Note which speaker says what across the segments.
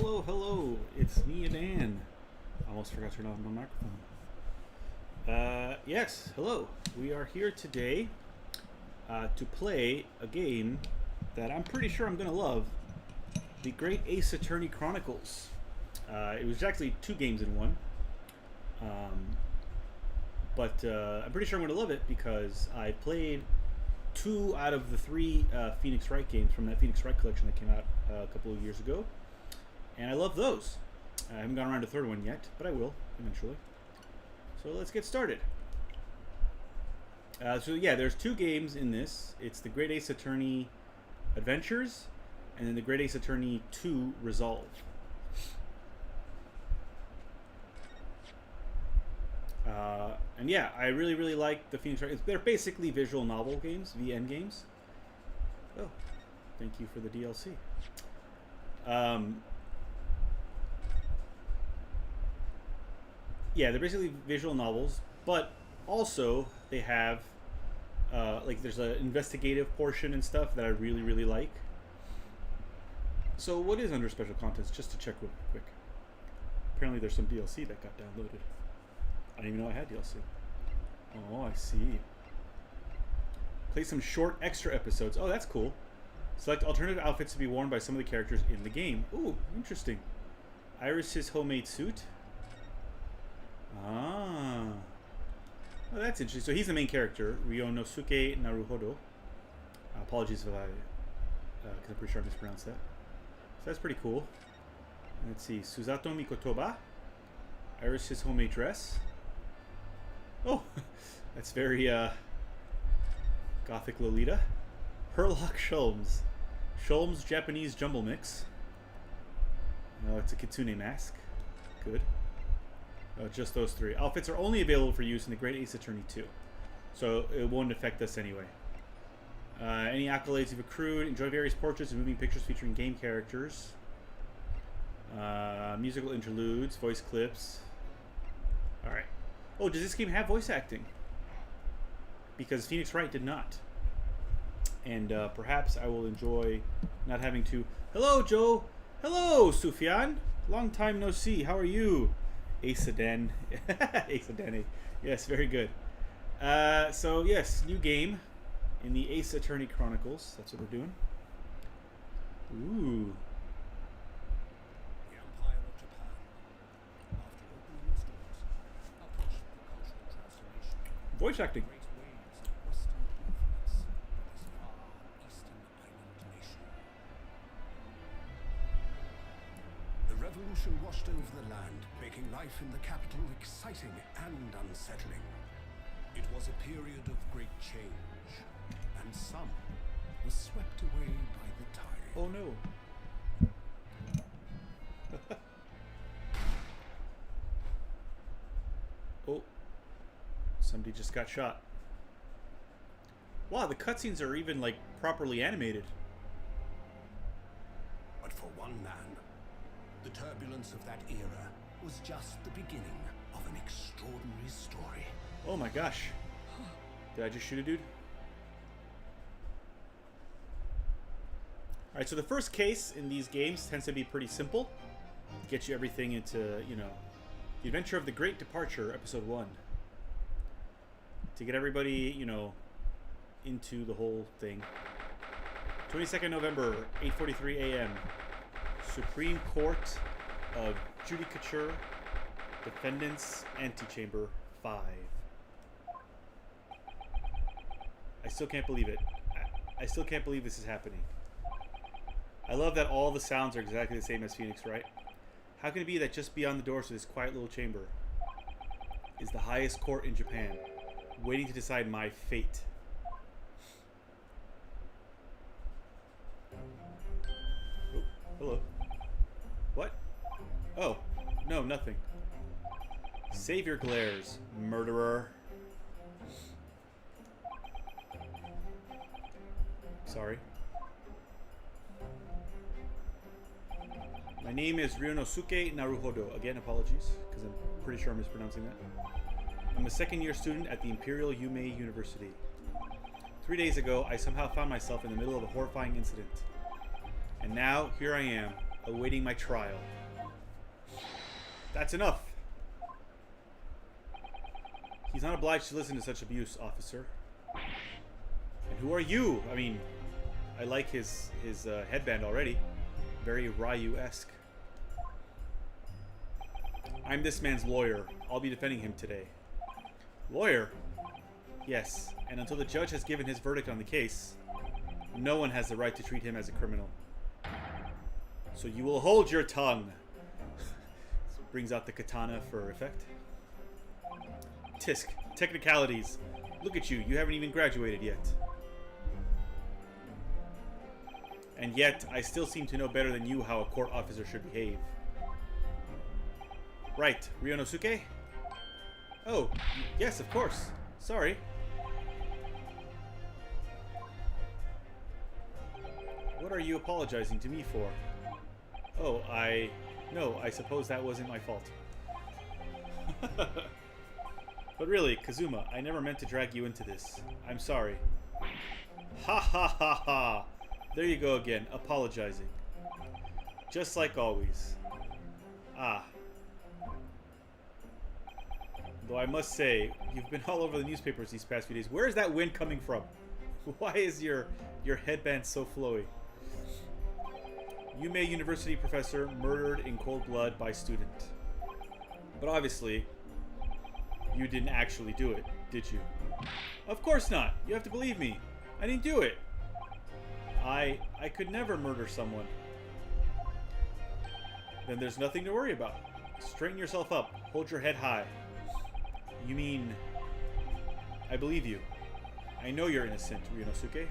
Speaker 1: Hello, hello. It's me, Dan. Almost forgot to turn off my microphone. Yes, hello. We are here today to play a game that I'm pretty sure I'm going to love. The Great Ace Attorney Chronicles. It was actually 2 games in one. But I'm pretty sure I'm going to love it because I played 2 out of the 3 Phoenix Wright games from that Phoenix Wright collection that came out a couple of years ago. And I love those. I haven't gone around to the 3rd one yet, but I will eventually. So let's get started. So yeah, there's 2 games in this. It's the Great Ace Attorney Adventures, and then the Great Ace Attorney 2 Resolve. And yeah, I really like the Phoenix Wright. They're basically visual novel games, VN games. Oh, thank you for the DLC. Yeah, they're basically visual novels, but also they have like there's an investigative portion and stuff that I really like. So what is under special contents? Just to check real quick. Apparently there's some DLC that got downloaded. I didn't even know I had DLC. Oh, I see. Play some short extra episodes. Oh, that's cool. Select alternative outfits to be worn by some of the characters in the game. Ooh, interesting. Iris's homemade suit. Ah. Oh, that's interesting. So he's the main character, Ryunosuke Naruhodo. Apologies if I, because I'm pretty sure I mispronounced that. So that's pretty cool. Let's see. Susato Mikotoba. Iris's homemade dress. Oh, that's very gothic Lolita. Herlock Sholmes. Sholmes Japanese jumble mix. Oh, it's a kitsune mask. Good. Just those 3. Outfits are only available for use in the Great Ace Attorney 2. So it won't affect us anyway. Any accolades you've accrued. Enjoy various portraits and moving pictures featuring game characters. Musical interludes. Voice clips. Alright. Oh, does this game have voice acting? Because Phoenix Wright did not. And perhaps I will enjoy not having to... Hello, Joe! Hello, Sufyan! Long time no see. How are you? Ace-a-den. Ace-a-den. Yes, very good. So, yes, new game in the Ace Attorney Chronicles. That's what we're doing. Ooh.
Speaker 2: The Empire of Japan, after opening its doors, a push for cultural transformation.
Speaker 1: Voice acting.
Speaker 2: Great waves of Western influence in this far eastern island nation. The revolution washed over the land, making life in the capital exciting and unsettling. It was a period of great change, and some were swept away by the tide.
Speaker 1: Oh no. Oh. Somebody just got shot. Wow, the cutscenes are even like properly animated.
Speaker 2: But for one man, the turbulence of that era was just the beginning of an extraordinary story.
Speaker 1: Oh my gosh. Did I just shoot a dude? Alright, so the first case in these games tends to be pretty simple. Get you everything into, you know, the adventure of the Great Departure, episode 1. To get everybody, you know, into the whole thing. 22nd November, 8:43 a.m. Supreme Court of Judicature, Defendants, Antechamber 5. I still can't believe it. I still can't believe this is happening. I love that all the sounds are exactly the same as Phoenix Wright. How can it be that just beyond the doors of this quiet little chamber is the highest court in Japan, waiting to decide my fate? Oh, hello. What? Oh, no, nothing. Savior glares, murderer. Sorry. My name is Ryunosuke Naruhodo. Again, apologies, because I'm pretty sure I'm mispronouncing that. I'm a second-year student at the Imperial Yume University. 3 days ago, I somehow found myself in the middle of a horrifying incident. And now, here I am, awaiting my trial. That's enough. He's not obliged to listen to such abuse, officer. And who are you? I mean, I like his headband already. Very Ryu-esque. I'm this man's lawyer. I'll be defending him today. Lawyer? Yes, and until the judge has given his verdict on the case, no one has the right to treat him as a criminal. So you will hold your tongue. Brings out the katana for effect. Tisk. Technicalities. Look at you. You haven't even graduated yet. And yet, I still seem to know better than you how a court officer should behave. Right. Ryunosuke? Oh, yes, of course. Sorry. What are you apologizing to me for? Oh, No, I suppose that wasn't my fault. But really, Kazuma, I never meant to drag you into this. I'm sorry. Ha ha ha ha! There you go again, apologizing. Just like always. Ah. Though I must say, you've been all over the newspapers these past few days. Where is that wind coming from? Why is your headband so flowy? Yume University professor murdered in cold blood by student. But obviously, you didn't actually do it, did you? Of course not. You have to believe me. I didn't do it. I could never murder someone. Then there's nothing to worry about. Straighten yourself up. Hold your head high. You mean... I believe you. I know you're innocent, Ryunosuke.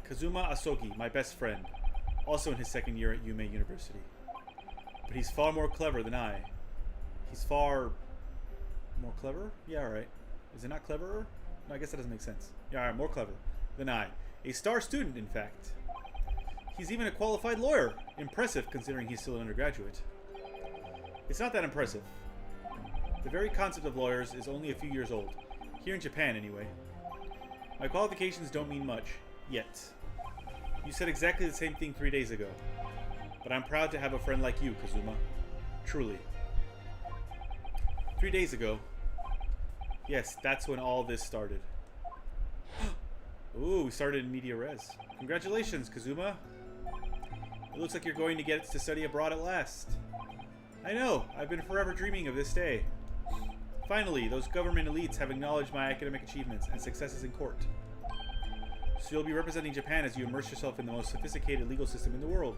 Speaker 1: Kazuma Asogi, my best friend. Also in his second year at Yume University. But he's far more clever than I. He's far... more clever? Yeah, alright. Is it not cleverer? No, I guess that doesn't make sense. Yeah, alright, more clever than I. A star student, in fact. He's even a qualified lawyer. Impressive, considering he's still an undergraduate. It's not that impressive. The very concept of lawyers is only a few years old. Here in Japan, anyway. My qualifications don't mean much. Yet. You said exactly the same thing 3 days ago. But I'm proud to have a friend like you, Kazuma. Truly. 3 days ago. Yes, that's when all this started. Ooh, we started in media res. Congratulations, Kazuma. It looks like you're going to get to study abroad at last. I know. I've been forever dreaming of this day. Finally, those government elites have acknowledged my academic achievements and successes in court. So you'll be representing Japan as you immerse yourself in the most sophisticated legal system in the world.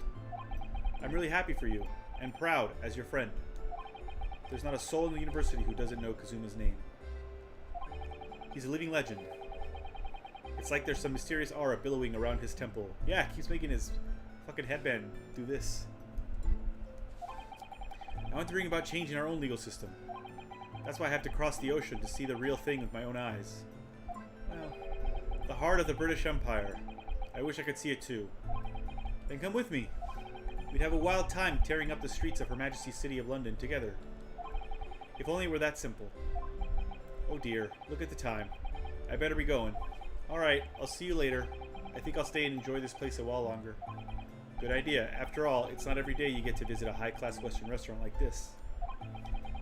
Speaker 1: I'm really happy for you, and proud as your friend. There's not a soul in the university who doesn't know Kazuma's name. He's a living legend. It's like there's some mysterious aura billowing around his temple. Yeah, keeps making his fucking headband do this. I want to bring about change in our own legal system. That's why I have to cross the ocean to see the real thing with my own eyes. Well, the heart of the British Empire. I wish I could see it too. Then come with me. We'd have a wild time tearing up the streets of Her Majesty's City of London together. If only it were that simple. Oh dear, look at the time. I better be going. Alright, I'll see you later. I think I'll stay and enjoy this place a while longer. Good idea. After all, it's not every day you get to visit a high-class Western restaurant like this.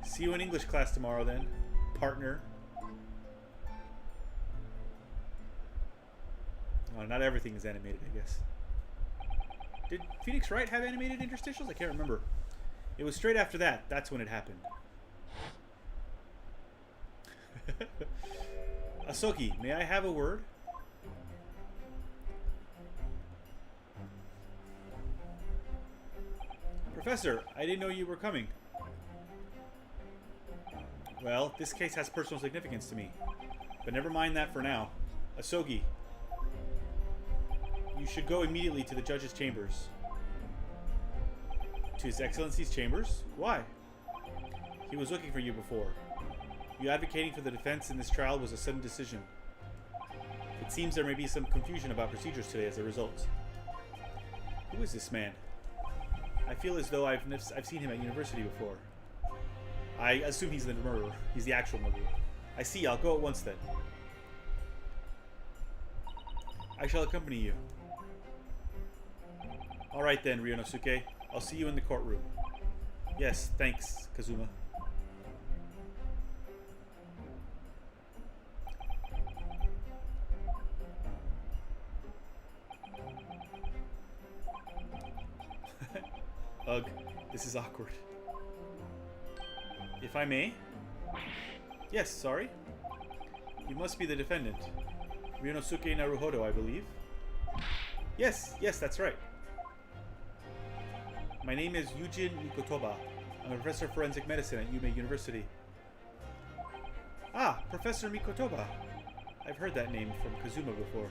Speaker 1: See you in English class tomorrow then, partner. Oh, not everything is animated, I guess. Did Phoenix Wright have animated interstitials? I can't remember. It was straight after that. That's when it happened. Asogi, may I have a word? Professor, I didn't know you were coming. Well, this case has personal significance to me. But never mind that for now. Asogi, you should go immediately to the judge's chambers. To His Excellency's chambers? Why? He was looking for you before. You advocating for the defense in this trial was a sudden decision. It seems there may be some confusion about procedures today as a result. Who is this man? I feel as though I've seen him at university before. I assume he's the murderer. He's the actual murderer. I see. I'll go at once then. I shall accompany you. Alright then, Ryunosuke. I'll see you in the courtroom. Yes, thanks, Kazuma. Ugh, this is awkward. If I may? Yes, sorry? You must be the defendant. Ryunosuke Naruhodo, I believe. Yes, that's right. My name is Yujin Mikotoba. I'm a professor of forensic medicine at Yume University. Ah, Professor Mikotoba. I've heard that name from Kazuma before.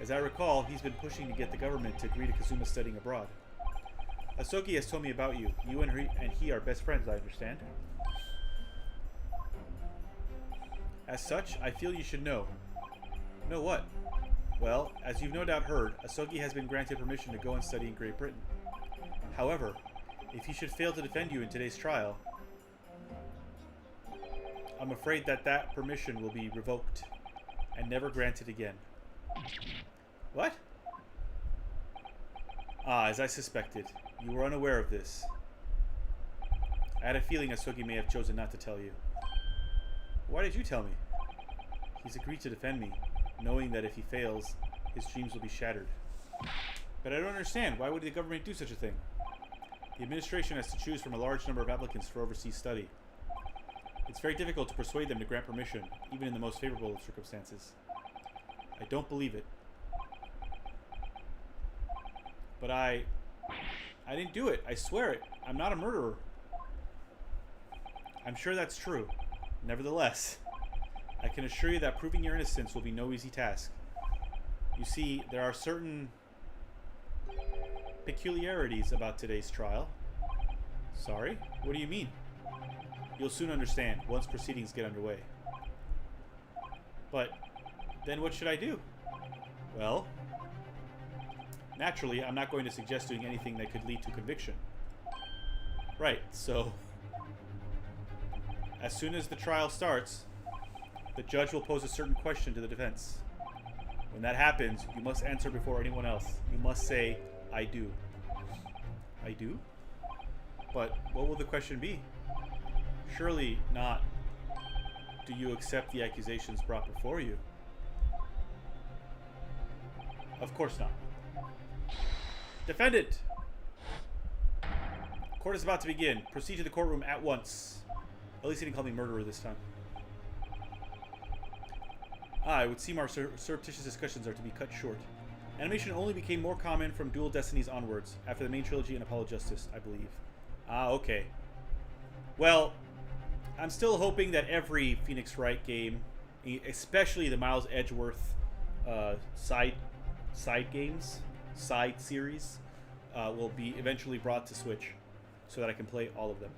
Speaker 1: As I recall, he's been pushing to get the government to agree to Kazuma studying abroad. Asogi has told me about you. You and he are best friends, I understand. As such, I feel you should know. Know what? Well, as you've no doubt heard, Asogi has been granted permission to go and study in Great Britain. However, if he should fail to defend you in today's trial, I'm afraid that permission will be revoked and never granted again. What? Ah, as I suspected. You were unaware of this. I had a feeling Asogi may have chosen not to tell you. Why did you tell me? He's agreed to defend me, knowing that if he fails, his dreams will be shattered. But I don't understand. Why would the government do such a thing? The administration has to choose from a large number of applicants for overseas study. It's very difficult to persuade them to grant permission, even in the most favorable of circumstances. I don't believe it. But I didn't do it. I swear it. I'm not a murderer. I'm sure that's true. Nevertheless, I can assure you that proving your innocence will be no easy task. You see, there are certain peculiarities about today's trial. Sorry? What do you mean? You'll soon understand once proceedings get underway. But then what should I do? Well, naturally, I'm not going to suggest doing anything that could lead to conviction. Right, so as soon as the trial starts, the judge will pose a certain question to the defense. When that happens, you must answer before anyone else. You must say, I do. I do? But what will the question be? Surely not, do you accept the accusations brought before you? Of course not. Defendant! Court is about to begin. Proceed to the courtroom at once. At least he didn't call me murderer this time. It would seem our surreptitious discussions are to be cut short. Animation only became more common from Dual Destinies onwards, after the main trilogy and Apollo Justice, I believe. Okay. Well, I'm still hoping that every Phoenix Wright game, especially the Miles Edgeworth side series, will be eventually brought to Switch, so that I can play all of them.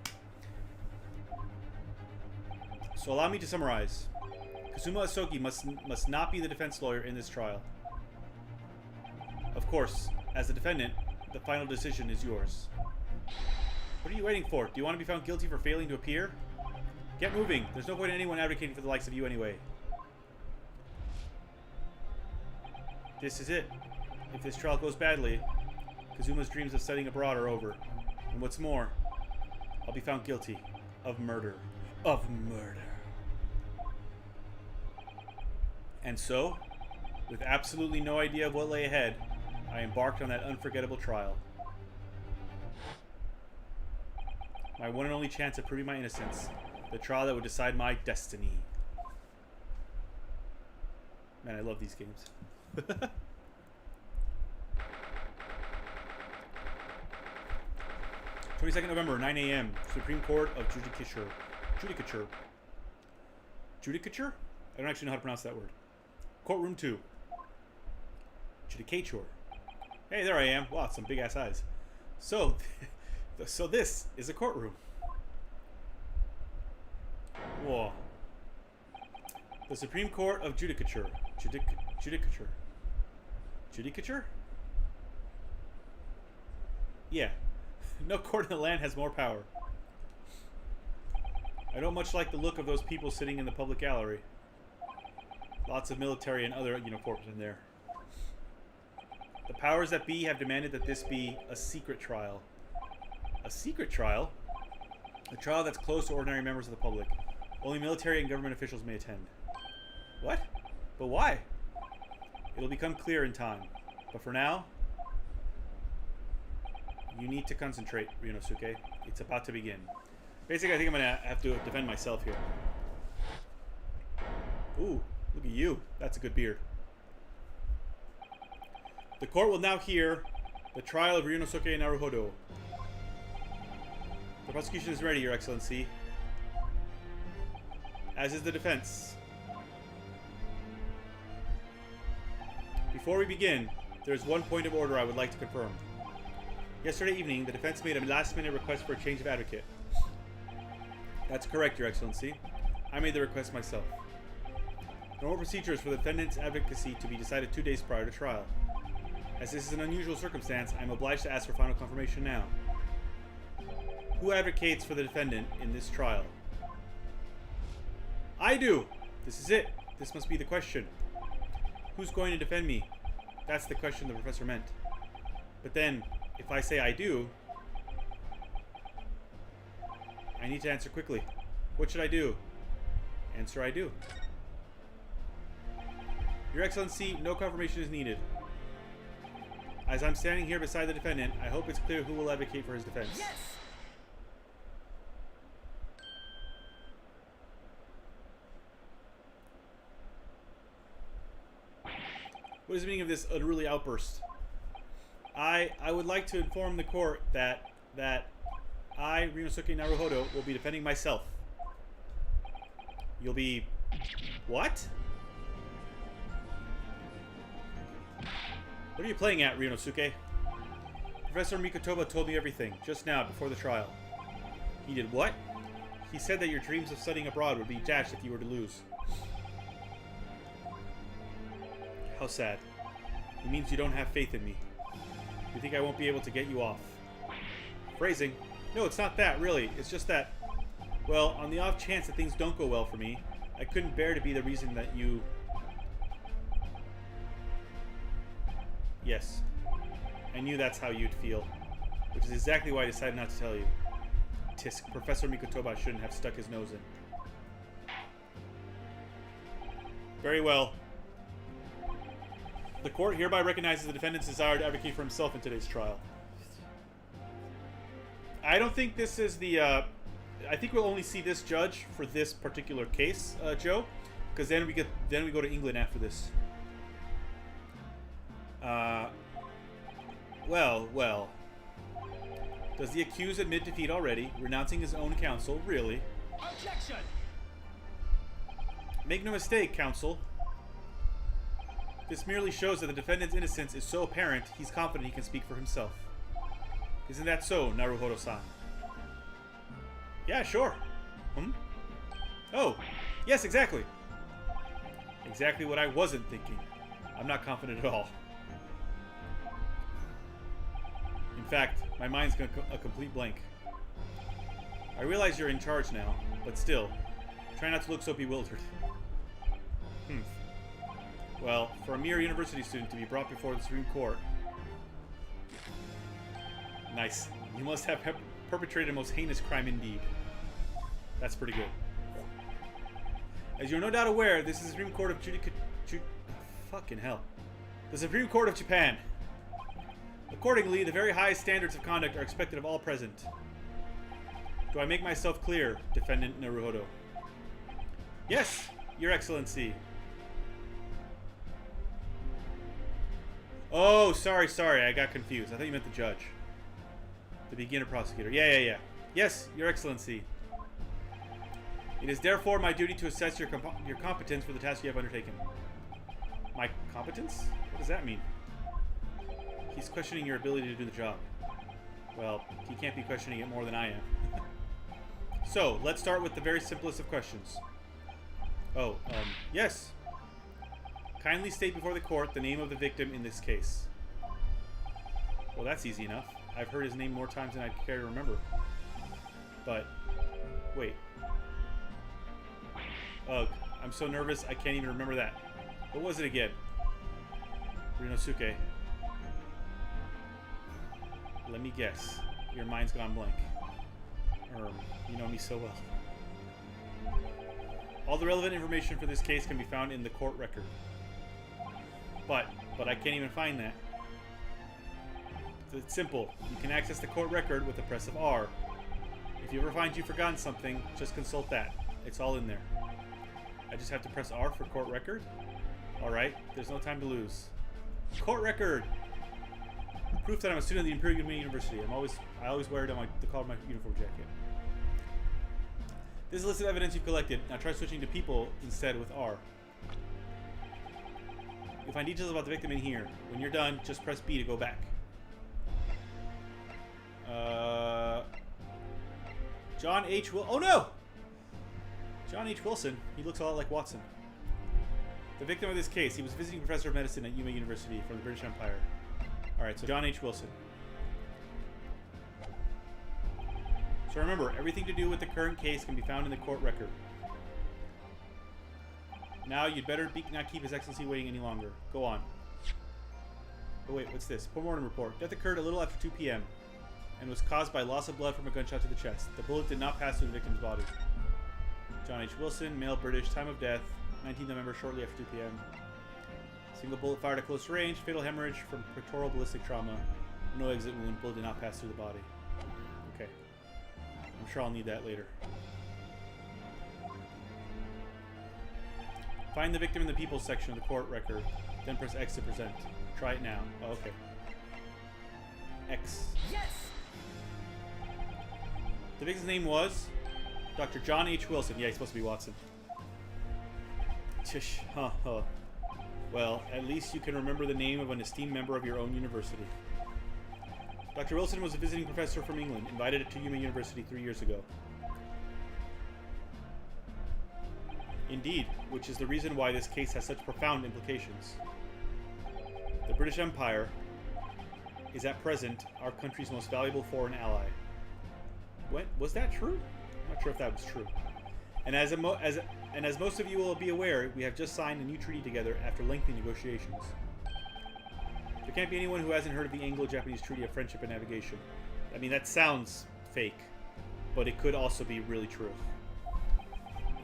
Speaker 1: So allow me to summarize. Kazuma Asogi must not be the defense lawyer in this trial. Of course, as the defendant, the final decision is yours. What are you waiting for? Do you want to be found guilty for failing to appear? Get moving. There's no point in anyone advocating for the likes of you anyway. This is it. If this trial goes badly, Kazuma's dreams of studying abroad are over. And what's more, I'll be found guilty of murder. Of murder. And so, with absolutely no idea of what lay ahead, I embarked on that unforgettable trial. My one and only chance of proving my innocence. The trial that would decide my destiny. Man, I love these games. 22nd November, 9 a.m. Supreme Court of Judicature. Judicature? I don't actually know how to pronounce that word. Courtroom 2. Judicature. Hey, there I am. Wow, some big ass eyes. So this is a courtroom. Whoa. The Supreme Court of Judicature. Judicature. Judicature? Yeah. No court in the land has more power. I don't much like the look of those people sitting in the public gallery. Lots of military and other uniforms in there. The powers that be have demanded that this be a secret trial. A secret trial? A trial that's closed to ordinary members of the public. Only military and government officials may attend. What? But why? It'll become clear in time. But for now, you need to concentrate, Ryunosuke. It's about to begin. Basically, I think I'm going to have to defend myself here. Ooh, look at you. That's a good beard. The court will now hear the trial of Ryunosuke Naruhodo. The prosecution is ready, Your Excellency. As is the defense. Before we begin, there's one point of order I would like to confirm. Yesterday evening, the defense made a last-minute request for a change of advocate. That's correct, Your Excellency. I made the request myself. Normal procedures for the defendant's advocacy to be decided 2 days prior to trial. As this is an unusual circumstance, I am obliged to ask for final confirmation now. Who advocates for the defendant in this trial? I do! This is it. This must be the question. Who's going to defend me? That's the question the professor meant. But then, if I say I do, I need to answer quickly. What should I do? Answer I do. Your Excellency, no confirmation is needed. As I'm standing here beside the defendant, I hope it's clear who will advocate for his defense.
Speaker 3: Yes!
Speaker 1: What is the meaning of this unruly outburst? I would like to inform the court that I, Ryunosuke Naruhodo, will be defending myself. You'll be... What? What are you playing at, Ryunosuke? Professor Mikotoba told me everything, just now, before the trial. He did what? He said that your dreams of studying abroad would be dashed if you were to lose. How sad. It means you don't have faith in me. You think I won't be able to get you off. Phrasing. No, it's not that, really. It's just that, well, on the off chance that things don't go well for me, I couldn't bear to be the reason that you... Yes. I knew that's how you'd feel. Which is exactly why I decided not to tell you. Tisk, Professor Mikotoba shouldn't have stuck his nose in. Very well. The court hereby recognizes the defendant's desire to advocate for himself in today's trial. I don't think this is the... I think we'll only see this judge for this particular case, Joe. Because then we go to England after this. Well. Does the accused admit defeat already, renouncing his own counsel? Really?
Speaker 3: Objection!
Speaker 1: Make no mistake, counsel. This merely shows that the defendant's innocence is so apparent, he's confident he can speak for himself. Isn't that so, Naruhodo-san? Yeah, sure. Oh, yes, exactly. Exactly what I wasn't thinking. I'm not confident at all. In fact, my mind's a complete blank. I realize you're in charge now, but still, try not to look so bewildered. Well, for a mere university student to be brought before the Supreme Court... Nice. You must have perpetrated a most heinous crime indeed. That's pretty good. As you're no doubt aware, this is the Supreme Court of fucking hell. The Supreme Court of Japan. Accordingly, the very highest standards of conduct are expected of all present. Do I make myself clear, Defendant Naruhodo? Yes, Your Excellency. Oh, sorry, I got confused. I thought you meant the judge. The beginner prosecutor. Yeah. Yes, Your Excellency. It is therefore my duty to assess your competence for the task you have undertaken. My competence? What does that mean? He's questioning your ability to do the job. Well, he can't be questioning it more than I am. So, let's start with the very simplest of questions. Oh, yes. Kindly state before the court the name of the victim in this case. Well, that's easy enough. I've heard his name more times than I'd care to remember. But, wait. Ugh, I'm so nervous I can't even remember that. What was it again? Ryunosuke. Let me guess. Your mind's gone blank. You know me so well. All the relevant information for this case can be found in the court record. But I can't even find that. It's simple. You can access the court record with the press of R. If you ever find you've forgotten something, just consult that. It's all in there. I just have to press R for court record? Alright, there's no time to lose. Court record! Proof that I'm a student of the Imperial University. I always wear it on the collar of my uniform jacket. This is a list of evidence you've collected. Now try switching to people instead with R. You'll find details about the victim in here. When you're done, just press B to go back. John H. Oh no! John H. Wilson. He looks a lot like Watson. The victim of this case, he was a visiting professor of medicine at Yuma University from the British Empire. Alright, so John H. Wilson. So remember, everything to do with the current case can be found in the court record. Now, you'd better not keep His Excellency waiting any longer. Go on. Oh wait, what's this? Postmortem report. Death occurred a little after 2 p.m. and was caused by loss of blood from a gunshot to the chest. The bullet did not pass through the victim's body. John H. Wilson, male, British, time of death, 19th November, shortly after 2 p.m. Single bullet fired at close range, fatal hemorrhage from pectoral ballistic trauma. No exit wound, bullet did not pass through the body. Okay. I'm sure I'll need that later. Find the victim in the people section of the court record, then press X to present. Try it now. Oh, okay. X.
Speaker 3: Yes!
Speaker 1: The victim's name was Dr. John H. Wilson. Yeah, he's supposed to be Watson. Tish. Huh. Well, at least you can remember the name of an esteemed member of your own university. Dr. Wilson was a visiting professor from England, invited to Yuma University 3 years ago. Indeed, which is the reason why this case has such profound implications. The British Empire is at present our country's most valuable foreign ally. Was that true? I'm not sure if that was true. And as most of you will be aware, we have just signed a new treaty together after lengthy negotiations. There can't be anyone who hasn't heard of the Anglo-Japanese Treaty of Friendship and Navigation. I mean, that sounds fake, but it could also be really true.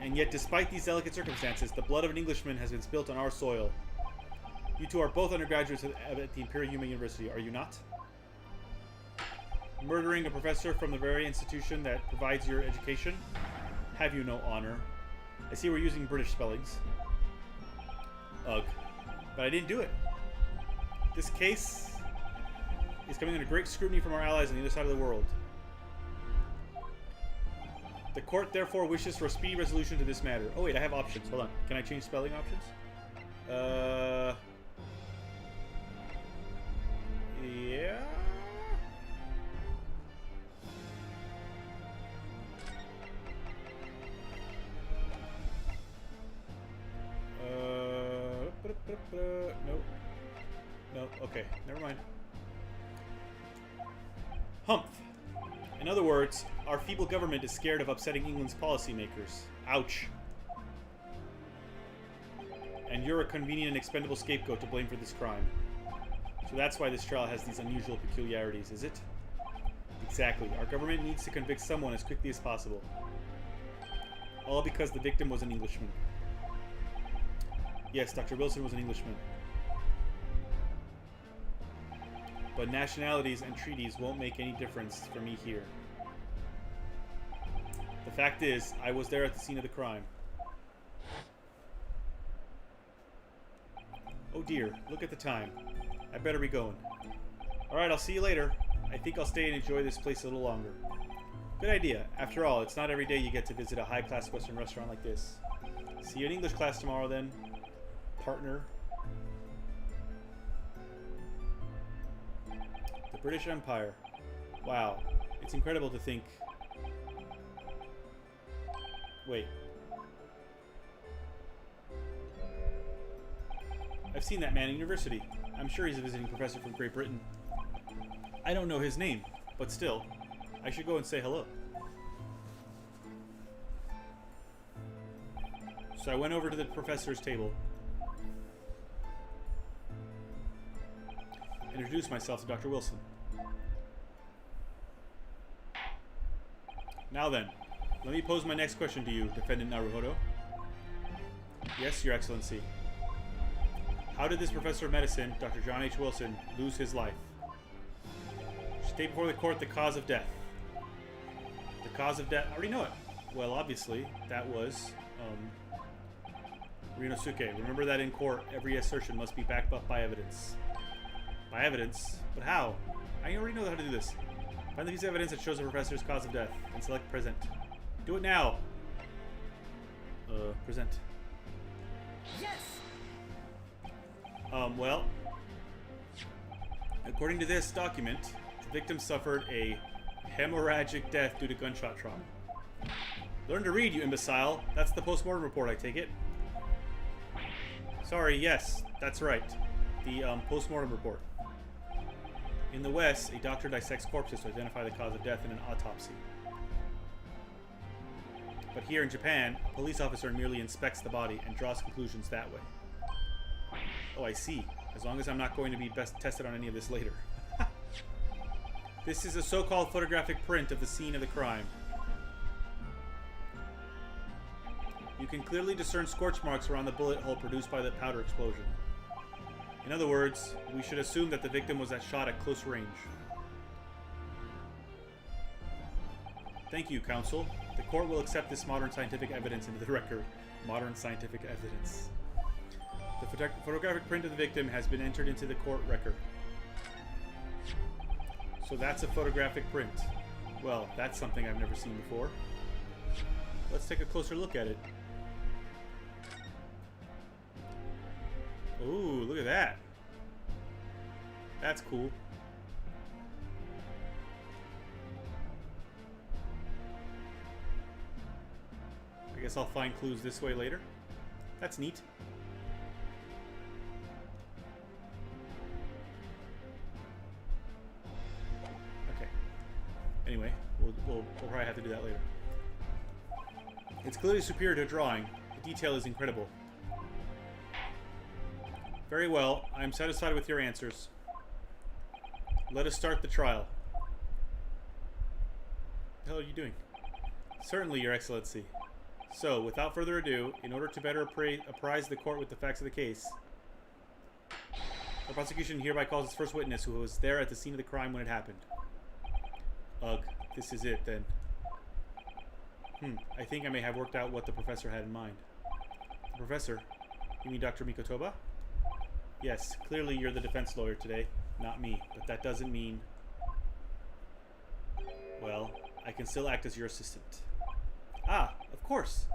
Speaker 1: And yet, despite these delicate circumstances, the blood of an Englishman has been spilt on our soil. You two are both undergraduates at the Imperial Yuma University, are you not? Murdering a professor from the very institution that provides your education? Have you no honor? I see we're using British spellings. Ugh. But I didn't do it. This case is coming under great scrutiny from our allies on the other side of the world. The court therefore wishes for a speedy resolution to this matter. Oh wait, I have options. Hold on. Can I change spelling options? Yeah. No, okay, never mind. Humph. In other words, our feeble government is scared of upsetting England's policymakers. Ouch. And you're a convenient and expendable scapegoat to blame for this crime. So that's why this trial has these unusual peculiarities, is it? Exactly. Our government needs to convict someone as quickly as possible. All because the victim was an Englishman. Yes, Dr. Wilson was an Englishman. But nationalities and treaties won't make any difference for me here. The fact is, I was there at the scene of the crime. Oh dear, look at the time. I better be going. Alright, I'll see you later. I think I'll stay and enjoy this place a little longer. Good idea. After all, it's not every day you get to visit a high-class Western restaurant like this. See you in English class tomorrow then, partner. The British Empire. Wow. It's incredible to think... Wait. I've seen that man in university. I'm sure he's a visiting professor from Great Britain. I don't know his name, but still, I should go and say hello. So I went over to the professor's table. Introduced myself to Dr. Wilson. Now then, let me pose my next question to you, Defendant Naruhodo. Yes, Your Excellency. How did this professor of medicine, Dr. John H. Wilson, lose his life? State before the court the cause of death. The cause of death... I already know it. Well, obviously, that was... Ryunosuke. Remember that in court, every assertion must be backed up by evidence. By evidence? But how? I already know how to do this. Find the piece of evidence that shows the professor's cause of death, and select present. Do it now! Present.
Speaker 3: Yes!
Speaker 1: Well... According to this document, the victim suffered a hemorrhagic death due to gunshot trauma. Learn to read, you imbecile. That's the post-mortem report, I take it. Sorry, yes, that's right. The, post-mortem report. In the West, a doctor dissects corpses to identify the cause of death in an autopsy. But here in Japan, a police officer merely inspects the body and draws conclusions that way. Oh, I see. As long as I'm not going to be best tested on any of this later. This is a so-called photographic print of the scene of the crime. You can clearly discern scorch marks around the bullet hole produced by the powder explosion. In other words, we should assume that the victim was shot at close range. Thank you, counsel. The court will accept this modern scientific evidence into the record. Modern scientific evidence. The photographic print of the victim has been entered into the court record. So that's a photographic print. Well, that's something I've never seen before. Let's take a closer look at it. Ooh, look at that. That's cool. I guess I'll find clues this way later. That's neat. Okay. Anyway, we'll probably have to do that later. It's clearly superior to a drawing. The detail is incredible. Very well. I am satisfied with your answers. Let us start the trial. What the hell are you doing? Certainly, Your Excellency. So, without further ado, in order to better apprise the court with the facts of the case, the prosecution hereby calls its first witness who was there at the scene of the crime when it happened. Ugh, this is it, then. I think I may have worked out what the professor had in mind. The professor? You mean Dr. Mikotoba? Yes, clearly you're the defense lawyer today, not me, but that doesn't mean... Well, I can still act as your assistant. Ah, of course!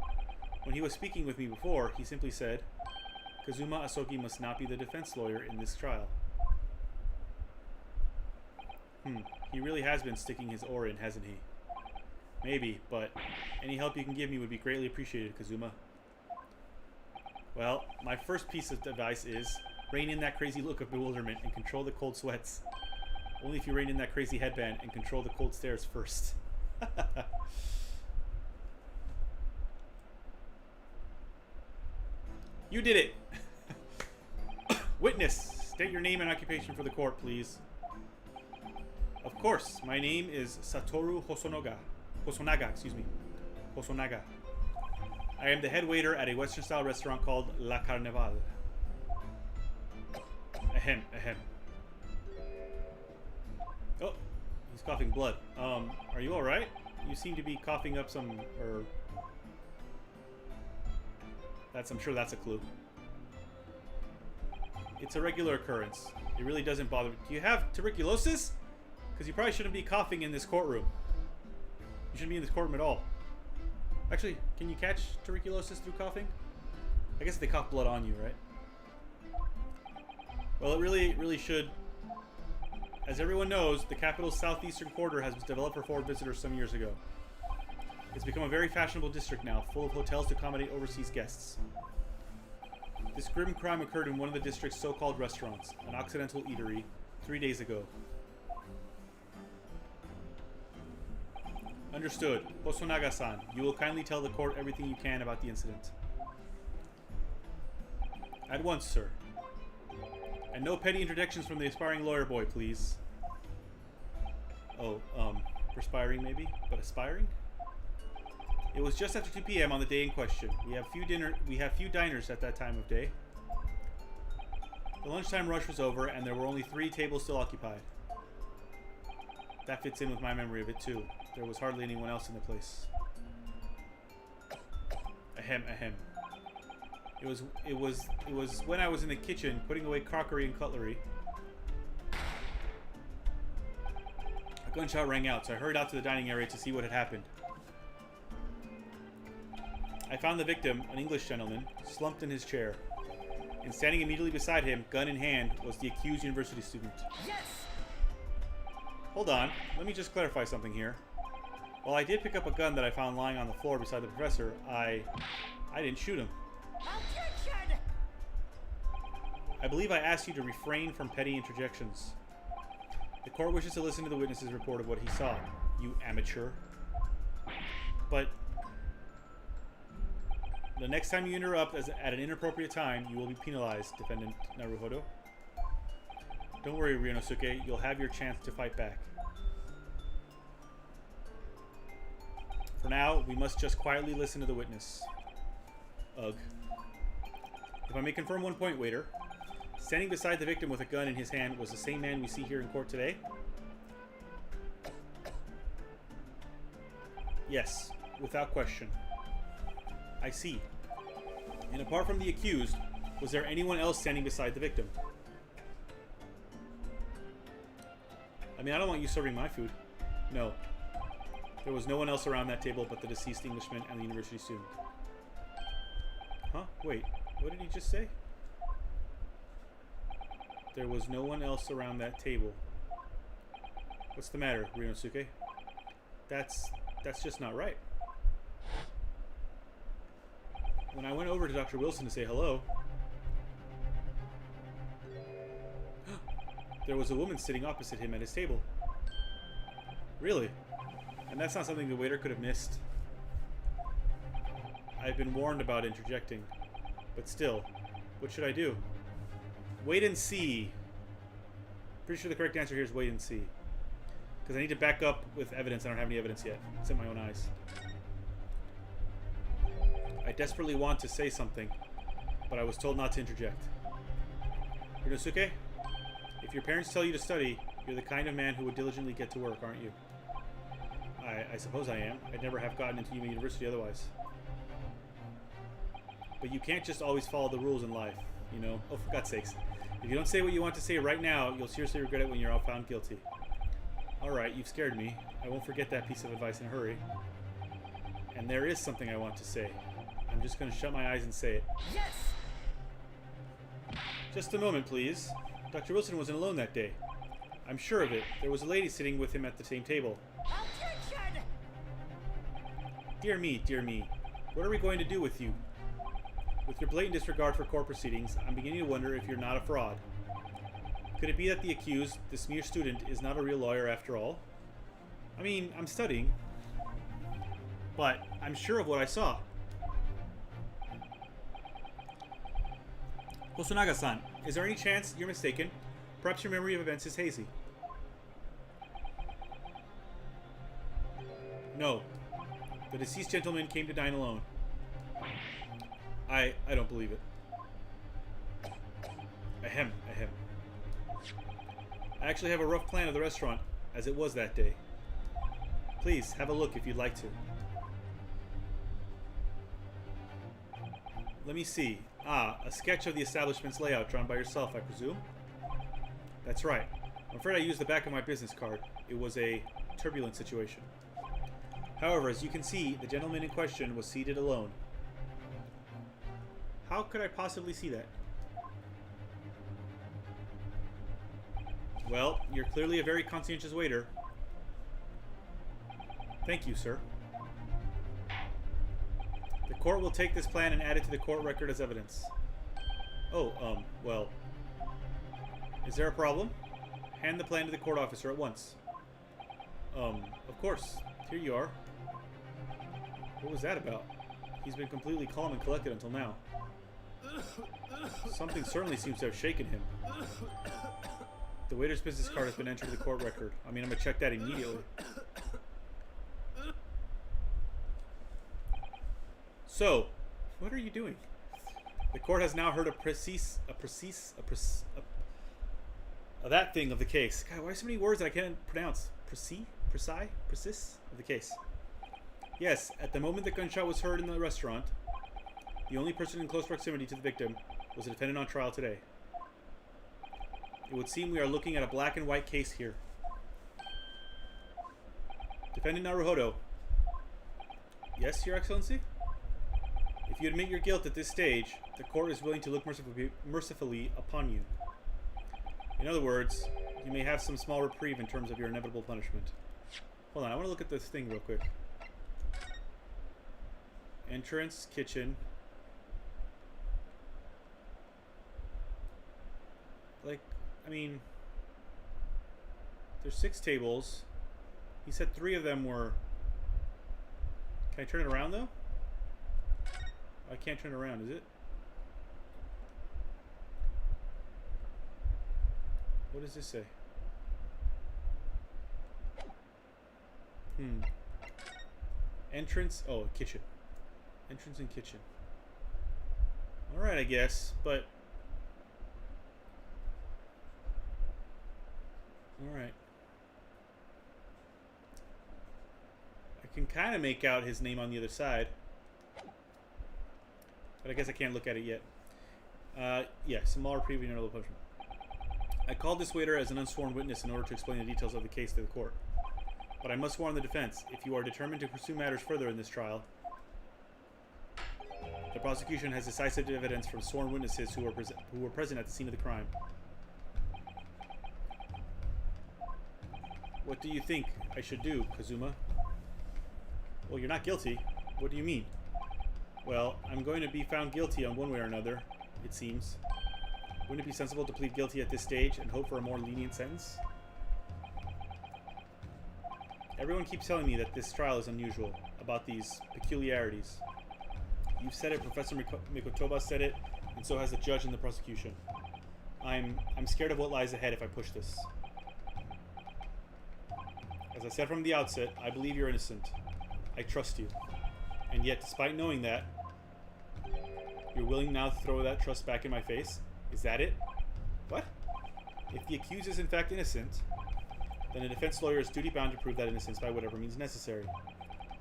Speaker 1: When he was speaking with me before, he simply said, Kazuma Asogi must not be the defense lawyer in this trial. He really has been sticking his oar in, hasn't he? Maybe, but any help you can give me would be greatly appreciated, Kazuma. Well, my first piece of advice is, rein in that crazy look of bewilderment and control the cold sweats. Only if you rein in that crazy headband and control the cold stares first. You did it! Witness, state your name and occupation for the court, please. Of course, my name is Satoru Hosonaga, excuse me. Hosonaga. I am the head waiter at a Western-style restaurant called La Carnival. Ahem, ahem. Oh, he's coughing blood. Are you alright? You seem to be coughing up some, or... I'm sure that's a clue. It's a regular occurrence. It really doesn't bother me. Do you have tuberculosis? Because you probably shouldn't be coughing in this courtroom. You shouldn't be in this courtroom at all. Actually, can you catch tuberculosis through coughing? I guess they cough blood on you, right? Well, it really should. As everyone knows, the capital's southeastern quarter has been developed for foreign visitors some years ago. It's become a very fashionable district now, full of hotels to accommodate overseas guests. This grim crime occurred in one of the district's so-called restaurants, an Occidental eatery, 3 days ago. Understood. Hosonaga-san, you will kindly tell the court everything you can about the incident. At once, sir. And no petty interjections from the aspiring lawyer boy, please. Oh, perspiring maybe? But aspiring? It was just after 2 p.m. on the day in question. We have few diners at that time of day. The lunchtime rush was over, and there were only 3 tables still occupied. That fits in with my memory of it too. There was hardly anyone else in the place. Ahem, ahem. It was when I was in the kitchen putting away crockery and cutlery. A gunshot rang out, so I hurried out to the dining area to see what had happened. I found the victim, an English gentleman, slumped in his chair. And standing immediately beside him, gun in hand, was the accused university student.
Speaker 3: Yes!
Speaker 1: Hold on, let me just clarify something here. While I did pick up a gun that I found lying on the floor beside the professor, I didn't shoot him.
Speaker 3: Objection!
Speaker 1: I believe I asked you to refrain from petty interjections. The court wishes to listen to the witness's report of what he saw, you amateur. But the next time you interrupt at an inappropriate time, you will be penalized, Defendant Naruhodo. Don't worry, Ryunosuke, you'll have your chance to fight back. For now, we must just quietly listen to the witness. Ugh. If I may confirm one point, waiter. Standing beside the victim with a gun in his hand was the same man we see here in court today? Yes, without question. I see. And apart from the accused, was there anyone else standing beside the victim? I mean, I don't want you serving my food. No. There was no one else around that table but the deceased Englishman and the university student. Huh? Wait, what did he just say? There was no one else around that table. What's the matter, Ryunosuke? That's just not right. When I went over to Dr. Wilson to say hello, there was a woman sitting opposite him at his table. Really? And that's not something the waiter could have missed. I've been warned about interjecting. But still, what should I do? Wait and see. Pretty sure the correct answer here is wait and see. Because I need to back up with evidence. I don't have any evidence yet. It's in my own eyes. I desperately want to say something, but I was told not to interject. Ryunosuke, if your parents tell you to study, you're the kind of man who would diligently get to work, aren't you? I suppose I am. I'd never have gotten into Yuma University otherwise. But you can't just always follow the rules in life, you know? Oh, for God's sakes. If you don't say what you want to say right now, you'll seriously regret it when you're all found guilty. Alright, you've scared me. I won't forget that piece of advice in a hurry. And there is something I want to say. I'm just going to shut my eyes and say it.
Speaker 3: Yes!
Speaker 1: Just a moment, please. Dr. Wilson wasn't alone that day. I'm sure of it. There was a lady sitting with him at the same table.
Speaker 3: Objection!
Speaker 1: Dear me, dear me. What are we going to do with you? With your blatant disregard for court proceedings, I'm beginning to wonder if you're not a fraud. Could it be that the accused, this mere student, is not a real lawyer after all? I mean, I'm studying. But I'm sure of what I saw. Hosonaga-san, is there any chance you're mistaken? Perhaps your memory of events is hazy. No. The deceased gentleman came to dine alone. I don't believe it. Ahem, ahem. I actually have a rough plan of the restaurant, as it was that day. Please, have a look if you'd like to. Let me see. Ah, a sketch of the establishment's layout drawn by yourself, I presume? That's right. I'm afraid I used the back of my business card. It was a turbulent situation. However, as you can see, the gentleman in question was seated alone. How could I possibly see that? Well, you're clearly a very conscientious waiter. Thank you, sir. The court will take this plan and add it to the court record as evidence. Oh, well. Is there a problem? Hand the plan to the court officer at once. Of course. Here you are. What was that about? He's been completely calm and collected until now. Something certainly seems to have shaken him. The waiter's business card has been entered to the court record. I mean, I'm gonna check that immediately. So, what are you doing? The court has now heard that thing of the case. God, why are so many words that I can't pronounce? Precise of the case. Yes, at the moment the gunshot was heard in the restaurant, the only person in close proximity to the victim was the defendant on trial today. It would seem we are looking at a black and white case here. Defendant Naruhodo. Yes, Your Excellency? If you admit your guilt at this stage, the court is willing to look mercifully upon you. In other words, you may have some small reprieve in terms of your inevitable punishment. Hold on, I want to look at this thing real quick. Entrance, kitchen. Like, I mean, there's 6 tables. He said 3 of them were... Can I turn it around, though? I can't turn it around, is it? What does this say? Entrance... Oh, kitchen. Entrance and kitchen. Alright, I guess, but... Alright. I can kind of make out his name on the other side. But I guess I can't look at it yet. Yeah, Samar preview and another punishment. I called this waiter as an unsworn witness in order to explain the details of the case to the court. But I must warn the defense, if you are determined to pursue matters further in this trial, the prosecution has decisive evidence from sworn witnesses who were present at the scene of the crime. What do you think I should do, Kazuma? Well, you're not guilty. What do you mean? Well, I'm going to be found guilty on one way or another, it seems. Wouldn't it be sensible to plead guilty at this stage and hope for a more lenient sentence? Everyone keeps telling me that this trial is unusual, about these peculiarities. You've said it, Professor Mikotoba said it, and so has the judge and the prosecution. I'm scared of what lies ahead if I push this. As I said from the outset, I believe you're innocent. I trust you. And yet, despite knowing that, you're willing now to throw that trust back in my face? Is that it? What? If the accused is in fact innocent, then a defense lawyer is duty-bound to prove that innocence by whatever means necessary.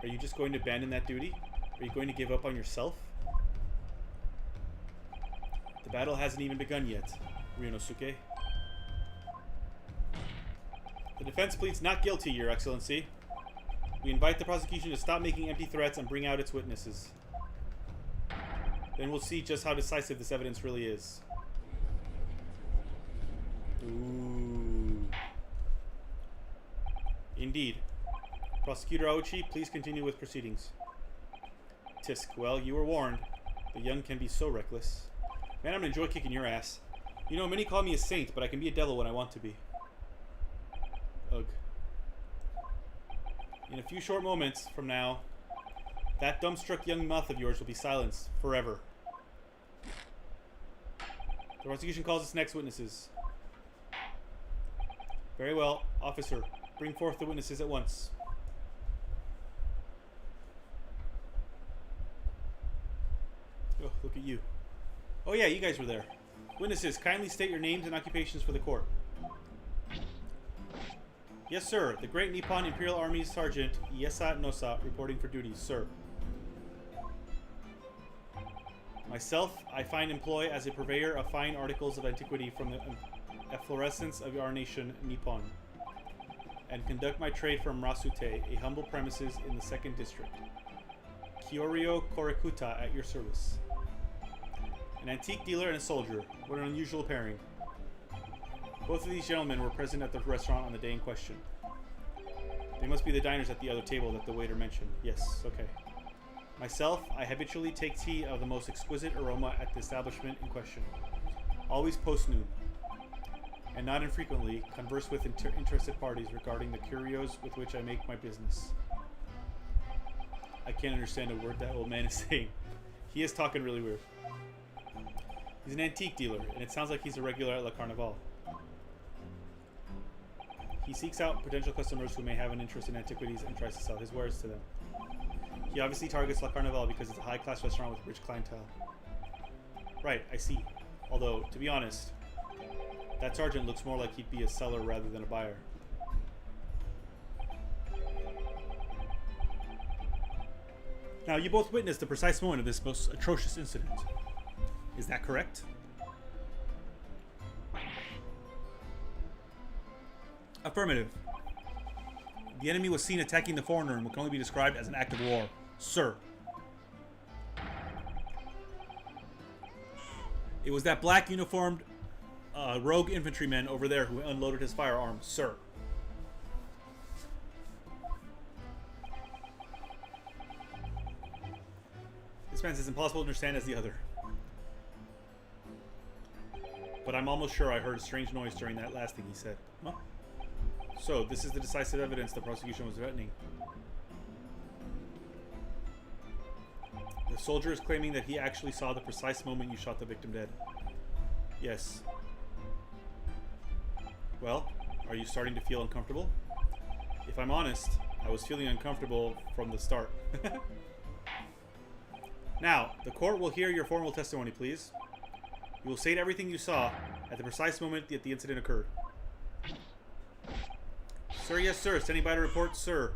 Speaker 1: Are you just going to abandon that duty? Are you going to give up on yourself? The battle hasn't even begun yet, Ryunosuke. The defense pleads not guilty, Your Excellency. We invite the prosecution to stop making empty threats and bring out its witnesses. Then we'll see just how decisive this evidence really is. Ooh. Indeed. Prosecutor Aochi, please continue with proceedings. Tisk, well, you were warned. The young can be so reckless. Man, I'm gonna enjoy kicking your ass. You know, many call me a saint, but I can be a devil when I want to be. Ugh. In a few short moments from now, that dumbstruck young mouth of yours will be silenced forever. The prosecution calls its next witnesses. Very well, officer. Bring forth the witnesses at once. Oh, look at you. Oh yeah, you guys were there. Witnesses, kindly state your names and occupations for the court. Yes, sir. The Great Nippon Imperial Army Sergeant Iesa Nosa reporting for duty, sir. Myself, I find employ as a purveyor of fine articles of antiquity from the efflorescence of our nation, Nippon, and conduct my trade from Rasute, a humble premises in the 2nd District. Kyoryo Korekuta at your service. An antique dealer and a soldier. What an unusual pairing. Both of these gentlemen were present at the restaurant on the day in question. They must be the diners at the other table that the waiter mentioned. Yes, okay. Myself, I habitually take tea of the most exquisite aroma at the establishment in question. Always post-noon. And not infrequently, converse with interested parties regarding the curios with which I make my business. I can't understand a word that old man is saying. He is talking really weird. He's an antique dealer, and it sounds like he's a regular at La Carnival. He seeks out potential customers who may have an interest in antiquities and tries to sell his wares to them. He obviously targets La Carnival because it's a high-class restaurant with rich clientele. Right, I see. Although, to be honest, that sergeant looks more like he'd be a seller rather than a buyer. Now, you both witnessed the precise moment of this most atrocious incident. Is that correct? Affirmative. The enemy was seen attacking the foreigner and can only be described as an act of war, sir. It was that black uniformed rogue infantryman over there who unloaded his firearm, sir. This man's as impossible to understand as the other. But I'm almost sure I heard a strange noise during that last thing he said. Huh? So, this is the decisive evidence the prosecution was threatening. The soldier is claiming that he actually saw the precise moment you shot the victim dead. Yes. Well, are you starting to feel uncomfortable? If I'm honest, I was feeling uncomfortable from the start. Now, the court will hear your formal testimony, please. You will state everything you saw at the precise moment that the incident occurred. Sir, yes, sir. Standing by to report, sir.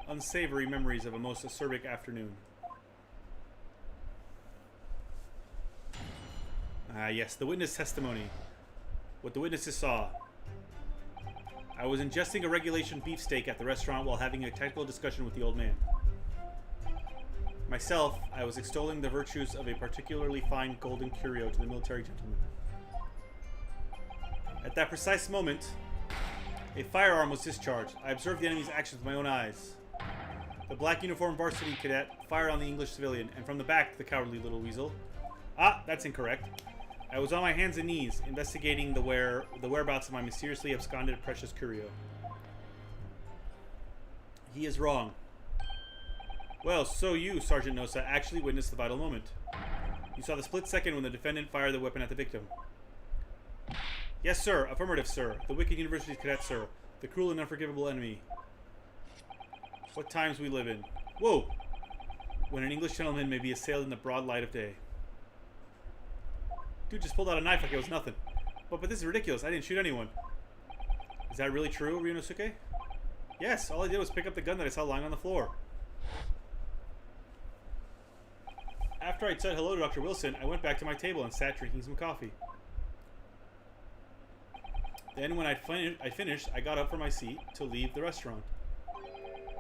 Speaker 1: Unsavory memories of a most acerbic afternoon. Yes, the witness testimony. What the witnesses saw. I was ingesting a regulation beefsteak at the restaurant while having a technical discussion with the old man. Myself, I was extolling the virtues of a particularly fine golden curio to the military gentleman. At that precise moment, a firearm was discharged. I observed the enemy's actions with my own eyes. The black uniformed varsity cadet fired on the English civilian, and from the back, the cowardly little weasel. Ah, that's incorrect. I was on my hands and knees, investigating the whereabouts of my mysteriously absconded precious curio. He is wrong. Well, so you, Sergeant Nosa, actually witnessed the vital moment. You saw the split second when the defendant fired the weapon at the victim. Yes, sir. Affirmative, sir. The wicked university cadet, sir. The cruel and unforgivable enemy. What times we live in. Whoa! When an English gentleman may be assailed in the broad light of day. Dude just pulled out a knife like it was nothing. But this is ridiculous. I didn't shoot anyone. Is that really true, Ryunosuke? Yes, all I did was pick up the gun that I saw lying on the floor. After I'd said hello to Dr. Wilson, I went back to my table and sat drinking some coffee. Then when I finished, I got up from my seat to leave the restaurant.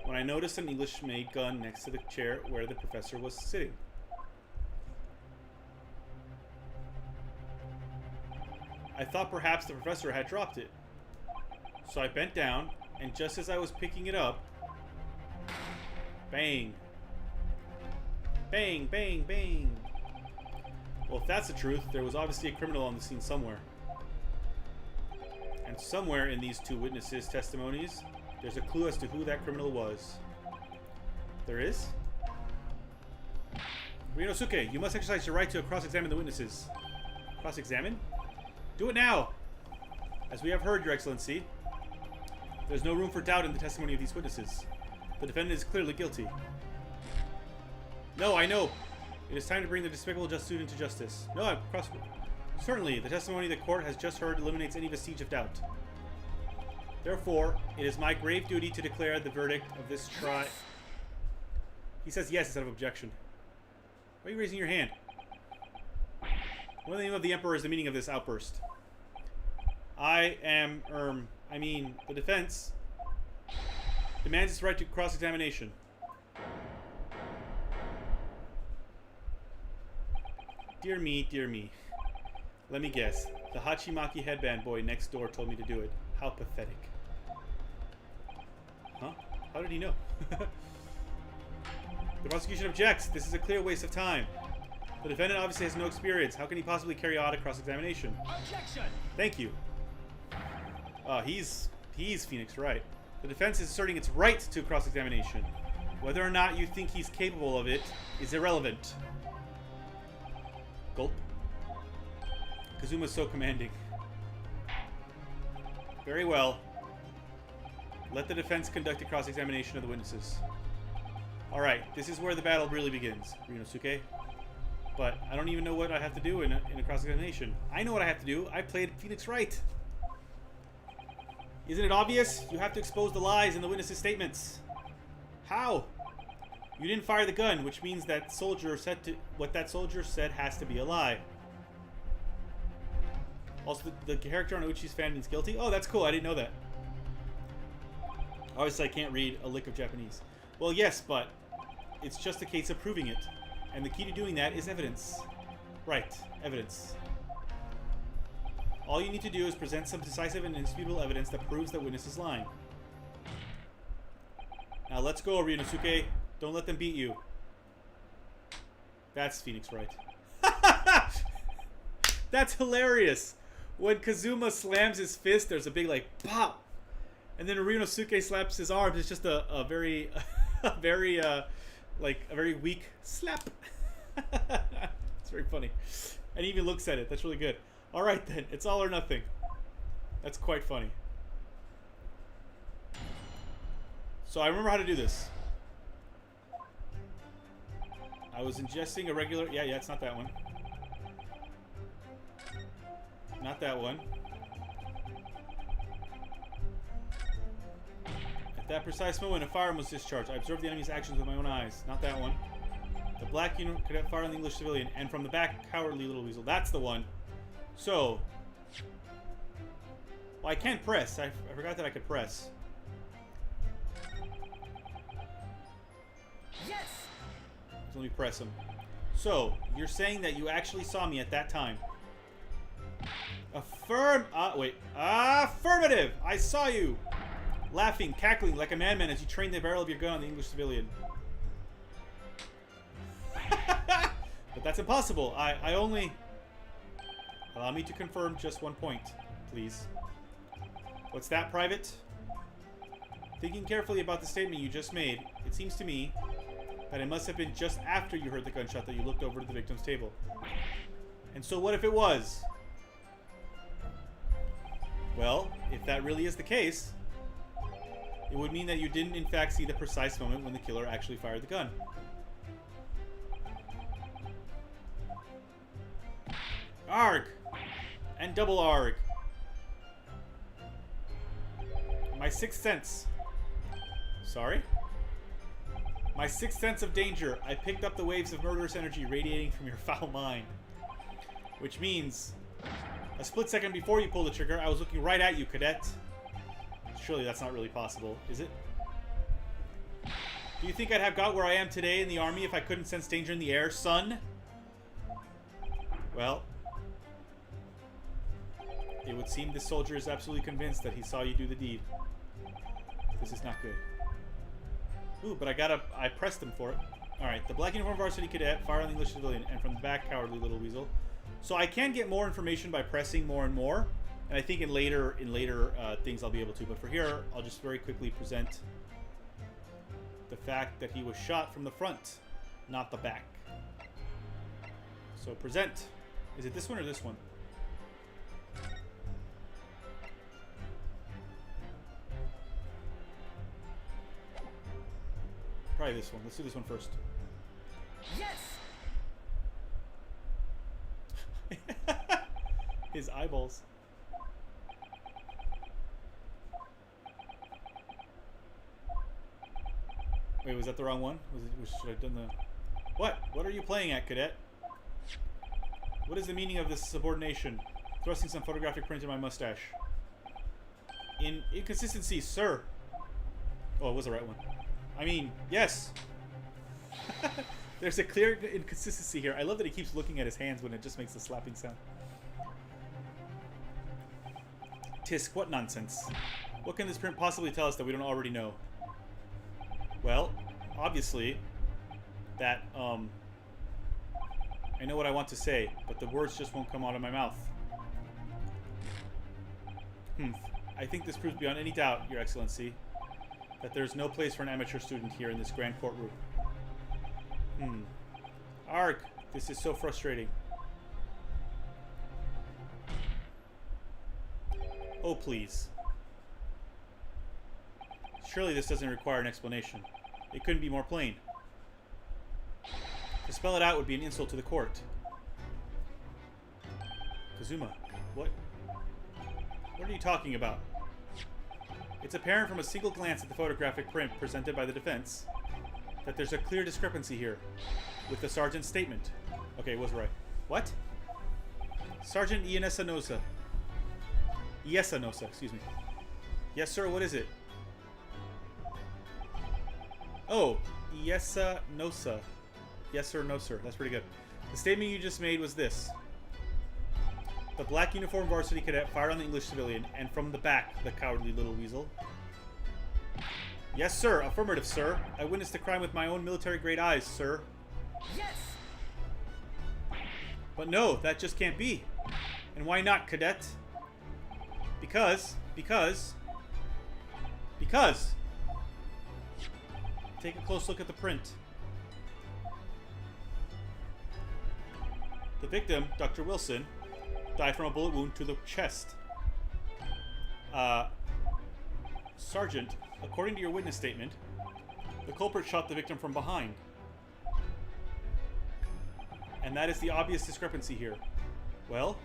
Speaker 1: When I noticed an English-made gun next to the chair where the professor was sitting. I thought perhaps the professor had dropped it. So I bent down, and just as I was picking it up, bang. Bang, bang, bang. Well, if that's the truth, there was obviously a criminal on the scene somewhere. And somewhere in these two witnesses' testimonies, there's a clue as to who that criminal was. There is? Ryunosuke, you must exercise your right to cross-examine the witnesses. Cross-examine? Do it now! As we have heard, Your Excellency, there's no room for doubt in the testimony of these witnesses. The defendant is clearly guilty. No, I know. It is time to bring the despicable student to justice. No, I'm cross. Certainly, the testimony the court has just heard eliminates any vestige of doubt. Therefore, it is my grave duty to declare the verdict of this trial. He says yes instead of objection. Why are you raising your hand? What in the name of the Emperor is the meaning of this outburst? The defense demands its right to cross-examination. Dear me, dear me. Let me guess. The Hachimaki headband boy next door told me to do it. How pathetic. Huh? How did he know? The prosecution objects. This is a clear waste of time. The defendant obviously has no experience. How can he possibly carry out a cross-examination?
Speaker 3: Objection!
Speaker 1: Thank you. He's Phoenix Wright. The defense is asserting its right to cross-examination. Whether or not you think he's capable of it is irrelevant. Gulp. Kazuma's so commanding. Very well. Let the defense conduct a cross-examination of the witnesses. Alright, this is where the battle really begins, Ryunosuke. But I don't even know what I have to do in a cross-examination. I know what I have to do. I played Phoenix Wright. Isn't it obvious? You have to expose the lies in the witnesses' statements. How? You didn't fire the gun, which means that what that soldier said has to be a lie. Also, the character on Uchi's fan means guilty. Oh, that's cool. I didn't know that. Obviously, I can't read a lick of Japanese. Well, yes, but it's just a case of proving it. And the key to doing that is evidence. Right, evidence. All you need to do is present some decisive and indisputable evidence that proves that witness is lying. Now let's go, Ryunosuke. Don't let them beat you. That's Phoenix Wright. That's hilarious. When Kazuma slams his fist, there's a big like pop, and then Ryunosuke slaps his arms. It's just a very, very weak slap. It's very funny, and he even looks at it. That's really good. All right then, it's all or nothing. That's quite funny. So I remember how to do this. I was ingesting a regular... Yeah, it's not that one. Not that one. At that precise moment, a firearm was discharged. I observed the enemy's actions with my own eyes. Not that one. The black cadet fired on the English civilian, and from the back, cowardly little weasel. That's the one. So... Well, I can't press. I forgot that I could press.
Speaker 3: Yes!
Speaker 1: So let me press him. So, you're saying that you actually saw me at that time. Affirmative! I saw you! Laughing, cackling like a madman as you trained the barrel of your gun on the English civilian. But that's impossible. I only... Allow me to confirm just one point, please. What's that, Private? Thinking carefully about the statement you just made, it seems to me that it must have been just after you heard the gunshot that you looked over to the victim's table. And so what if it was? Well, if that really is the case, it would mean that you didn't in fact see the precise moment when the killer actually fired the gun. Arg! And double arg. My sixth sense. Sorry? My sixth sense of danger. I picked up the waves of murderous energy radiating from your foul mind. Which means, a split second before you pulled the trigger, I was looking right at you, cadet. Surely that's not really possible, is it? Do you think I'd have got where I am today in the army if I couldn't sense danger in the air, son? Well, it would seem this soldier is absolutely convinced that he saw you do the deed. This is not good. Ooh, but I pressed him for it. Alright, the black uniform varsity cadet, fire on the English civilian, and from the back, cowardly little weasel. So I can get more information by pressing more and more, and I think in later things I'll be able to. But for here, I'll just very quickly present the fact that he was shot from the front, not the back. So present. Is it this one or this one? Probably this one. Let's do this one first.
Speaker 3: Yes!
Speaker 1: His eyeballs. Wait, was that the wrong one? Should I have done the... What? What are you playing at, cadet? What is the meaning of this subordination? Thrusting some photographic print in my mustache. Inconsistency, sir. Oh, it was the right one. I mean, yes. There's a clear inconsistency here. I love that he keeps looking at his hands when it just makes a slapping sound. Tisk, what nonsense. What can this print possibly tell us that we don't already know? Well, obviously, that, I know what I want to say, but the words just won't come out of my mouth. I think this proves beyond any doubt, Your Excellency, that there's no place for an amateur student here in this grand courtroom. Arg, this is so frustrating. Oh, please. Surely this doesn't require an explanation. It couldn't be more plain. To spell it out would be an insult to the court. Kazuma, what? What are you talking about? It's apparent from a single glance at the photographic print presented by the defense that there's a clear discrepancy here with the sergeant's statement. Okay, was right. What? Sergeant Iesanosa. Iesanosa, excuse me. Yes, sir, what is it? Oh, Iesanosa. Yes, sir, no, sir. That's pretty good. The statement you just made was this. The black uniformed varsity cadet fired on the English civilian, and from the back, the cowardly little weasel. Yes, sir. Affirmative, sir. I witnessed the crime with my own military-grade eyes, sir.
Speaker 3: Yes!
Speaker 1: But no, that just can't be. And why not, cadet? Because. Take a close look at the print. The victim, Dr. Wilson, died from a bullet wound to the chest. Sergeant, according to your witness statement, the culprit shot the victim from behind. And that is the obvious discrepancy here. Well,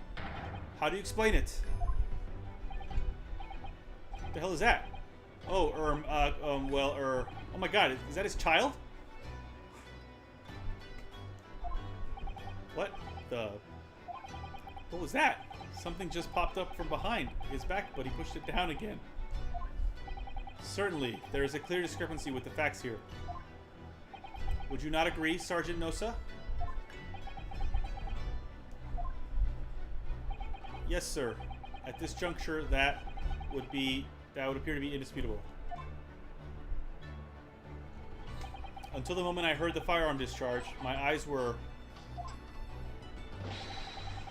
Speaker 1: how do you explain it? What the hell is that? Oh, oh my god, is that his child? What the? What was that? Something just popped up from behind his back, but he pushed it down again. Certainly, there is a clear discrepancy with the facts here. Would you not agree, Sergeant Nosa? Yes, sir. At this juncture, that would appear to be indisputable. Until the moment I heard the firearm discharge, my eyes were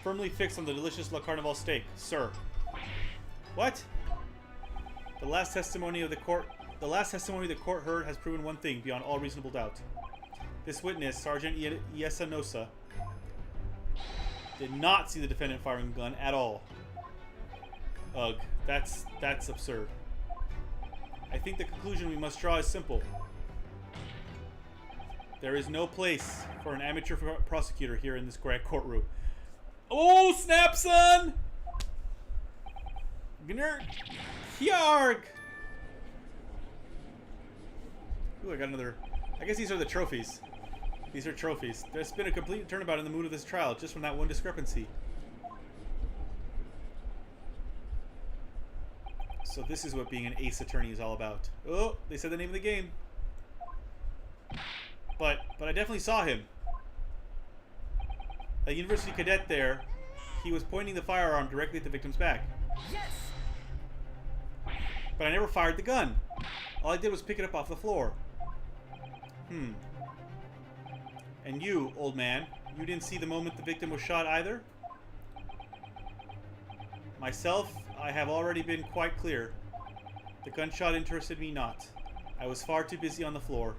Speaker 1: firmly fixed on the delicious La Carnival steak, sir. What? The last testimony the court heard has proven one thing beyond all reasonable doubt. This witness, Sergeant Iesanosa, did not see the defendant firing the gun at all. Ugh, that's absurd. I think the conclusion we must draw is simple. There is no place for an amateur prosecutor here in this courtroom. Oh, snap, son! Gnurk! Hyarg! Ooh, I got another... I guess these are the trophies. These are trophies. There's been a complete turnabout in the mood of this trial just from that one discrepancy. So this is what being an ace attorney is all about. Oh, they said the name of the game. But I definitely saw him. A university cadet there. He was pointing the firearm directly at the victim's back.
Speaker 3: Yes!
Speaker 1: But I never fired the gun. All I did was pick it up off the floor. And you, old man, you didn't see the moment the victim was shot either? Myself, I have already been quite clear. The gunshot interested me not. I was far too busy on the floor.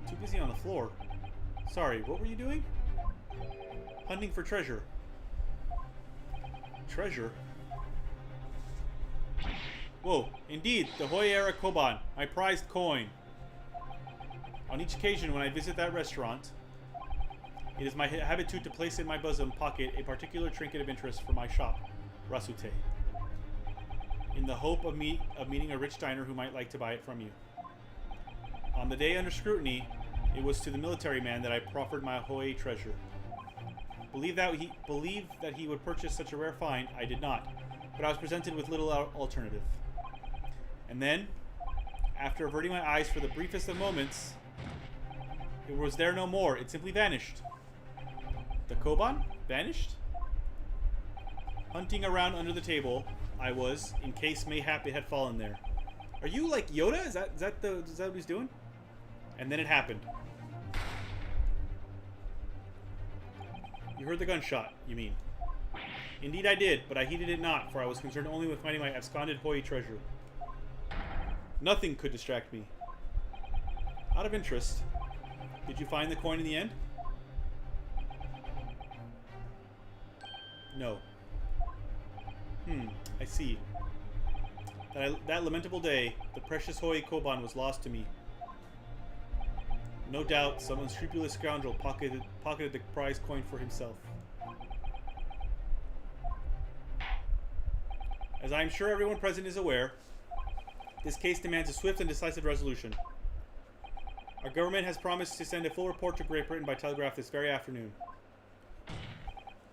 Speaker 1: Too busy on the floor? Sorry, what were you doing? Hunting for treasure. Treasure? Whoa, indeed, the Hoyera Koban, my prized coin. On each occasion when I visit that restaurant, it is my habitude to place in my bosom pocket a particular trinket of interest for my shop, Rasute, in the hope of meeting a rich diner who might like to buy it from you. On the day under scrutiny, it was to the military man that I proffered my Hoy treasure. Believe that he would purchase such a rare find, I did not, but I was presented with little alternative. And then, after averting my eyes for the briefest of moments, it was there no more. It simply vanished. The Koban? Vanished? Hunting around under the table, I was, in case mayhap it had fallen there. Are you like Yoda? Is that what he's doing? And then it happened. You heard the gunshot, you mean? Indeed I did, but I heeded it not, for I was concerned only with finding my absconded Hoy treasure. Nothing could distract me. Out of interest, did you find the coin in the end? No. I see. That lamentable day, the precious Hoi Koban was lost to me. No doubt, some unscrupulous scoundrel pocketed the prize coin for himself. As I am sure everyone present is aware, this case demands a swift and decisive resolution. Our government has promised to send a full report to Great Britain by telegraph this very afternoon.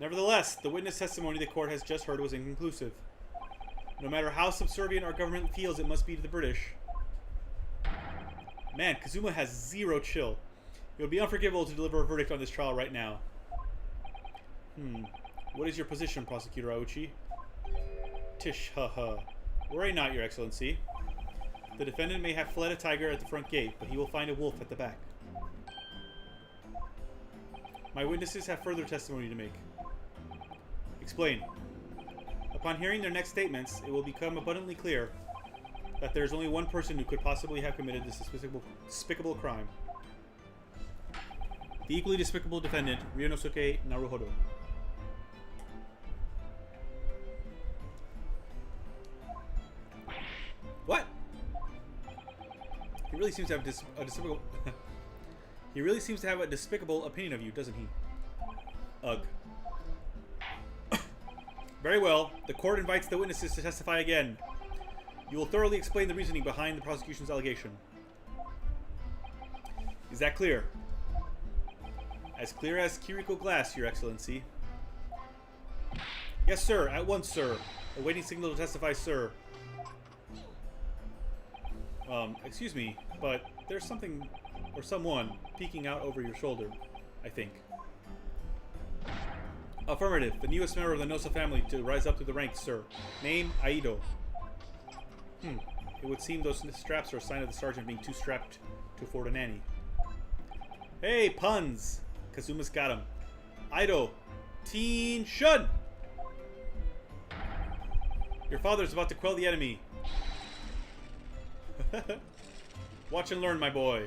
Speaker 1: Nevertheless, the witness testimony the court has just heard was inconclusive. No matter how subservient our government feels it must be to the British. Man, Kazuma has zero chill. It would be unforgivable to deliver a verdict on this trial right now. What is your position, Prosecutor Aochi? Tish, haha. Worry not, Your Excellency. The defendant may have fled a tiger at the front gate, but he will find a wolf at the back. My witnesses have further testimony to make. Explain. Upon hearing their next statements, it will become abundantly clear that there is only one person who could possibly have committed this despicable crime. The equally despicable defendant, Ryunosuke Naruhodo. What? He really seems to have a despicable... He really seems to have a despicable opinion of you, doesn't he? Ugh. Very well. The court invites the witnesses to testify again. You will thoroughly explain the reasoning behind the prosecution's allegation. Is that clear? As clear as Kiriko glass, Your Excellency. Yes, sir. At once, sir. Awaiting signal to testify, sir. Excuse me, but there's something or someone peeking out over your shoulder, I think. Affirmative. The newest member of the Nosa family to rise up to the ranks, sir. Name, Aido. It would seem those straps are a sign of the sergeant being too strapped to afford a nanny. Hey, puns! Kazuma's got him. Aido. Teen Shun! Your father's about to quell the enemy. Watch and learn, my boy.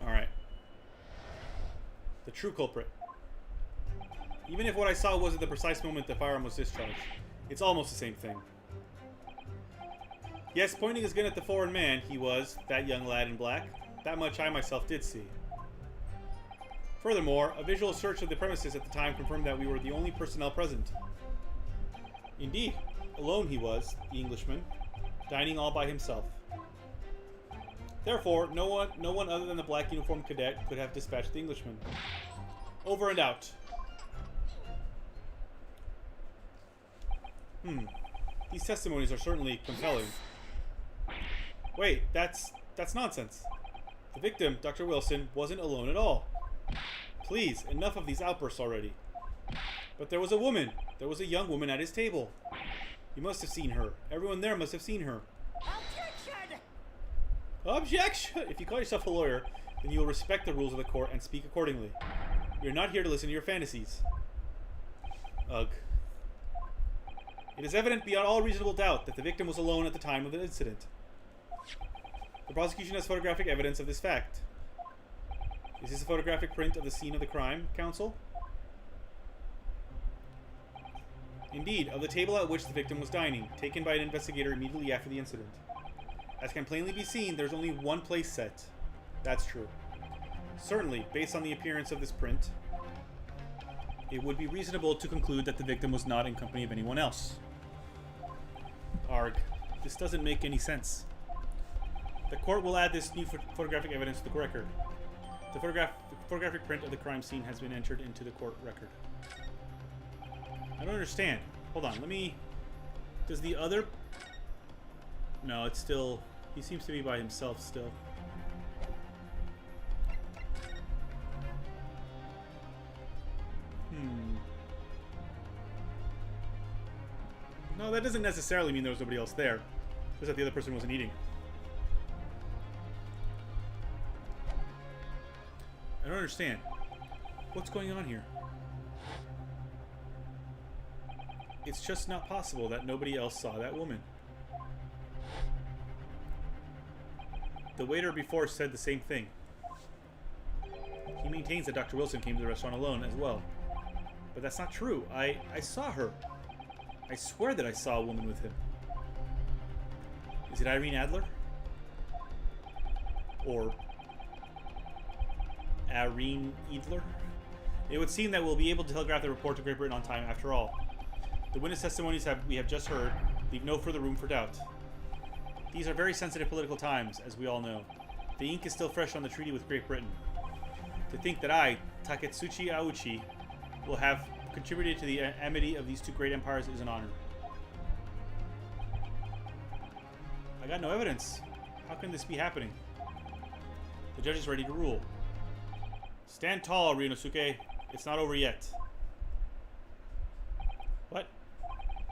Speaker 1: Alright. The true culprit. Even if what I saw was at the precise moment the firearm was discharged, it's almost the same thing. Yes, pointing his gun at the foreign man, he was, that young lad in black. That much I myself did see. Furthermore, a visual search of the premises at the time confirmed that we were the only personnel present. Indeed, alone he was, the Englishman, dining all by himself. Therefore, no one other than the black uniformed cadet could have dispatched the Englishman. Over and out. These testimonies are certainly compelling. Wait, that's nonsense. The victim, Dr. Wilson, wasn't alone at all. Please, enough of these outbursts already. But there was a woman. There was a young woman at his table. You must have seen her. Everyone there must have seen her.
Speaker 3: Objection!
Speaker 1: Objection! If you call yourself a lawyer, then you will respect the rules of the court and speak accordingly. You're not here to listen to your fantasies. Ugh. It is evident beyond all reasonable doubt that the victim was alone at the time of the incident. The prosecution has photographic evidence of this fact. Is this a photographic print of the scene of the crime, counsel? Indeed, of the table at which the victim was dining, taken by an investigator immediately after the incident. As can plainly be seen, there's only one place set. That's true. Certainly, based on the appearance of this print, it would be reasonable to conclude that the victim was not in company of anyone else. Arg. This doesn't make any sense. The court will add this new photographic evidence to the record. The photographic print of the crime scene has been entered into the court record. I don't understand. Hold on, let me... Does the other... No, it's still... He seems to be by himself still. No, that doesn't necessarily mean there was nobody else there. Just that the other person wasn't eating. I don't understand. What's going on here? It's just not possible that nobody else saw that woman. The waiter before said the same thing. He maintains that Dr. Wilson came to the restaurant alone as well. But that's not true. I saw her. I swear that I saw a woman with him. Is it Irene Adler? Or Irene Edler? It would seem that we'll be able to telegraph the report to Great Britain on time after all. The witness testimonies we have just heard leave no further room for doubt. These are very sensitive political times, as we all know. The ink is still fresh on the treaty with Great Britain. To think that I, Taketsuchi Aochi, will have contributed to the amity of these two great empires is an honor. I got no evidence. How can this be happening? The judge is ready to rule. Stand tall, Ryunosuke. It's not over yet. What?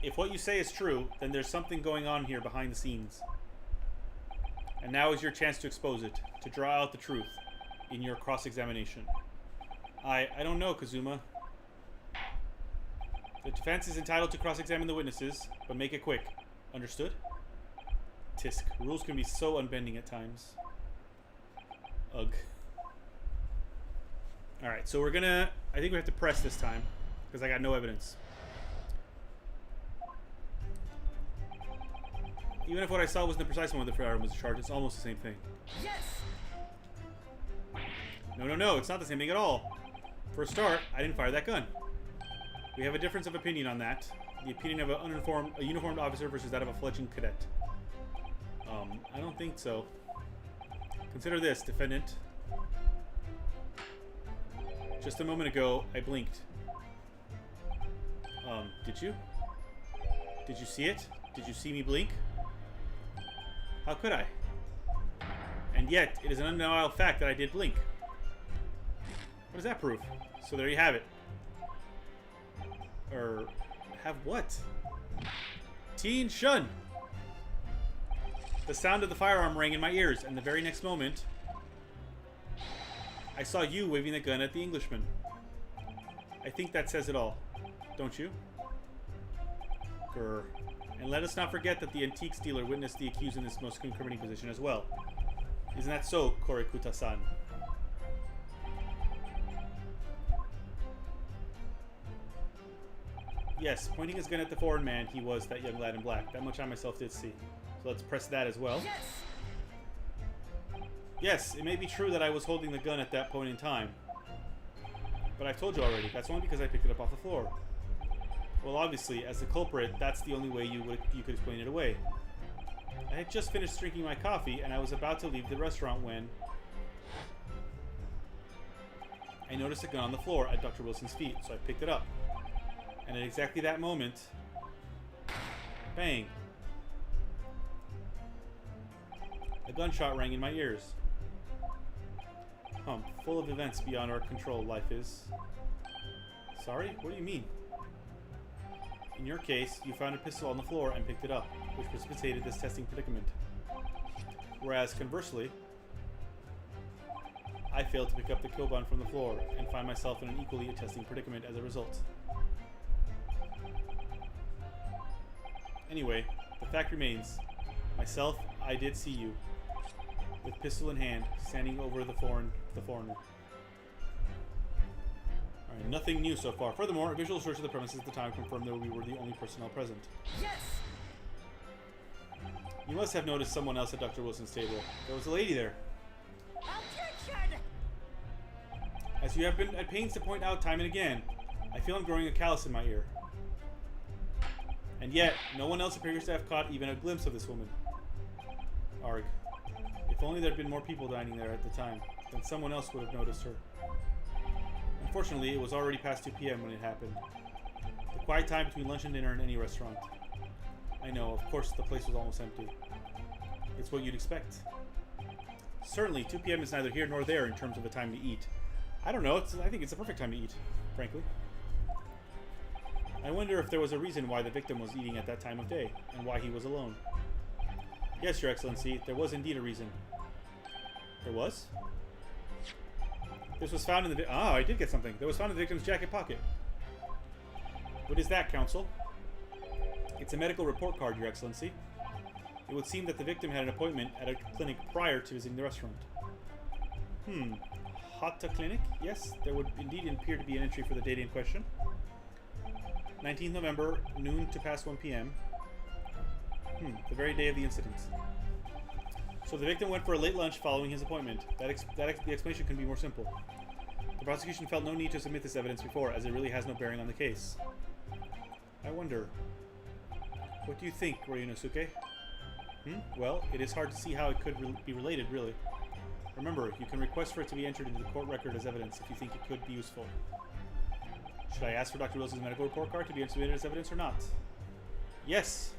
Speaker 1: If what you say is true, then there's something going on here behind the scenes. And now is your chance to expose it, to draw out the truth in your cross-examination. I don't know, Kazuma. The defense is entitled to cross-examine the witnesses, but make it quick. Understood? Tisk. Rules can be so unbending at times. Ugh. Alright, so we're gonna... I think we have to press this time, because I got no evidence. Even if what I saw wasn't the precise one the firearm was charged, it's almost the same thing.
Speaker 3: Yes!
Speaker 1: No, it's not the same thing at all. For a start, I didn't fire that gun. We have a difference of opinion on that. The opinion of a uniformed officer versus that of a fledgling cadet. I don't think so. Consider this, defendant. Just a moment ago, I blinked. Did you? Did you see it? Did you see me blink? How could I? And yet, it is an undeniable fact that I did blink. What does that prove? So there you have it. Have what? Teen Shun! The sound of the firearm rang in my ears, and the very next moment, I saw you waving the gun at the Englishman. I think that says it all. Don't you? Grr. And let us not forget that the antiques dealer witnessed the accused in this most incriminating position as well. Isn't that so, Korikuta-san? Yes, pointing his gun at the foreign man, he was that young lad in black. That much I myself did see. So let's press that as well.
Speaker 3: Yes!
Speaker 1: Yes, it may be true that I was holding the gun at that point in time. But I've told you already, that's only because I picked it up off the floor. Well, obviously, as the culprit, that's the only way you could explain it away. I had just finished drinking my coffee, and I was about to leave the restaurant when I noticed a gun on the floor at Dr. Wilson's feet, so I picked it up. And at exactly that moment, bang! A gunshot rang in my ears. Full of events beyond our control, life is. Sorry? What do you mean? In your case, you found a pistol on the floor and picked it up, which precipitated this testing predicament. Whereas, conversely, I failed to pick up the kill gun from the floor and find myself in an equally testing predicament as a result. Anyway, the fact remains, myself, I did see you, with pistol in hand, standing over the foreigner. Alright, nothing new so far. Furthermore, a visual search of the premises at the time confirmed that we were the only personnel present.
Speaker 3: Yes!
Speaker 1: You must have noticed someone else at Dr. Wilson's table. There was a lady there.
Speaker 3: Objection!
Speaker 1: As you have been at pains to point out time and again, I feel I'm growing a callus in my ear. And yet, no one else appears to have caught even a glimpse of this woman. Arg. If only there had been more people dining there at the time, then someone else would have noticed her. Unfortunately, it was already past 2 p.m. when it happened. The quiet time between lunch and dinner in any restaurant. I know, of course, the place was almost empty. It's what you'd expect. Certainly, 2 p.m. is neither here nor there in terms of a time to eat. I don't know, I think it's the perfect time to eat, frankly. I wonder if there was a reason why the victim was eating at that time of day, and why he was alone. Yes, Your Excellency, there was indeed a reason. There was? This was found in the... I did get something. That was found in the victim's jacket pocket. What is that, Counsel? It's a medical report card, Your Excellency. It would seem that the victim had an appointment at a clinic prior to visiting the restaurant. Hata Clinic? Yes, there would indeed appear to be an entry for the date in question. 19th November, noon to past 1 p.m. The very day of the incident. So the victim went for a late lunch following his appointment. The explanation couldn't be more simple. The prosecution felt no need to submit this evidence before, as it really has no bearing on the case. I wonder... What do you think, Ryunosuke? Well, it is hard to see how it could be related, really. Remember, you can request for it to be entered into the court record as evidence if you think it could be useful. Should I ask for Dr. Wilson's medical report card to be submitted as evidence or not? Yes!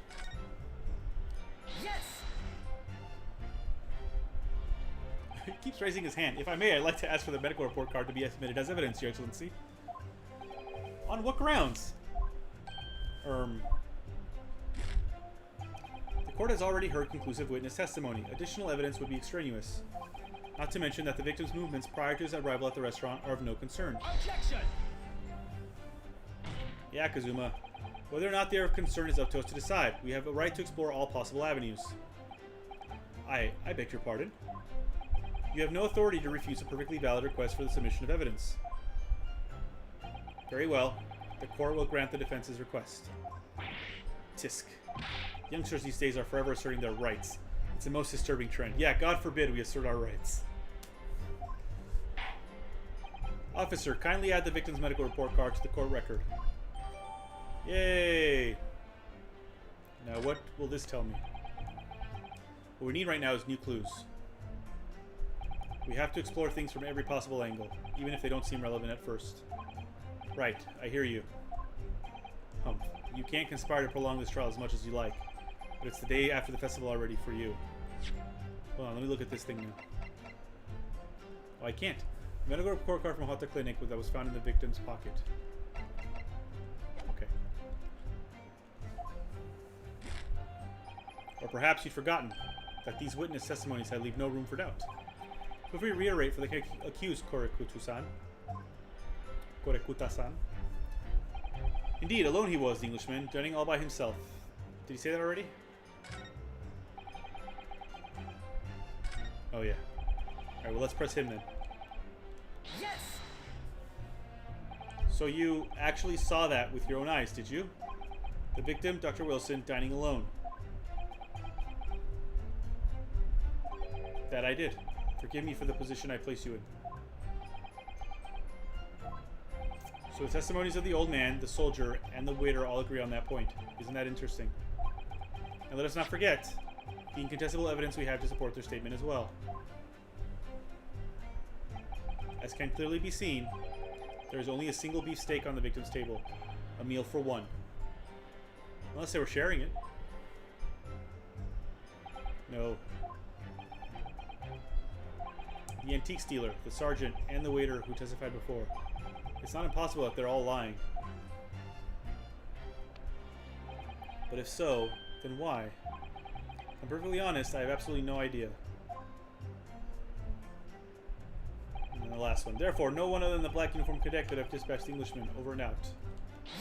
Speaker 3: Yes!
Speaker 1: He keeps raising his hand. If I may, I'd like to ask for the medical report card to be submitted as evidence, Your Excellency. On what grounds? The court has already heard conclusive witness testimony. Additional evidence would be extraneous. Not to mention that the victim's movements prior to his arrival at the restaurant are of no concern.
Speaker 3: Objection!
Speaker 1: Yeah, Kazuma. Whether or not they are of concern is up to us to decide. We have a right to explore all possible avenues. I beg your pardon. You have no authority to refuse a perfectly valid request for the submission of evidence. Very well. The court will grant the defense's request. Tisk. Youngsters these days are forever asserting their rights. It's the most disturbing trend. Yeah, God forbid we assert our rights. Officer, kindly add the victim's medical report card to the court record. Yay! Now what will this tell me? What we need right now is new clues. We have to explore things from every possible angle, even if they don't seem relevant at first. Right, I hear you. You can't conspire to prolong this trial as much as you like, but it's the day after the festival already for you. Hold on, let me look at this thing now. Oh, I can't. Medical report card from a Hota clinic that was found in the victim's pocket. Okay. Or perhaps you'd forgotten that these witness testimonies had leave no room for doubt. Feel free to reiterate for the accused, Korekuta-san. Indeed, alone he was, the Englishman, dining all by himself. Did he say that already? Oh, yeah. Alright, well, let's press him then.
Speaker 3: Yes!
Speaker 1: So you actually saw that with your own eyes, did you? The victim, Dr. Wilson, dining alone. That I did. Forgive me for the position I place you in. So the testimonies of the old man, the soldier, and the waiter all agree on that point. Isn't that interesting? And let us not forget the incontestable evidence we have to support their statement as well. As can clearly be seen, there is only a single beef steak on the victim's table. A meal for one. Unless they were sharing it. No. The antique dealer, the sergeant, and the waiter who testified before. It's not impossible that they're all lying. But if so, then why? If I'm perfectly honest, I have absolutely no idea. And the last one. Therefore, no one other than the black uniformed cadet could have dispatched the Englishman. Over and out.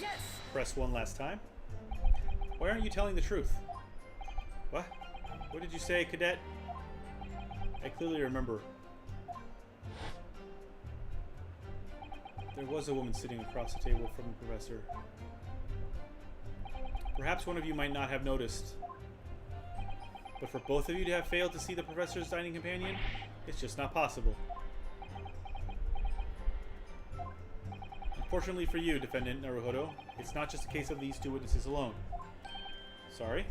Speaker 3: Yes!
Speaker 1: Press one last time. Why aren't you telling the truth? What? What did you say, cadet? I clearly remember. There was a woman sitting across the table from the professor. Perhaps one of you might not have noticed. But for both of you to have failed to see the professor's dining companion, it's just not possible. Unfortunately for you, Defendant Naruhodo, it's not just a case of these two witnesses alone. Sorry?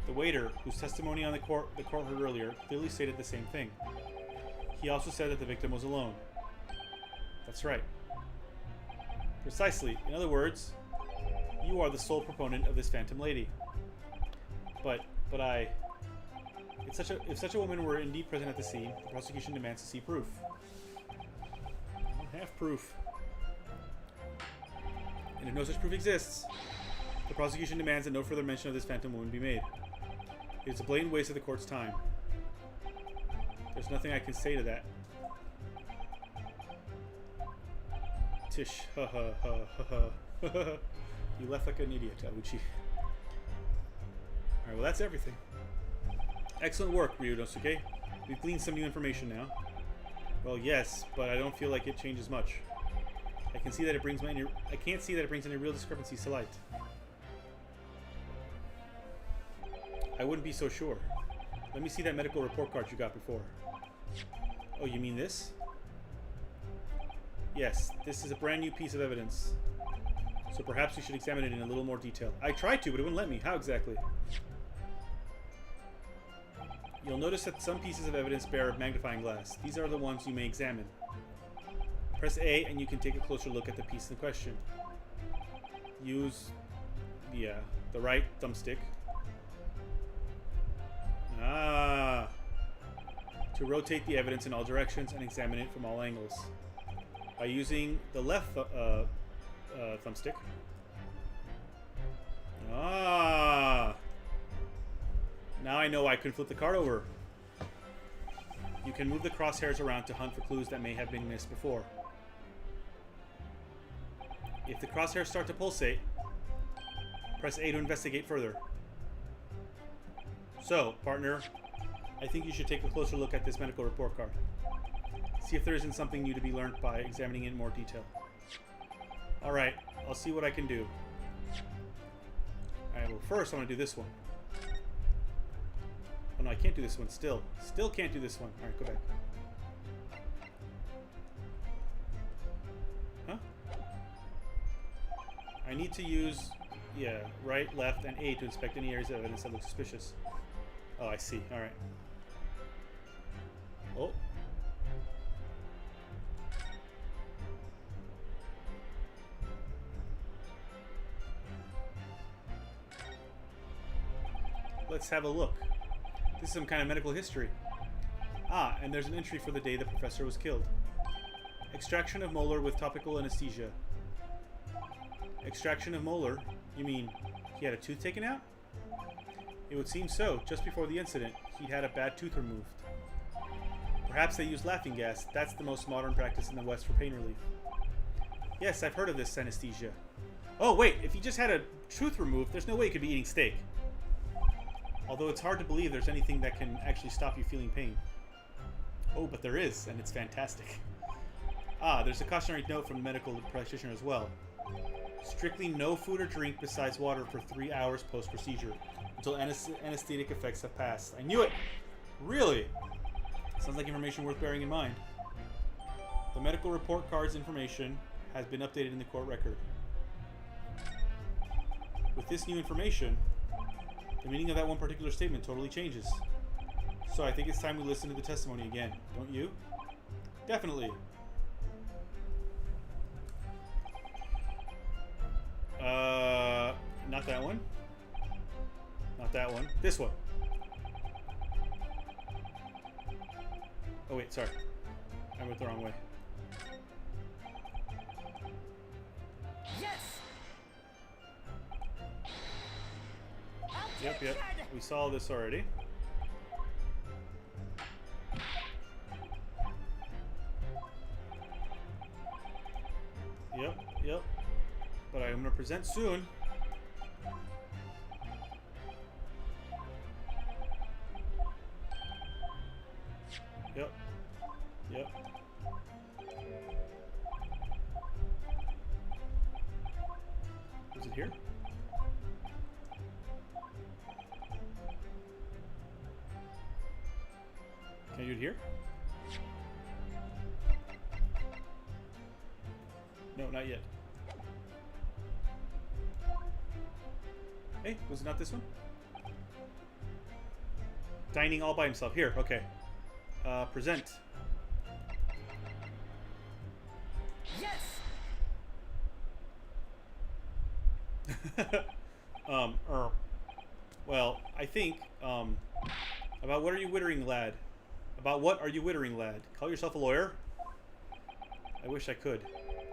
Speaker 1: The waiter, whose testimony on the court heard earlier, clearly stated the same thing. He also said that the victim was alone. That's right. Precisely. In other words, you are the sole proponent of this phantom lady. But I... If such a woman were indeed present at the scene, the prosecution demands to see proof. I don't have proof. And if no such proof exists, the prosecution demands that no further mention of this phantom woman be made. It is a blatant waste of the court's time. There's nothing I can say to that. Tish, ha ha ha ha ha. You left like an idiot, Abuchi. Alright, well that's everything. Excellent work, Ryunosuke. We've gleaned some new information now. Well, yes, but I don't feel like it changes much. I can't see that it brings any real discrepancies to light. I wouldn't be so sure. Let me see that medical report card you got before. Oh, you mean this? Yes, this is a brand new piece of evidence. So perhaps you should examine it in a little more detail. I tried to, but it wouldn't let me. How exactly? You'll notice that some pieces of evidence bear a magnifying glass. These are the ones you may examine. Press A and you can take a closer look at the piece in question. Use the right thumbstick. To rotate the evidence in all directions and examine it from all angles. By using the left thumbstick. Now I know I can flip the card over. You can move the crosshairs around to hunt for clues that may have been missed before. If the crosshairs start to pulsate, press A to investigate further. So, partner, I think you should take a closer look at this medical report card. See if there isn't something new to be learned by examining it in more detail. Alright, I'll see what I can do. Alright, well first I'm going to do this one. Oh no, I can't do this one still. Still can't do this one. Alright, go back. Huh? I need to use, right, left, and A to inspect any areas of evidence that look suspicious. Oh, I see. Alright. Oh. Let's have a look. This is some kind of medical history. Ah, and there's an entry for the day the professor was killed. Extraction of molar with topical anesthesia. Extraction of molar? You mean he had a tooth taken out? It would seem so. Just before the incident, he'd had a bad tooth removed. Perhaps they used laughing gas. That's the most modern practice in the West for pain relief. Yes, I've heard of this anesthesia. Oh, wait. If he just had a tooth removed, there's no way he could be eating steak. Although it's hard to believe there's anything that can actually stop you feeling pain. Oh, but there is, and it's fantastic. Ah, there's a cautionary note from the medical practitioner as well. Strictly no food or drink besides water for 3 hours post-procedure, until anesthetic effects have passed. I knew it! Really? Sounds like information worth bearing in mind. The medical report card's information has been updated in the court record. With this new information, the meaning of that one particular statement totally changes. So I think it's time we listen to the testimony again, don't you? Definitely. Not that one. Not that one. This one. Oh wait, sorry. I went the wrong way.
Speaker 3: Yes.
Speaker 1: Yep. We saw this already. Yep. But I'm going to present soon. Yep. Is it here? Can I do it here? No, not yet. Hey, was it not this one? Dining all by himself. Here, okay. Present.
Speaker 3: Yes.
Speaker 1: Well, I think, about what are you wittering, lad? About what are you wittering, lad? Call yourself a lawyer? I wish I could.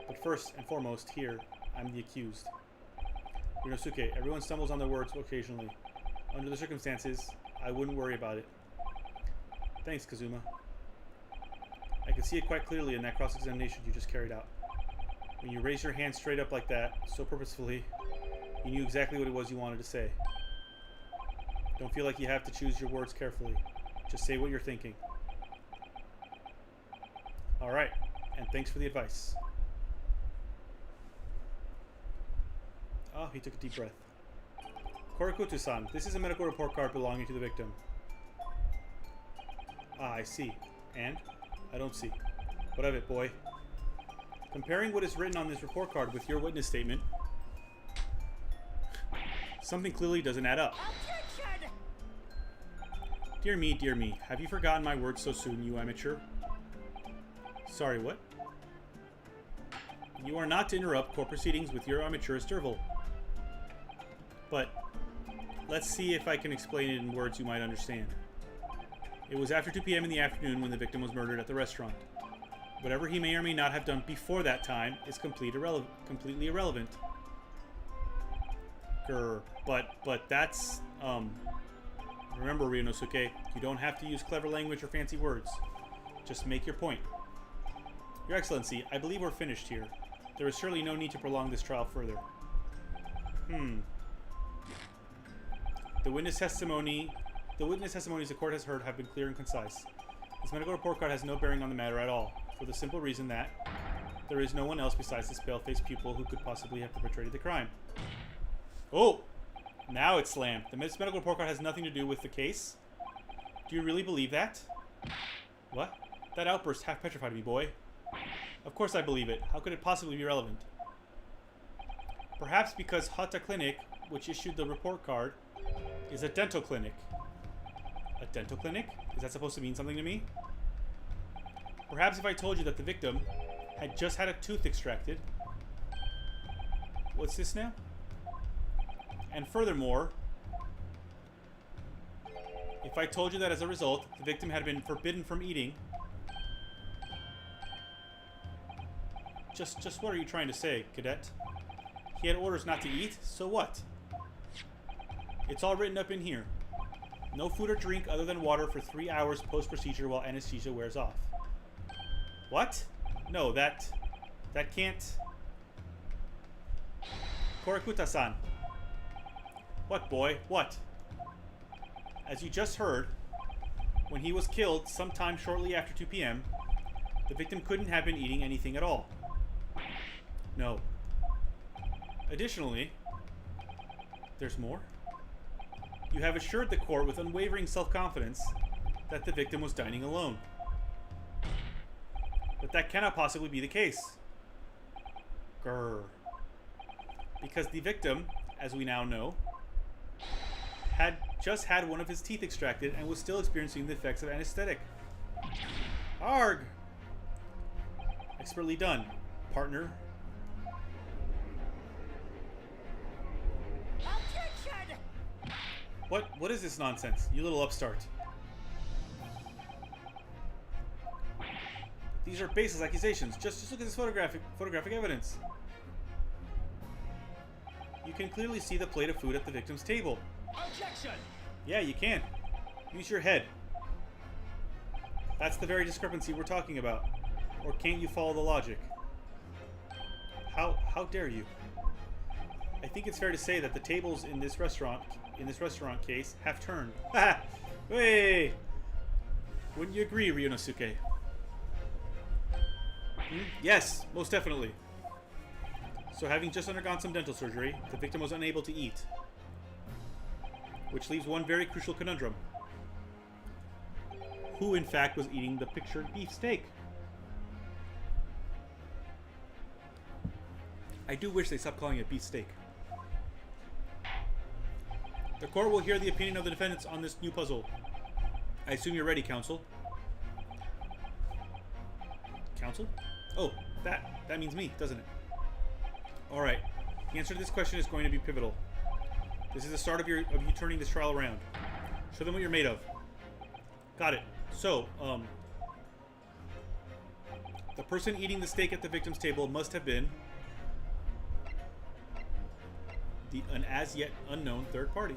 Speaker 1: But first and foremost, here, I'm the accused. Ryunosuke, everyone stumbles on their words occasionally. Under the circumstances, I wouldn't worry about it. Thanks, Kazuma. I could see it quite clearly in that cross-examination you just carried out. When you raised your hand straight up like that, so purposefully, you knew exactly what it was you wanted to say. Don't feel like you have to choose your words carefully. Just say what you're thinking. Alright, and thanks for the advice. He took a deep breath. Korikuto-san, this is a medical report card belonging to the victim. Ah, I see. And? I don't see. What of it, boy? Comparing what is written on this report card with your witness statement, something clearly doesn't add up.
Speaker 3: Objection!
Speaker 1: Dear me, have you forgotten my words so soon, you amateur? Sorry, what? You are not to interrupt court proceedings with your amateurish drivel. But, let's see if I can explain it in words you might understand. It was after 2 p.m. in the afternoon when the victim was murdered at the restaurant. Whatever he may or may not have done before that time is completely irrelevant. Grr. But that's, remember, Ryunosuke, you don't have to use clever language or fancy words. Just make your point. Your Excellency, I believe we're finished here. There is surely no need to prolong this trial further. The witness testimonies the court has heard have been clear and concise. This medical report card has no bearing on the matter at all, for the simple reason that there is no one else besides this pale-faced pupil who could possibly have perpetrated the crime. Oh! Now it's slammed. This medical report card has nothing to do with the case? Do you really believe that? What? That outburst half petrified me, boy. Of course I believe it. How could it possibly be relevant? Perhaps because Hata Clinic, which issued the report card, is a dental clinic. A dental clinic? Is that supposed to mean something to me? Perhaps if I told you that the victim had just had a tooth extracted. What's this now? And furthermore, if I told you that as a result, the victim had been forbidden from eating. Just what are you trying to say, cadet? He had orders not to eat, so what? It's all written up in here. No food or drink other than water for 3 hours post-procedure while anesthesia wears off. What? No, that can't... Korikuta-san. What, boy? What? As you just heard, when he was killed sometime shortly after 2 p.m., the victim couldn't have been eating anything at all. No. Additionally, there's more. You have assured the court with unwavering self-confidence that the victim was dining alone. But that cannot possibly be the case. Grrr. Because the victim, as we now know, had just had one of his teeth extracted and was still experiencing the effects of anesthetic. Arg! Expertly done, partner.
Speaker 3: Objection!
Speaker 1: What is this nonsense, you little upstart? These are baseless accusations. Just look at this photographic evidence. You can clearly see the plate of food at the victim's table.
Speaker 3: Objection!
Speaker 1: Yeah, you can. Use your head. That's the very discrepancy we're talking about. Or can't you follow the logic? How dare you? I think it's fair to say that the tables in this restaurant case have turned. Ha! Hey! Wouldn't you agree, Ryunosuke? Yes, most definitely. So having just undergone some dental surgery, the victim was unable to eat. Which leaves one very crucial conundrum. Who, in fact, was eating the pictured beef steak? I do wish they stopped calling it beef steak. The court will hear the opinion of the defendants on this new puzzle. I assume you're ready, counsel. Counsel? Oh, that means me, doesn't it? Alright. The answer to this question is going to be pivotal. This is the start of you turning this trial around. Show them what you're made of. Got it. So, the person eating the steak at the victim's table must have been an as yet unknown third party.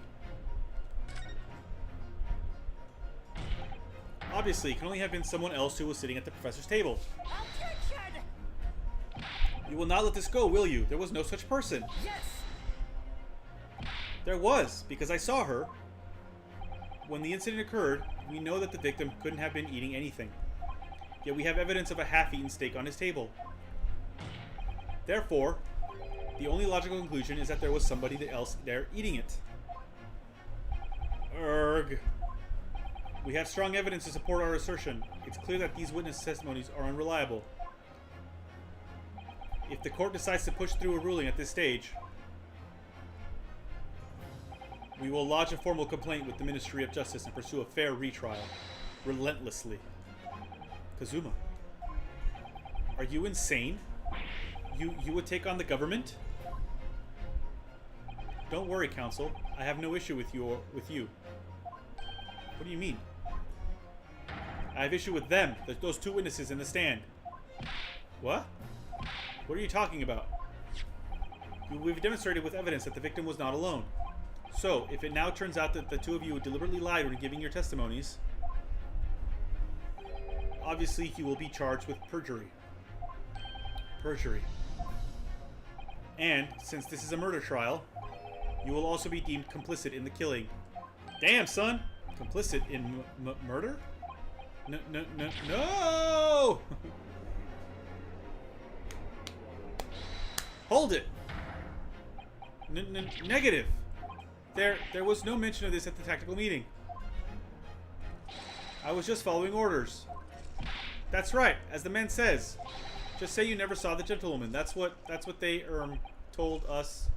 Speaker 1: Obviously, it can only have been someone else who was sitting at the professor's table.
Speaker 3: Objection!
Speaker 1: You will not let this go, will you? There was no such person.
Speaker 3: Yes!
Speaker 1: There was, because I saw her. When the incident occurred, we know that the victim couldn't have been eating anything. Yet we have evidence of a half-eaten steak on his table. Therefore, The only logical conclusion is that there was somebody else there eating it. Urgh. We have strong evidence to support our assertion. It's clear that these witness testimonies are unreliable. If the court decides to push through a ruling at this stage, we will lodge a formal complaint with the Ministry of Justice and pursue a fair retrial. Relentlessly. Kazuma. Are you insane? You would take on the government? Don't worry, counsel. I have no issue with you. What do you mean? I have issue with them. Those two witnesses in the stand. What? What are you talking about? We've demonstrated with evidence that the victim was not alone. So, if it now turns out that the two of you deliberately lied when giving your testimonies, obviously you will be charged with perjury. Perjury. And, since this is a murder trial, you will also be deemed complicit in the killing. Damn, son! Complicit in murder? No! Hold it! Negative! There was no mention of this at the tactical meeting. I was just following orders. That's right, as the man says. Just say you never saw the gentlewoman. That's what they told us.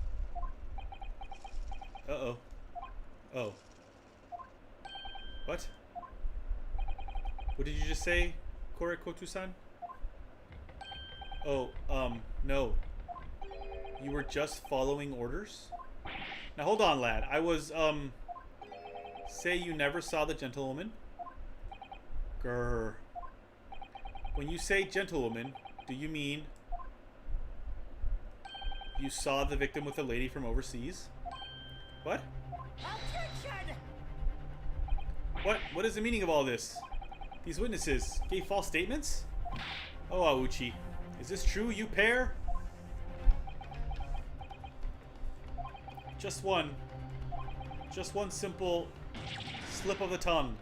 Speaker 1: Uh-oh. Oh. What? What did you just say, Korekotu-san? Oh, no. You were just following orders? Now hold on, lad. I was, say you never saw the gentlewoman? Grr. When you say gentlewoman, do you mean you saw the victim with a lady from overseas? What?
Speaker 3: Objection!
Speaker 1: What is the meaning of all this? These witnesses gave false statements? Oh, Auchi. Is this true, you pair? Just one simple slip of the tongue.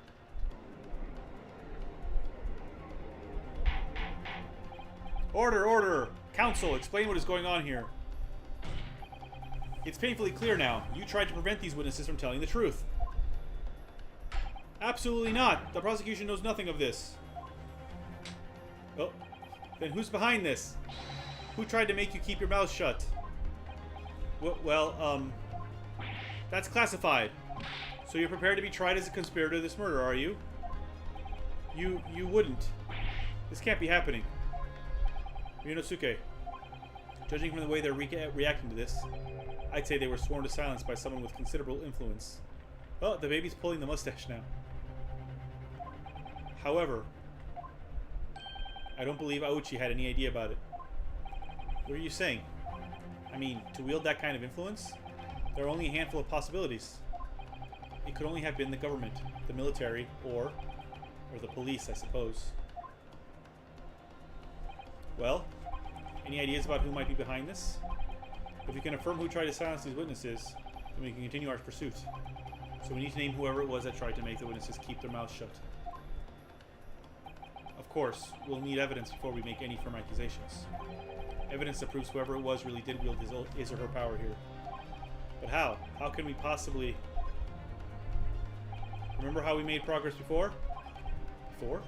Speaker 1: Order, order! Counsel, explain what is going on here. It's painfully clear now. You tried to prevent these witnesses from telling the truth. Absolutely not. The prosecution knows nothing of this. Oh, then who's behind this? Who tried to make you keep your mouth shut? Well, that's classified. So you're prepared to be tried as a conspirator to this murder, are you? You wouldn't. This can't be happening. Ryunosuke, judging from the way they're reacting to this, I'd say they were sworn to silence by someone with considerable influence. Oh, the baby's pulling the mustache now. However, I don't believe Auchi had any idea about it. What are you saying? I mean, to wield that kind of influence, there are only a handful of possibilities. It could only have been the government, the military, or the police, I suppose. Well, any ideas about who might be behind this? If we can affirm who tried to silence these witnesses, then we can continue our pursuit. So we need to name whoever it was that tried to make the witnesses keep their mouths shut. Of course, we'll need evidence before we make any firm accusations. Evidence that proves whoever it was really did wield his or her power here. But how? How can we possibly... Remember how we made progress before? Before?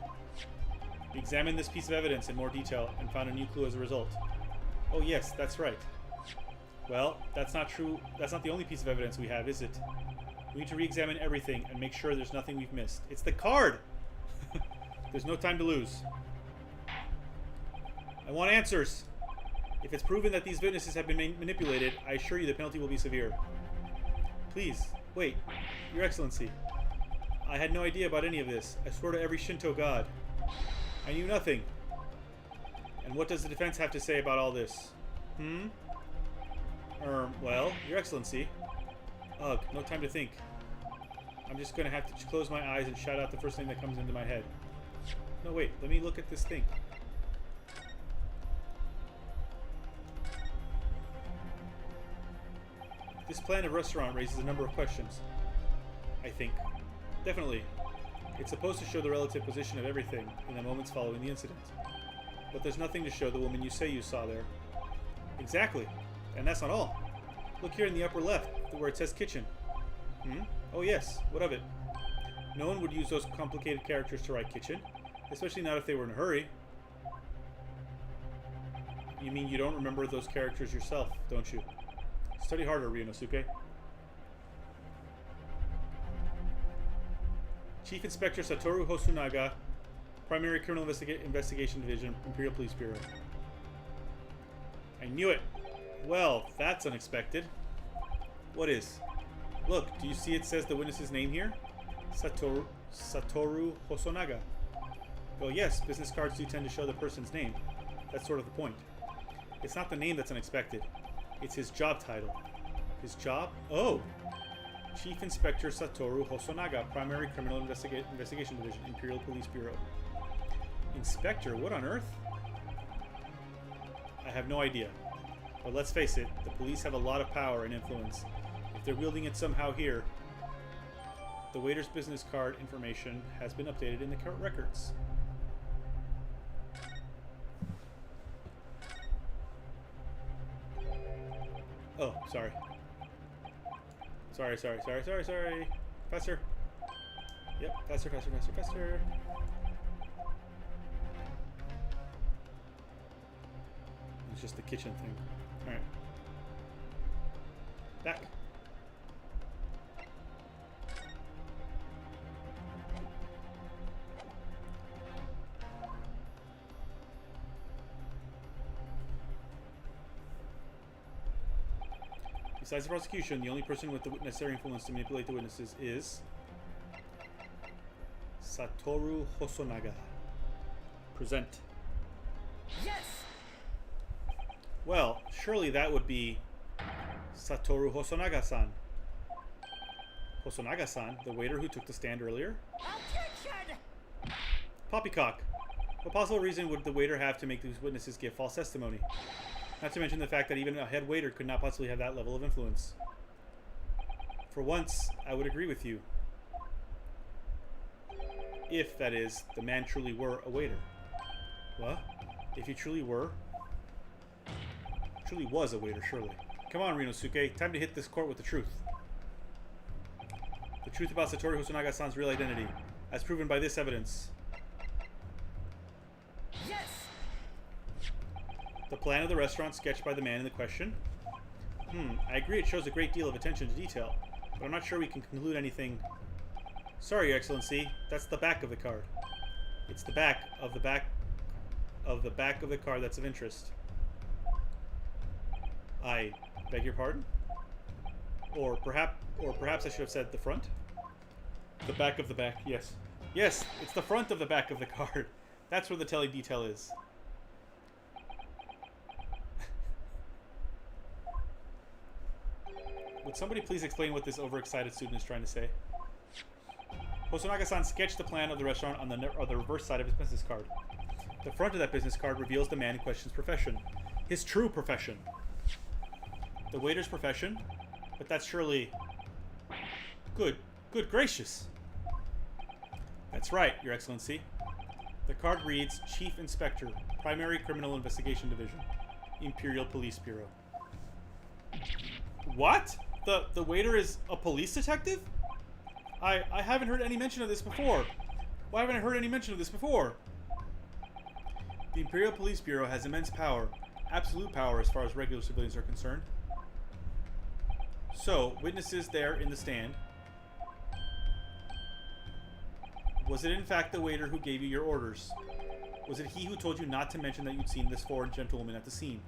Speaker 1: We examined this piece of evidence in more detail and found a new clue as a result. Oh yes, that's right. Well, that's not true. That's not the only piece of evidence we have, is it? We need to re-examine everything and make sure there's nothing we've missed. It's the card! There's no time to lose. I want answers! If it's proven that these witnesses have been manipulated, I assure you the penalty will be severe. Please, wait. Your Excellency. I had no idea about any of this. I swear to every Shinto god. I knew nothing. And what does the defense have to say about all this? Well, Your Excellency. Ugh, no time to think. I'm just gonna have to close my eyes and shout out the first thing that comes into my head. No, wait, let me look at this thing. This plan of restaurant raises a number of questions, I think. Definitely. It's supposed to show the relative position of everything in the moments following the incident. But there's nothing to show the woman you say you saw there. Exactly. And that's not all. Look here in the upper left, where it says kitchen. Hmm? Oh yes, what of it? No one would use those complicated characters to write kitchen, especially not if they were in a hurry. You mean you don't remember those characters yourself, don't you? Study harder, Ryunosuke. Chief Inspector Satoru Hosonaga, Primary Criminal Investigation Division, Imperial Police Bureau. I knew it. Well, that's unexpected. What is? Look, do you see it says the witness's name here? Satoru Hosonaga. Well, yes, business cards do tend to show the person's name. That's sort of the point. It's not the name that's unexpected. It's his job title. His job? Oh! Chief Inspector Satoru Hosonaga, Primary Criminal Investigation Division, Imperial Police Bureau. Inspector? What on earth? I have no idea. But let's face it, the police have a lot of power and influence. If they're wielding it somehow here, the waiter's business card information has been updated in the court records. Oh, sorry. Sorry. Faster. Yep, faster. It's just the kitchen thing. Alright. Back. Besides the prosecution, the only person with the necessary influence to manipulate the witnesses is Satoru Hosonaga. Present.
Speaker 3: Yes!
Speaker 1: Well, surely that would be Satoru Hosonaga-san. Hosonaga-san, the waiter who took the stand earlier?
Speaker 3: Objection!
Speaker 1: Poppycock. What possible reason would the waiter have to make these witnesses give false testimony? Not to mention the fact that even a head waiter could not possibly have that level of influence. For once, I would agree with you. If, that is, the man truly were a waiter. What? If he truly was a waiter, surely. Come on, Ryunosuke. Time to hit this court with the truth. The truth about Satoru Hosonaga-san's real identity, as proven by this evidence.
Speaker 3: Yes!
Speaker 1: The plan of the restaurant sketched by the man in the question. I agree it shows a great deal of attention to detail, but I'm not sure we can conclude anything. Sorry, Your Excellency, that's the back of the card. It's the back of the back of the back of the card that's of interest. I beg your pardon? Or perhaps I should have said the front? The back of the back, yes. Yes, it's the front of the back of the card. That's where the telling detail is. Would somebody please explain what this overexcited student is trying to say? Hosonaga-san sketched the plan of the restaurant on the reverse side of his business card. The front of that business card reveals the man in question's profession. His true profession. The waiter's profession? But that's surely... Good gracious! That's right, Your Excellency. The card reads, Chief Inspector, Primary Criminal Investigation Division, Imperial Police Bureau. What? The waiter is a police detective? I haven't heard any mention of this before. Why haven't I heard any mention of this before? The Imperial Police Bureau has immense power, absolute power as far as regular civilians are concerned. So, witnesses there in the stand. Was it in fact the waiter who gave you your orders? Was it he who told you not to mention that you'd seen this foreign gentlewoman at the scene?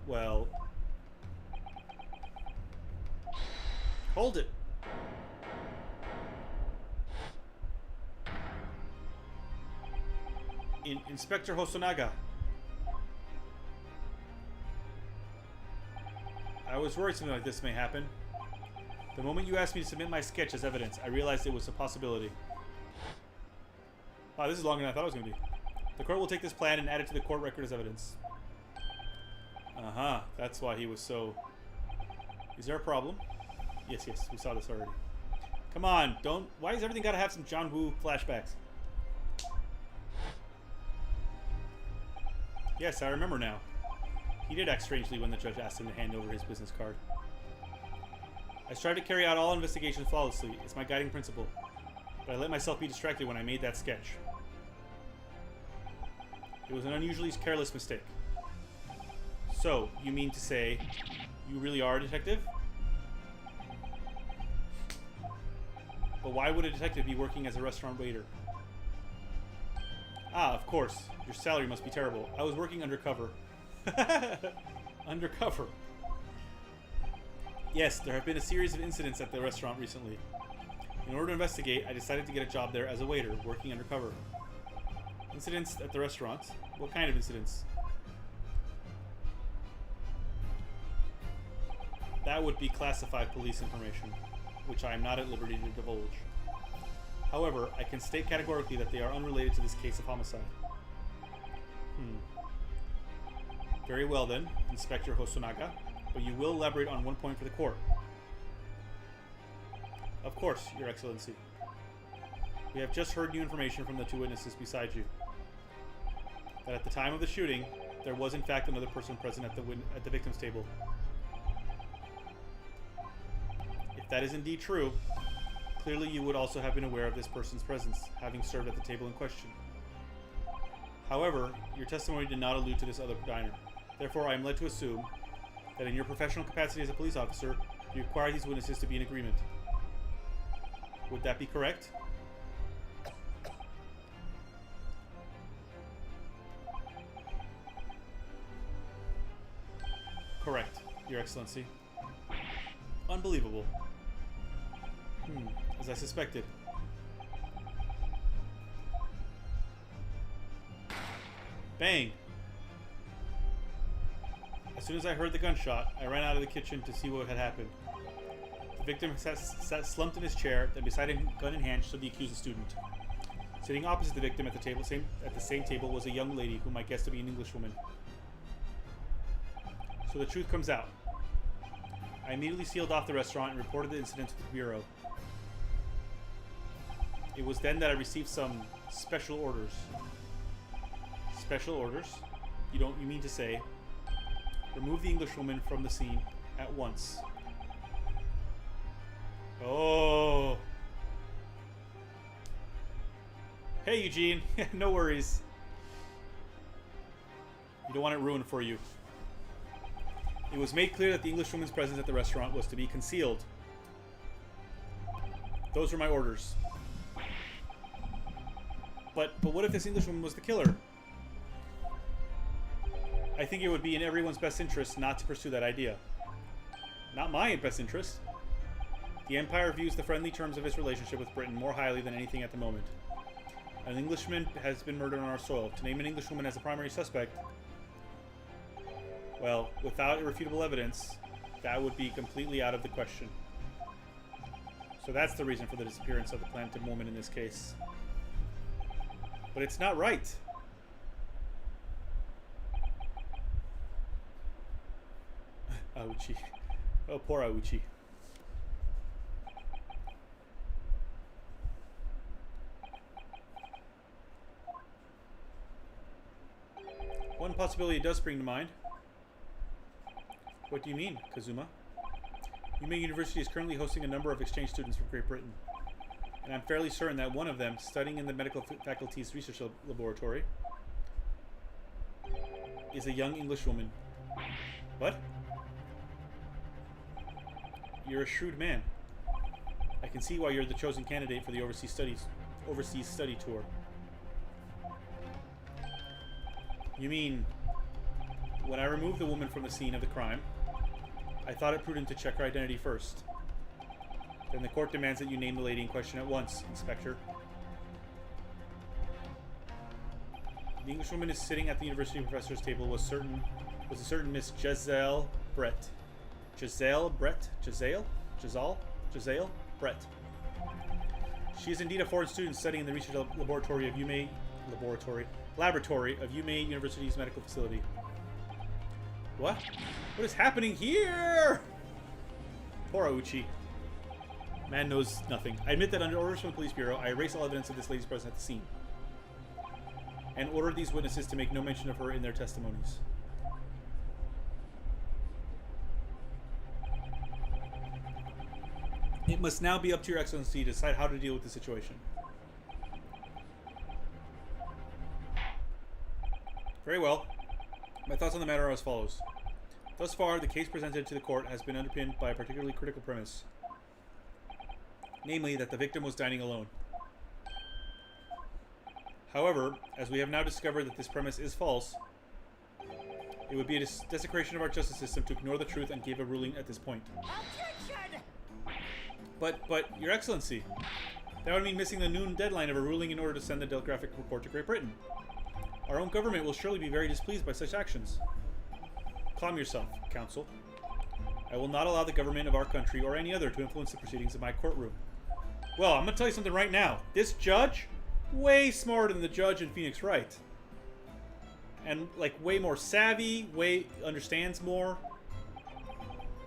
Speaker 1: Well... Hold it. Inspector Hosonaga. I was worried something like this may happen. The moment you asked me to submit my sketch as evidence, I realized it was a possibility. Wow, this is longer than I thought it was going to be. The court will take this plan and add it to the court record as evidence. Uh-huh. That's why he was so... Is there a problem? Yes, we saw this already. Come on, don't... Why does everything got to have some John Woo flashbacks? Yes, I remember now. He did act strangely when the judge asked him to hand over his business card. I strive to carry out all investigations flawlessly. It's my guiding principle. But I let myself be distracted when I made that sketch. It was an unusually careless mistake. So, you mean to say you really are a detective? But why would a detective be working as a restaurant waiter? Ah, of course. Your salary must be terrible. I was working undercover. Undercover. Yes, there have been a series of incidents at the restaurant recently. In order to investigate, I decided to get a job there as a waiter, working undercover. Incidents at the restaurant? What kind of incidents? That would be classified police information, which I am not at liberty to divulge. However, I can state categorically that they are unrelated to this case of homicide. Very well then, Inspector Hosonaga, but you will elaborate on one point for the court. Of course, Your Excellency. We have just heard new information from the two witnesses beside you. That at the time of the shooting, there was in fact another person present at the victim's table. If that is indeed true, clearly you would also have been aware of this person's presence, having served at the table in question. However, your testimony did not allude to this other diner. Therefore, I am led to assume that in your professional capacity as a police officer, you require these witnesses to be in agreement. Would that be correct? Correct, Your Excellency. Unbelievable. As I suspected. Bang! As soon as I heard the gunshot, I ran out of the kitchen to see what had happened. The victim sat slumped in his chair, then beside him, gun in hand, stood the accused student. Sitting opposite the victim at the same table was a young lady whom I guessed to be an Englishwoman. So the truth comes out. I immediately sealed off the restaurant and reported the incident to the bureau. It was then that I received some special orders. Special orders? You mean to say, remove the Englishwoman from the scene at once. Oh. Hey, Eugene. No worries. You don't want it ruined for you. It was made clear that the Englishwoman's presence at the restaurant was to be concealed. Those were my orders. But what if this Englishwoman was the killer? I think it would be in everyone's best interest not to pursue that idea. Not my best interest. The Empire views the friendly terms of its relationship with Britain more highly than anything at the moment. An Englishman has been murdered on our soil. To name an Englishwoman as a primary suspect, well, without irrefutable evidence, that would be completely out of the question. So that's the reason for the disappearance of the planted woman in this case. But it's not right. Auchi. Oh, poor Auchi. One possibility does spring to mind. What do you mean, Kazuma? Yume University is currently hosting a number of exchange students from Great Britain. And I'm fairly certain that one of them, studying in the medical faculty's research laboratory, is a young Englishwoman. What? You're a shrewd man. I can see why you're the chosen candidate for the overseas study tour. You mean, when I removed the woman from the scene of the crime, I thought it prudent to check her identity first. Then the court demands that you name the lady in question at once, Inspector. The Englishwoman is sitting at the university professor's table was a certain Miss Giselle Brett. Giselle Brett? Giselle Brett. She is indeed a foreign student studying in the research laboratory of Yume University's medical facility. What? What is happening here? Poor Auchi. Man knows nothing. I admit that under orders from the police bureau, I erase all evidence of this lady's presence at the scene. And ordered these witnesses to make no mention of her in their testimonies. It must now be up to Your Excellency to decide how to deal with the situation. Very well. My thoughts on the matter are as follows. Thus far, the case presented to the court has been underpinned by a particularly critical premise. Namely, that the victim was dining alone. However, as we have now discovered that this premise is false, it would be a desecration of our justice system to ignore the truth and give a ruling at this point.
Speaker 3: Objection!
Speaker 1: But, Your Excellency, that would mean missing the noon deadline of a ruling in order to send the telegraphic report to Great Britain. Our own government will surely be very displeased by such actions. Calm yourself, Counsel. I will not allow the government of our country or any other to influence the proceedings of my courtroom. Well, I'm going to tell you something right now. This judge, way smarter than the judge in Phoenix Wright. And, like, way more savvy, way understands more.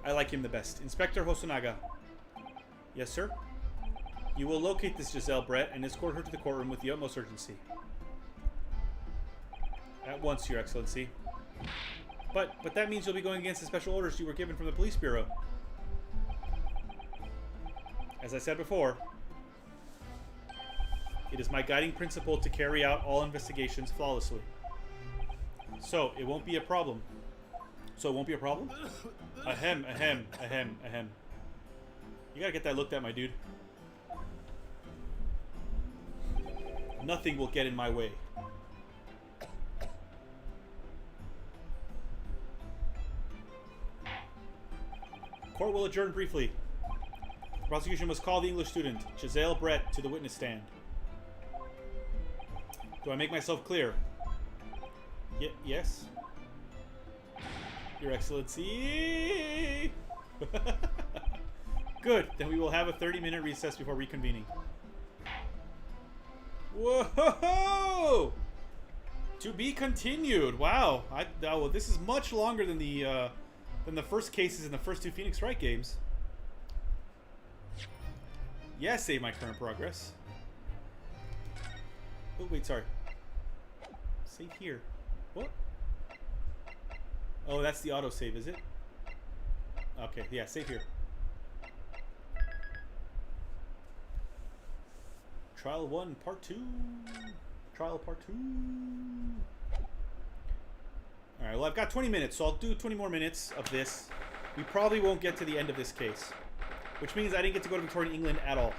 Speaker 1: I like him the best. Inspector Hosonaga. Yes, sir? You will locate this Giselle Brett and escort her to the courtroom with the utmost urgency. At once, Your Excellency. But that means you'll be going against the special orders you were given from the police bureau. As I said before, it is my guiding principle to carry out all investigations flawlessly. So, it won't be a problem. So, it won't be a problem? Ahem, ahem, ahem, ahem. You gotta get that looked at, my dude. Nothing will get in my way. Court will adjourn briefly. The prosecution must call the English student, Giselle Brett, to the witness stand. Do I make myself clear? Yes? Your Excellency! Good, then we will have a 30-minute recess before reconvening. Whoa! To be continued. Wow. Well, this is much longer than the first cases in the first two Phoenix Wright games. Yeah, save my current progress. Oh, wait, sorry. Save here. What? Oh, that's the autosave, is it? Okay, yeah, save here. Trial 1, Part 2. Trial Part 2. Alright, well, I've got 20 minutes, so I'll do 20 more minutes of this. We probably won't get to the end of this case, which means I didn't get to go to Victorian England at all.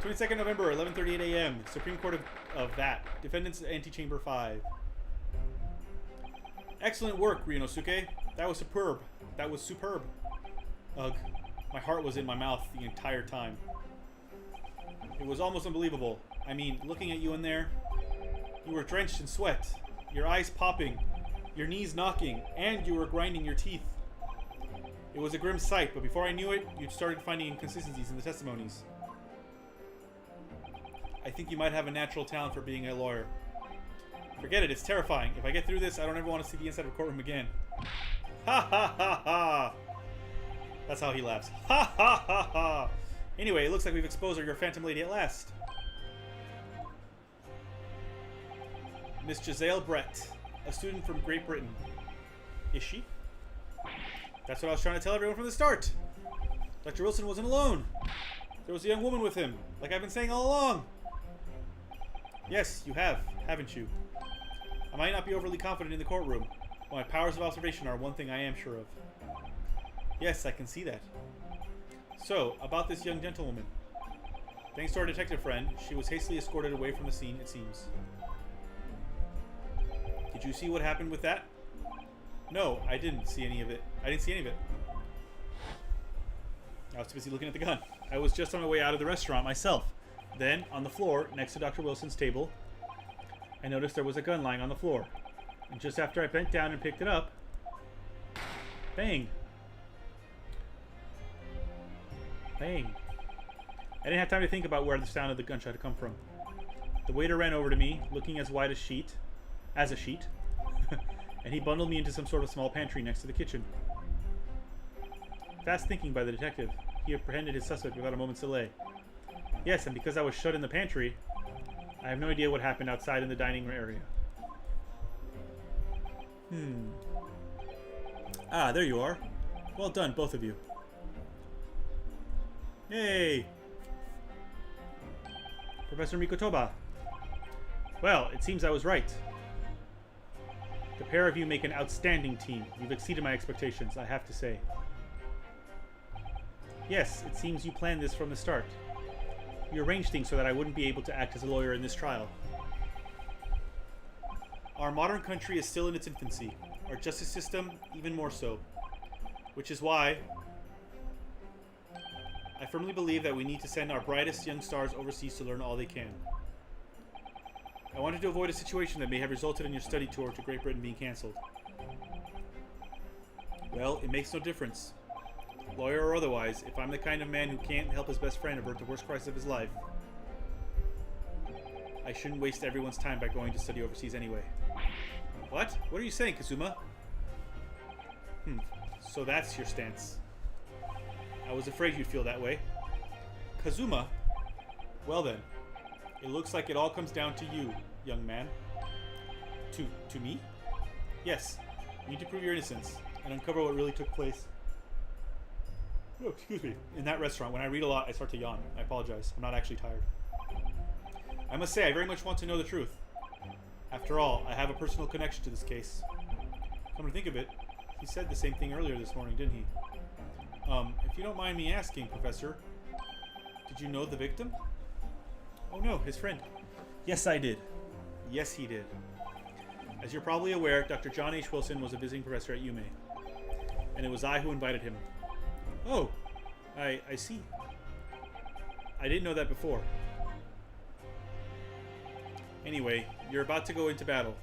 Speaker 1: 22nd November, 11:38 a.m. Supreme Court of that. Defendant's Antechamber 5. Excellent work, Ryunosuke. That was superb. That was superb. Ugh. My heart was in my mouth the entire time. It was almost unbelievable. I mean, looking at you in there, you were drenched in sweat, your eyes popping, your knees knocking, and you were grinding your teeth. It was a grim sight, but before I knew it, you'd started finding inconsistencies in the testimonies. I think you might have a natural talent for being a lawyer. Forget it, it's terrifying. If I get through this, I don't ever want to see the inside of a courtroom again. Ha ha ha ha! That's how he laughs. Ha ha ha ha! Anyway, it looks like we've exposed your phantom lady at last. Miss Giselle Brett, a student from Great Britain. Is she? That's what I was trying to tell everyone from the start. Dr. Wilson wasn't alone. There was a young woman with him, like I've been saying all along. Yes, you have, haven't you? I might not be overly confident in the courtroom, but my powers of observation are one thing I am sure of. Yes, I can see that. So, about this young gentlewoman. Thanks to our detective friend, she was hastily escorted away from the scene, it seems. Did you see what happened with that? No, I didn't see any of it. I was too busy looking at the gun. I was just on my way out of the restaurant myself. Then, on the floor, next to Dr. Wilson's table, I noticed there was a gun lying on the floor. And just after I bent down and picked it up, bang. Bang. I didn't have time to think about where the sound of the gunshot had come from. The waiter ran over to me, looking as white as a sheet, and he bundled me into some sort of small pantry next to the kitchen. Fast thinking by the detective, he apprehended his suspect without a moment's delay. Yes, and because I was shut in the pantry, I have no idea what happened outside in the dining room area. Ah, there you are. Well done, both of you. Hey! Professor Mikotoba. Well, it seems I was right. The pair of you make an outstanding team. You've exceeded my expectations, I have to say. Yes, it seems you planned this from the start. You arranged things so that I wouldn't be able to act as a lawyer in this trial. Our modern country is still in its infancy. Our justice system, even more so. Which is why I firmly believe that we need to send our brightest young stars overseas to learn all they can. I wanted to avoid a situation that may have resulted in your study tour to Great Britain being cancelled. Well, it makes no difference. Lawyer or otherwise, if I'm the kind of man who can't help his best friend avert the worst crisis of his life, I shouldn't waste everyone's time by going to study overseas anyway. What? What are you saying, Kazuma? So that's your stance. I was afraid you'd feel that way. Kazuma? Well then, it looks like it all comes down to you, young man. To me? Yes. You need to prove your innocence and uncover what really took place. Oh, excuse me. In that restaurant, when I read a lot, I start to yawn. I apologize. I'm not actually tired. I must say, I very much want to know the truth. After all, I have a personal connection to this case. Come to think of it, he said the same thing earlier this morning, didn't he? If you don't mind me asking, Professor, did you know the victim? Oh no, his friend. Yes, I did. Yes, he did. As you're probably aware, Dr. John H. Wilson was a visiting professor at UMA. And it was I who invited him. Oh, I see. I didn't know that before. Anyway, you're about to go into battle.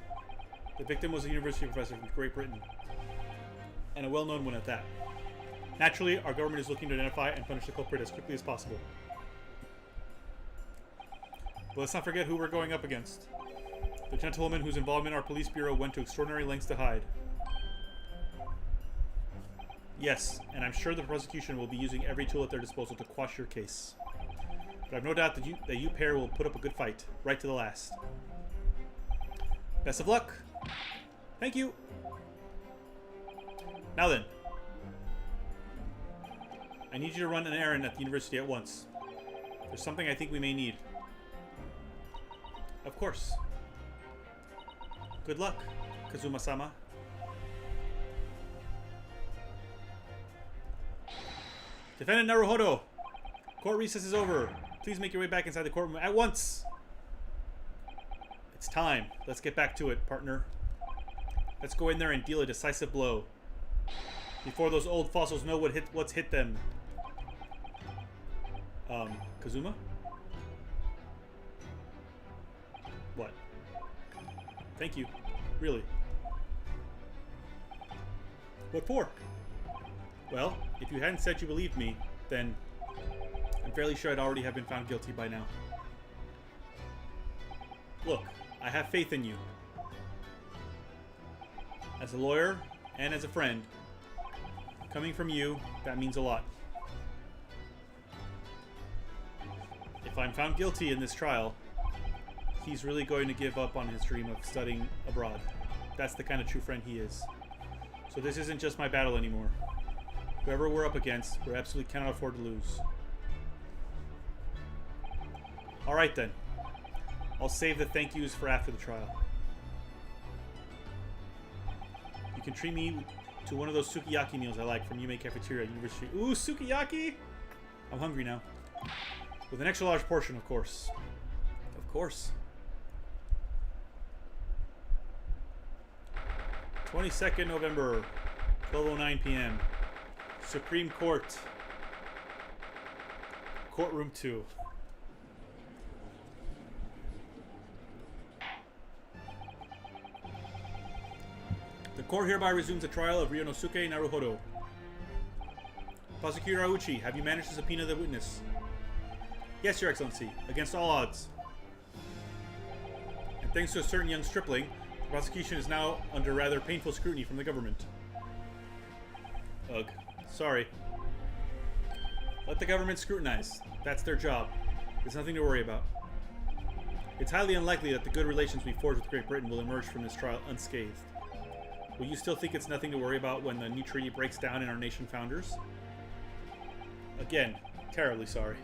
Speaker 1: The victim was a university professor from Great Britain. And a well-known one at that. Naturally, our government is looking to identify and punish the culprit as quickly as possible. But let's not forget who we're going up against. The gentlewoman whose involvement our police bureau went to extraordinary lengths to hide. Yes, and I'm sure the prosecution will be using every tool at their disposal to quash your case. But I've no doubt that you pair will put up a good fight, right to the last. Best of luck! Thank you! Now then. I need you to run an errand at the university at once. There's something I think we may need. Of course. Good luck, Kazuma-sama. Defendant Naruhodo! Court recess is over. Please make your way back inside the courtroom at once! It's time. Let's get back to it, partner. Let's go in there and deal a decisive blow. Before those old fossils know what's hit them. Kazuma? What? Thank you. Really. What for? Well, if you hadn't said you believed me, then I'm fairly sure I'd already have been found guilty by now. Look, I have faith in you. As a lawyer and as a friend, coming from you, that means a lot. If I'm found guilty in this trial, he's really going to give up on his dream of studying abroad. That's the kind of true friend he is. So this isn't just my battle anymore. Whoever we're up against, we absolutely cannot afford to lose. Alright then. I'll save the thank yous for after the trial. You can treat me to one of those sukiyaki meals I like from Yume Cafeteria at University. Ooh, sukiyaki! I'm hungry now. With an extra large portion, of course. Of course. 22nd November, 12:09 p.m. Supreme Court. Courtroom 2. The court hereby resumes the trial of Ryunosuke Naruhodo. Prosecutor Auchi, have you managed to subpoena the witness? Yes, Your Excellency, against all odds. And thanks to a certain young stripling, the prosecution is now under rather painful scrutiny from the government. Ugh. Sorry. Let the government scrutinize. That's their job. There's nothing to worry about. It's highly unlikely that the good relations we forged with Great Britain will emerge from this trial unscathed. Will you still think it's nothing to worry about when the new treaty breaks down and our nation founders? Again, terribly sorry.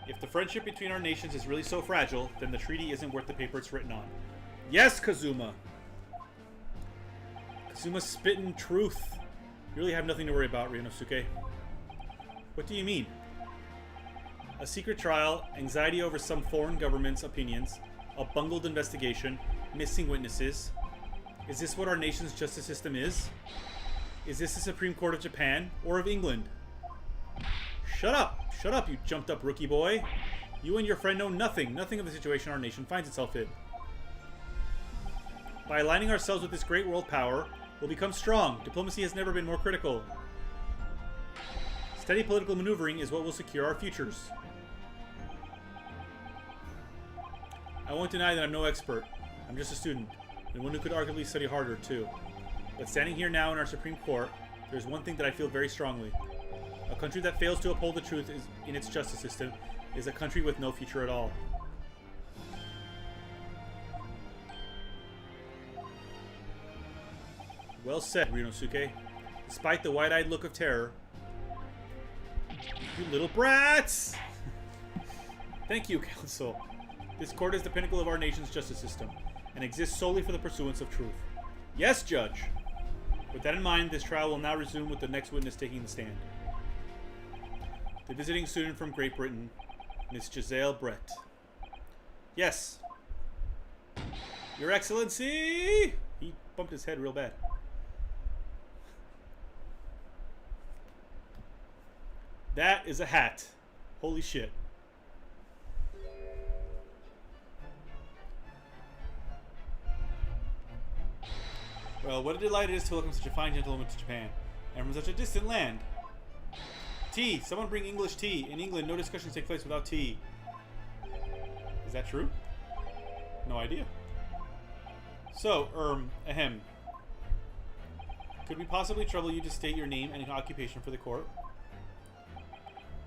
Speaker 1: If the friendship between our nations is really so fragile, then the treaty isn't worth the paper it's written on. Yes, Kazuma! Kazuma's spitting truth. You really have nothing to worry about, Ryunosuke. What do you mean? A secret trial, anxiety over some foreign government's opinions, a bungled investigation, missing witnesses. Is this what our nation's justice system is? Is this the Supreme Court of Japan or of England? Shut up! Shut up, you jumped up rookie boy! You and your friend know nothing of the situation our nation finds itself in. By aligning ourselves with this great world power, we'll become strong. Diplomacy has never been more critical. Steady political maneuvering is what will secure our futures. I won't deny that I'm no expert. I'm just a student, and one who could arguably study harder, too. But standing here now in our Supreme Court, there's one thing that I feel very strongly. A country that fails to uphold the truth in its justice system is a country with no future at all. Well said, Ryunosuke. Despite the wide-eyed look of terror... You little brats! Thank you, Council. This court is the pinnacle of our nation's justice system, and exists solely for the pursuance of truth. Yes, Judge! With that in mind, this trial will now resume with the next witness taking the stand. The visiting student from Great Britain, Miss Giselle Brett. Yes. Your Excellency! He bumped his head real bad. That is a hat. Holy shit. Well, what a delight it is to welcome such a fine gentlewoman to Japan, and from such a distant land. Tea! Someone bring English tea. In England, no discussions take place without tea. Is that true? No idea. So, ahem. Could we possibly trouble you to state your name and occupation for the court?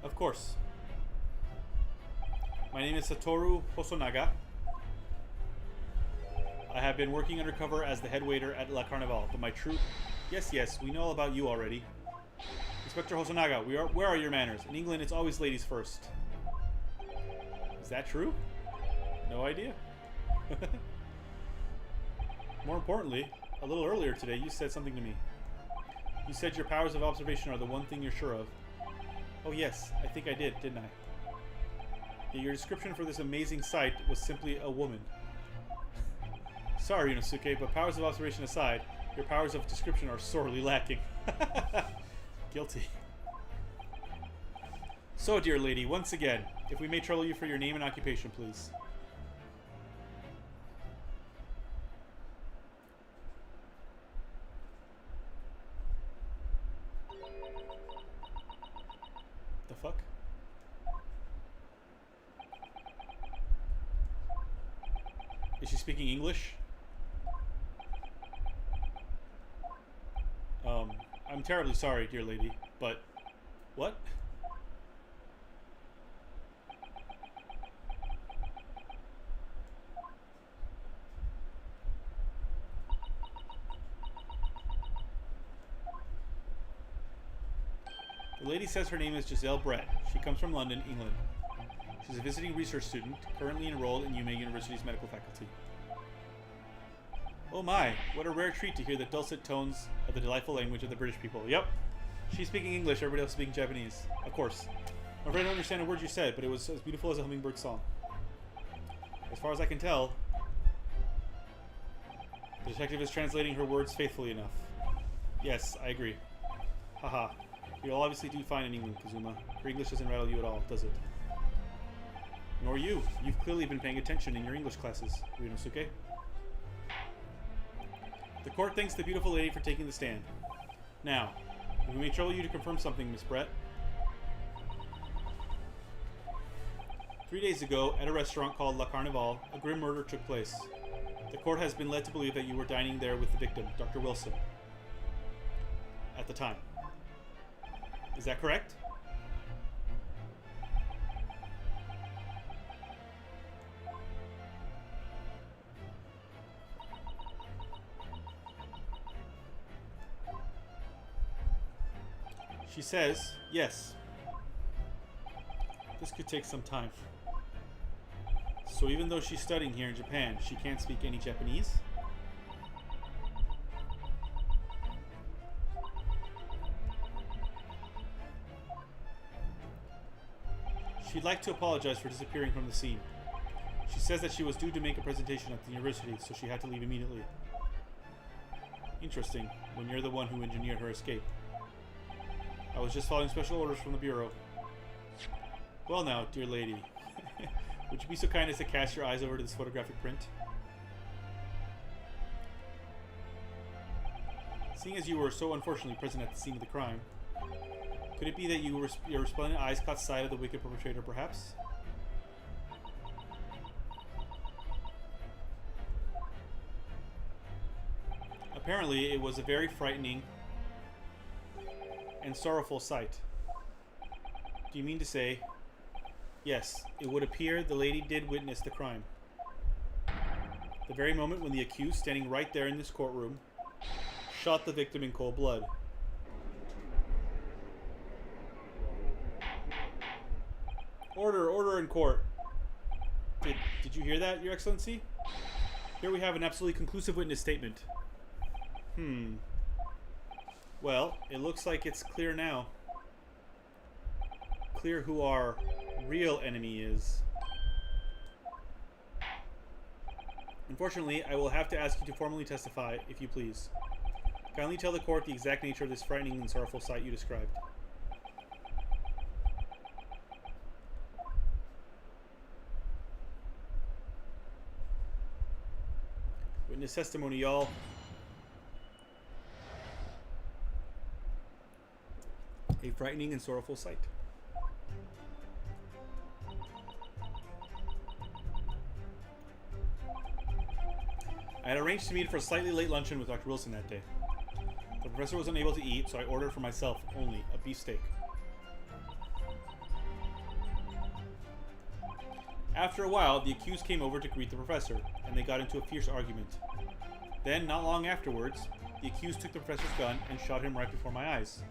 Speaker 1: Of course. My name is Satoru Hosonaga. I have been working undercover as the head waiter at La Carnival, but my true... Yes, we know all about you already. Inspector Hosonaga, where are your manners? In England, it's always ladies first. Is that true? No idea. More importantly, a little earlier today, you said something to me. You said your powers of observation are the one thing you're sure of. Oh yes, I think I did, didn't I? Yeah, your description for this amazing sight was simply a woman. Sorry, Ryunosuke, but powers of observation aside, your powers of description are sorely lacking. Guilty. So, dear lady, once again, if we may trouble you for your name and occupation, please. The fuck? Is she speaking English? I'm terribly sorry, dear lady, but... What? The lady says her name is Giselle Brett. She comes from London, England. She's a visiting research student, currently enrolled in UMA University's medical faculty. Oh my, what a rare treat to hear the dulcet tones of the delightful language of the British people. Yep, she's speaking English, everybody else speaking Japanese. Of course. I'm afraid I don't understand a word you said, but it was as beautiful as a hummingbird song. As far as I can tell, the detective is translating her words faithfully enough. Yes, I agree. Haha. You'll obviously do fine in England, Kazuma. Your English doesn't rattle you at all, does it? Nor you. You've clearly been paying attention in your English classes, Ryunosuke. The court thanks the beautiful lady for taking the stand. Now, if we may trouble you to confirm something, Miss Brett. 3 days ago, at a restaurant called La Carnival, a grim murder took place. The court has been led to believe that you were dining there with the victim, Dr. Wilson, at the time. Is that correct? She says, yes. This could take some time. So even though she's studying here in Japan, she can't speak any Japanese? She'd like to apologize for disappearing from the scene. She says that she was due to make a presentation at the university, so she had to leave immediately. Interesting, when you're the one who engineered her escape. I was just following special orders from the Bureau. Well now, dear lady, would you be so kind as to cast your eyes over to this photographic print? Seeing as you were so unfortunately present at the scene of the crime, could it be that your resplendent eyes caught sight of the wicked perpetrator, perhaps? Apparently, it was a very frightening and sorrowful sight. Do you mean to say... Yes, it would appear the lady did witness the crime. The very moment when the accused, standing right there in this courtroom, shot the victim in cold blood. Order in court. Did you hear that, Your Excellency? Here we have an absolutely conclusive witness statement. Well, it looks like it's clear now. Clear who our real enemy is. Unfortunately, I will have to ask you to formally testify, if you please. Kindly tell the court the exact nature of this frightening and sorrowful sight you described. Witness testimony, y'all. A frightening and sorrowful sight. I had arranged to meet for a slightly late luncheon with Dr. Wilson that day. The professor was unable to eat, so I ordered for myself only a beefsteak. After a while, the accused came over to greet the professor, and they got into a fierce argument. Then, not long afterwards, the accused took the professor's gun and shot him right before my eyes.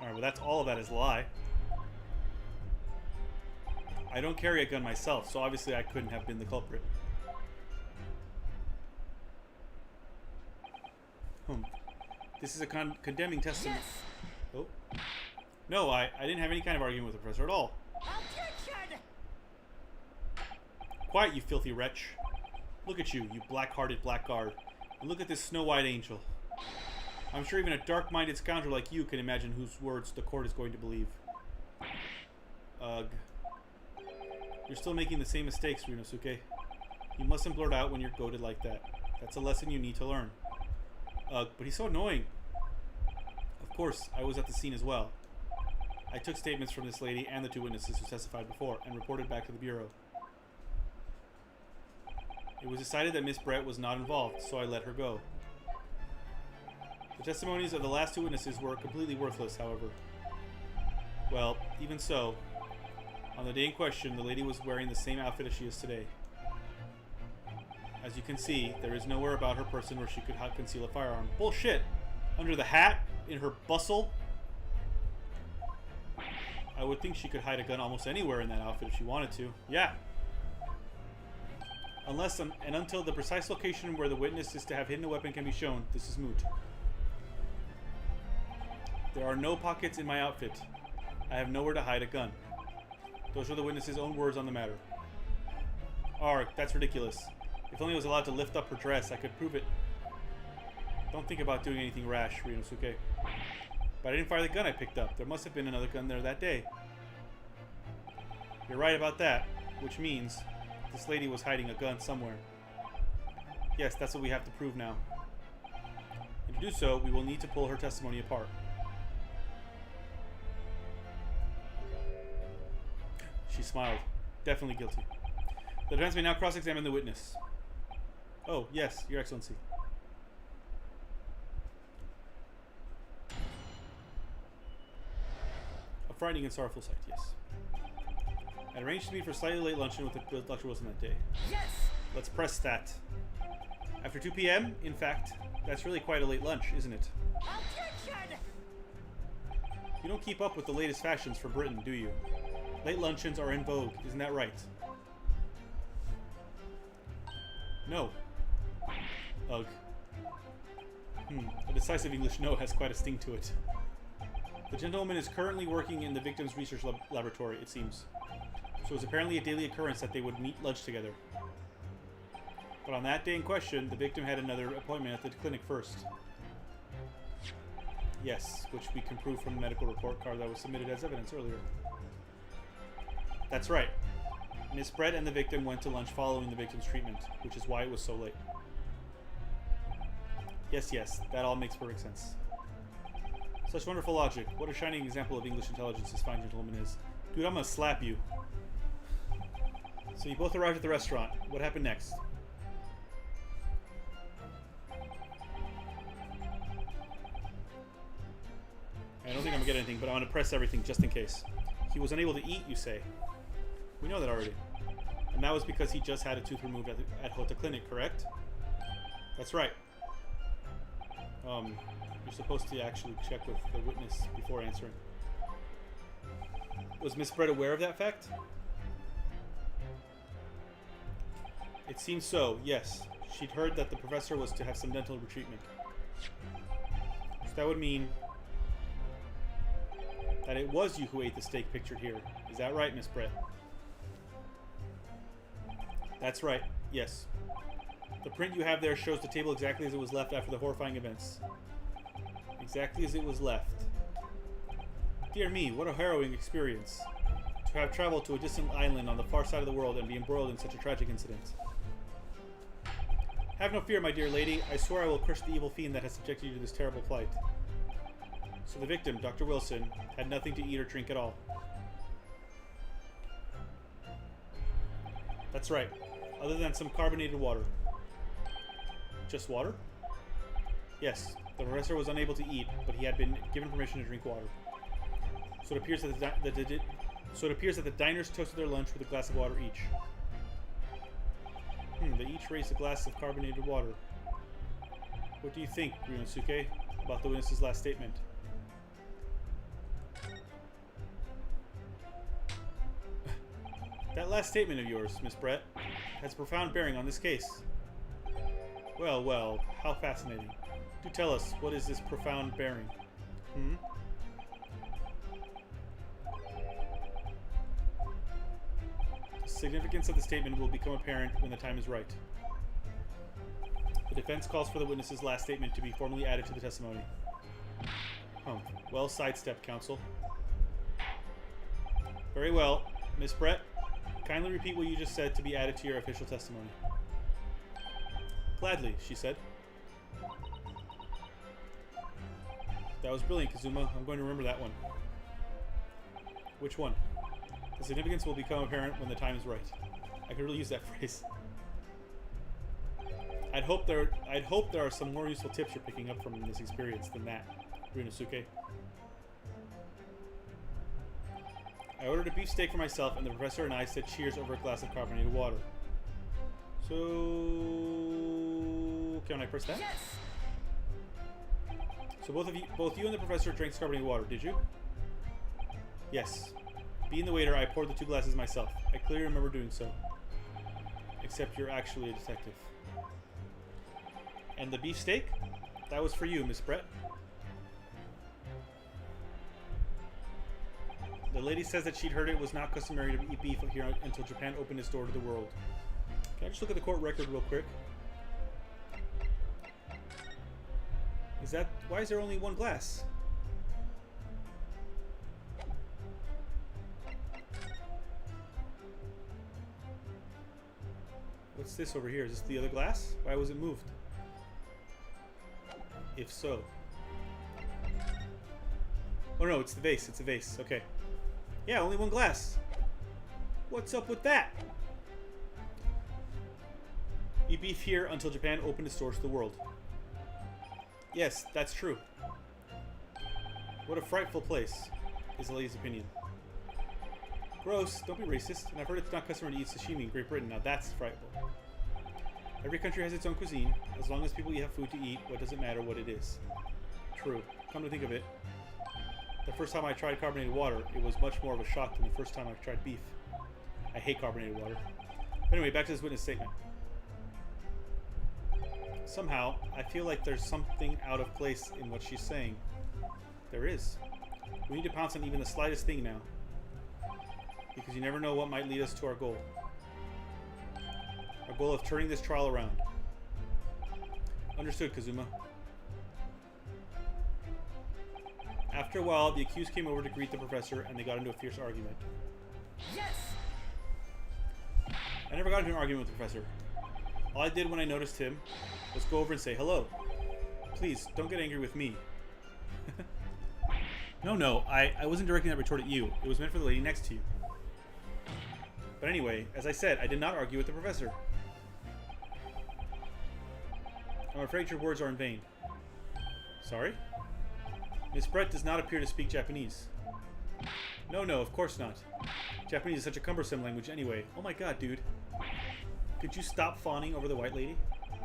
Speaker 1: Alright, well all of that is a lie. I don't carry a gun myself, so obviously I couldn't have been the culprit. This is a condemning testimony.
Speaker 3: Yes.
Speaker 1: Oh. No, I didn't have any kind of argument with the professor at all.
Speaker 3: Objection!
Speaker 1: Quiet, you filthy wretch. Look at you, you black-hearted blackguard. And look at this snow-white angel. I'm sure even a dark-minded scoundrel like you can imagine whose words the court is going to believe. Ugh. You're still making the same mistakes, Ryunosuke. You mustn't blurt out when you're goaded like that. That's a lesson you need to learn. Ugh, but he's so annoying. Of course, I was at the scene as well. I took statements from this lady and the two witnesses who testified before and reported back to the Bureau. It was decided that Miss Brett was not involved, so I let her go. The testimonies of the last two witnesses were completely worthless, however. Well, even so, on the day in question, the lady was wearing the same outfit as she is today. As you can see, there is nowhere about her person where she could conceal a firearm. Bullshit! Under the hat? In her bustle? I would think she could hide a gun almost anywhere in that outfit if she wanted to. Yeah. Unless and until the precise location where the witness is to have hidden a weapon can be shown, this is moot. There are no pockets in my outfit. I have nowhere to hide a gun. Those are the witness's own words on the matter. Arg, that's ridiculous. If only I was allowed to lift up her dress, I could prove it. Don't think about doing anything rash, Ryunosuke. But I didn't fire the gun I picked up. There must have been another gun there that day. You're right about that, which means this lady was hiding a gun somewhere. Yes, that's what we have to prove now. And to do so, we will need to pull her testimony apart. She smiled. Definitely guilty. The defense may now cross-examine the witness. Oh, yes, Your Excellency. A frightening and sorrowful sight, yes. I arranged to meet for a slightly late luncheon with Dr. Wilson that day.
Speaker 3: Yes!
Speaker 1: Let's press that. After 2 p.m., in fact, That's really quite a late lunch, isn't it?
Speaker 3: Objection!
Speaker 1: You don't keep up with the latest fashions for Britain, do you? Late luncheons are in vogue, isn't that right? No. Ugh. A decisive English no has quite a sting to it. The gentleman is currently working in the victim's research laboratory, it seems. So it's apparently a daily occurrence that they would meet lunch together. But on that day in question, the victim had another appointment at the clinic first. Yes, which we can prove from the medical report card that was submitted as evidence earlier. That's right. Miss Brett and the victim went to lunch following the victim's treatment, which is why it was so late. Yes, that all makes perfect sense. Such wonderful logic. What a shining example of English intelligence this fine gentleman is. Dude, I'm gonna slap you. So you both arrived at the restaurant. What happened next? I don't think I'm gonna get anything, but I'm gonna press everything just in case. He was unable to eat, you say? We know that already. And that was because he just had a tooth removed at Hota Clinic, correct? That's right. You're supposed to actually check with the witness before answering. Was Miss Brett aware of that fact? It seems so, yes. She'd heard that the professor was to have some dental retreatment. So that would mean that it was you who ate the steak pictured here. Is that right, Miss Brett? That's right, yes. The print you have there shows the table exactly as it was left after the horrifying events. Exactly as it was left. Dear me, what a harrowing experience. To have traveled to a distant island on the far side of the world and be embroiled in such a tragic incident. Have no fear, my dear lady. I swear I will crush the evil fiend that has subjected you to this terrible plight. So the victim, Dr. Wilson, had nothing to eat or drink at all. That's right. Other than some carbonated water. Just water? Yes. The professor was unable to eat, but he had been given permission to drink water. So it appears that the diners toasted their lunch with a glass of water each. They each raised a glass of carbonated water. What do you think, Ryunosuke, about the witness's last statement? That last statement of yours, Miss Brett, has a profound bearing on this case. Well, how fascinating. Do tell us, what is this profound bearing? The significance of the statement will become apparent when the time is right. The defense calls for the witness's last statement to be formally added to the testimony. Well sidestepped, counsel. Very well. Miss Brett, kindly repeat what you just said to be added to your official testimony. Gladly, she said. That was brilliant, Kazuma. I'm going to remember that one. Which one? The significance will become apparent when the time is right. I could really use that phrase. I'd hope there are some more useful tips you're picking up from this experience than that, Ryunosuke. I ordered a beef steak for myself, and the professor and I said cheers over a glass of carbonated water. So, can I press that?
Speaker 3: Yes!
Speaker 1: So both you and the professor drank carbonated water, did you? Yes. Being the waiter, I poured the 2 glasses myself. I clearly remember doing so. Except you're actually a detective. And the beef steak? That was for you, Miss Brett. The lady says that she'd heard it was not customary to eat beef here until Japan opened its door to the world. Can I just look at the court record real quick? Why is there only 1 glass? What's this over here? Is this the other glass? Why was it moved? If so. Oh no, it's the vase. It's a vase. Okay. Yeah, only 1 glass. What's up with that? Eat beef here until Japan opened its doors to the world. Yes, that's true. What a frightful place, is the lady's opinion. Gross, don't be racist. And I've heard it's not customary to eat sashimi in Great Britain. Now that's frightful. Every country has its own cuisine. As long as people have food to eat, what does it matter what it is? True. Come to think of it, the first time I tried carbonated water, it was much more of a shock than the first time I tried beef. I hate carbonated water. But anyway, back to this witness statement. Somehow, I feel like there's something out of place in what she's saying. There is. We need to pounce on even the slightest thing now. Because you never know what might lead us to our goal. Our goal of turning this trial around. Understood, Kazuma. After a while, the accused came over to greet the professor, and they got into a fierce argument.
Speaker 3: Yes!
Speaker 1: I never got into an argument with the professor. All I did when I noticed him was go over and say hello. Please, don't get angry with me. No, I wasn't directing that retort at you. It was meant for the lady next to you. But anyway, as I said, I did not argue with the professor. I'm afraid your words are in vain. Sorry? Miss Brett does not appear to speak Japanese. No, of course not. Japanese is such a cumbersome language anyway. Oh my god, dude. Could you stop fawning over the white lady?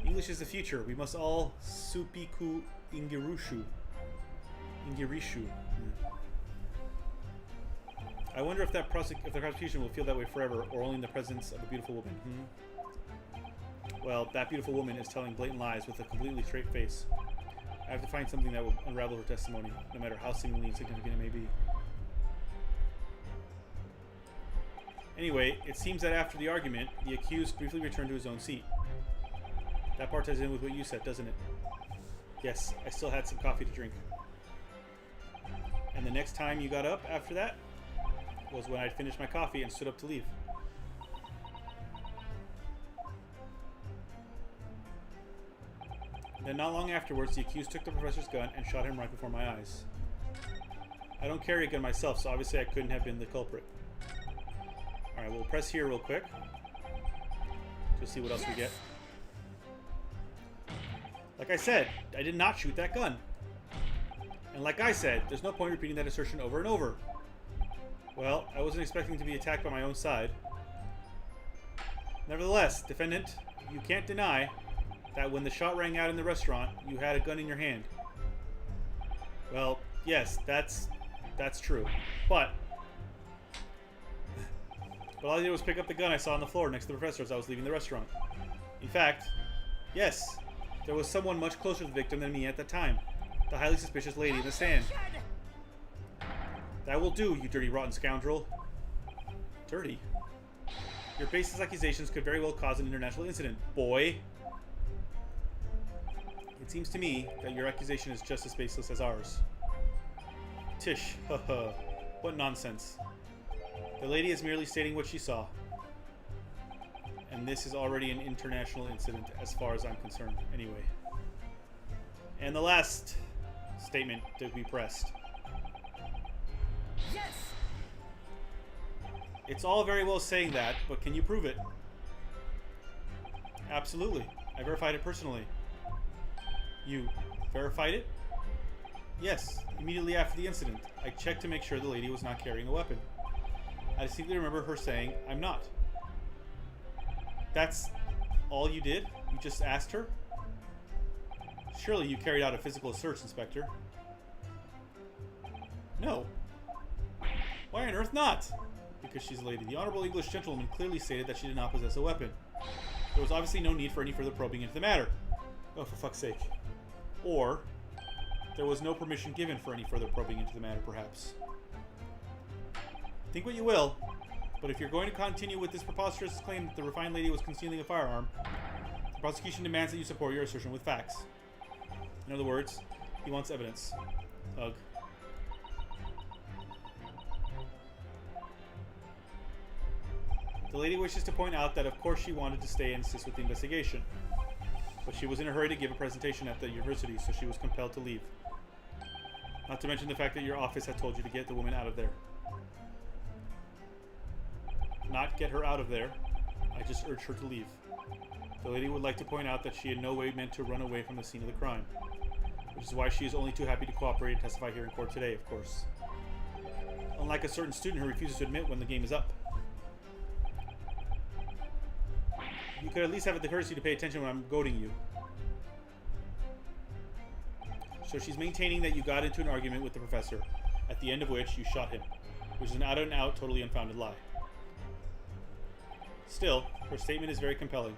Speaker 1: English is the future. We must all supiku ingirishu. I wonder if the prosecution will feel that way forever, or only in the presence of a beautiful woman. Well, that beautiful woman is telling blatant lies with a completely straight face. I have to find something that will unravel her testimony, no matter how seemingly insignificant it may be. Anyway, it seems that after the argument, the accused briefly returned to his own seat. That part ties in with what you said, doesn't it? Yes, I still had some coffee to drink. And the next time you got up after that was when I'd finished my coffee and stood up to leave. Then not long afterwards, the accused took the professor's gun and shot him right before my eyes. I don't carry a gun myself, so obviously I couldn't have been the culprit. Alright, we'll press here real quick to see what else we get. Like I said, I did not shoot that gun. And like I said, there's no point repeating that assertion over and over. Well, I wasn't expecting to be attacked by my own side. Nevertheless, defendant, you can't deny that when the shot rang out in the restaurant, you had a gun in your hand. Well, yes, that's true. But all I did was pick up the gun I saw on the floor next to the professor as I was leaving the restaurant. In fact, yes, there was someone much closer to the victim than me at the time. The highly suspicious lady in the stand. That will do, you dirty, rotten scoundrel. Dirty? Your baseless accusations could very well cause an international incident, boy. It seems to me that your accusation is just as baseless as ours. Tish, haha. What nonsense. The lady is merely stating what she saw. And this is already an international incident as far as I'm concerned, anyway. And the last statement to be pressed.
Speaker 3: Yes!
Speaker 1: It's all very well saying that, but can you prove it? Absolutely. I verified it personally. You verified it? Yes, immediately after the incident. I checked to make sure the lady was not carrying a weapon. I distinctly remember her saying, "I'm not." That's all you did? You just asked her? Surely you carried out a physical search, Inspector. No. Why on earth not? Because she's a lady. The Honorable English gentleman clearly stated that she did not possess a weapon. There was obviously no need for any further probing into the matter. Oh, for fuck's sake. Or, there was no permission given for any further probing into the matter, perhaps. Think what you will, but if you're going to continue with this preposterous claim that the refined lady was concealing a firearm, the prosecution demands that you support your assertion with facts. In other words, he wants evidence. Ugh. The lady wishes to point out that of course she wanted to stay and assist with the investigation, but she was in a hurry to give a presentation at the university, so she was compelled to leave. Not to mention the fact that your office had told you to get the woman out of there. Not get her out of there. I just urged her to leave. The lady would like to point out that she in no way meant to run away from the scene of the crime, which is why she is only too happy to cooperate and testify here in court today, of course. Unlike a certain student who refuses to admit when the game is up. You could at least have the courtesy to pay attention when I'm goading you. So she's maintaining that you got into an argument with the professor, at the end of which you shot him, which is an out-and-out, totally unfounded lie. Still, her statement is very compelling.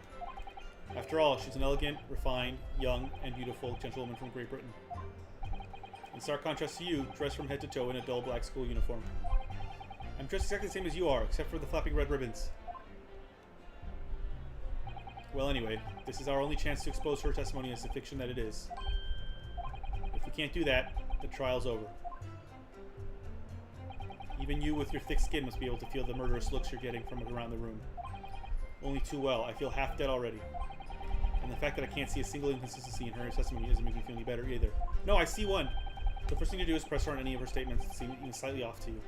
Speaker 1: After all, she's an elegant, refined, young, and beautiful gentlewoman from Great Britain. In stark contrast to you, dressed from head to toe in a dull black school uniform. I'm dressed exactly the same as you are, except for the flapping red ribbons. Well, anyway, this is our only chance to expose her testimony as the fiction that it is. If we can't do that, the trial's over. Even you with your thick skin must be able to feel the murderous looks you're getting from around the room. Only too well. I feel half dead already. And the fact that I can't see a single inconsistency in her testimony doesn't make me feel any better either. No, I see one. The first thing to do is press her on any of her statements that seem even slightly off to you.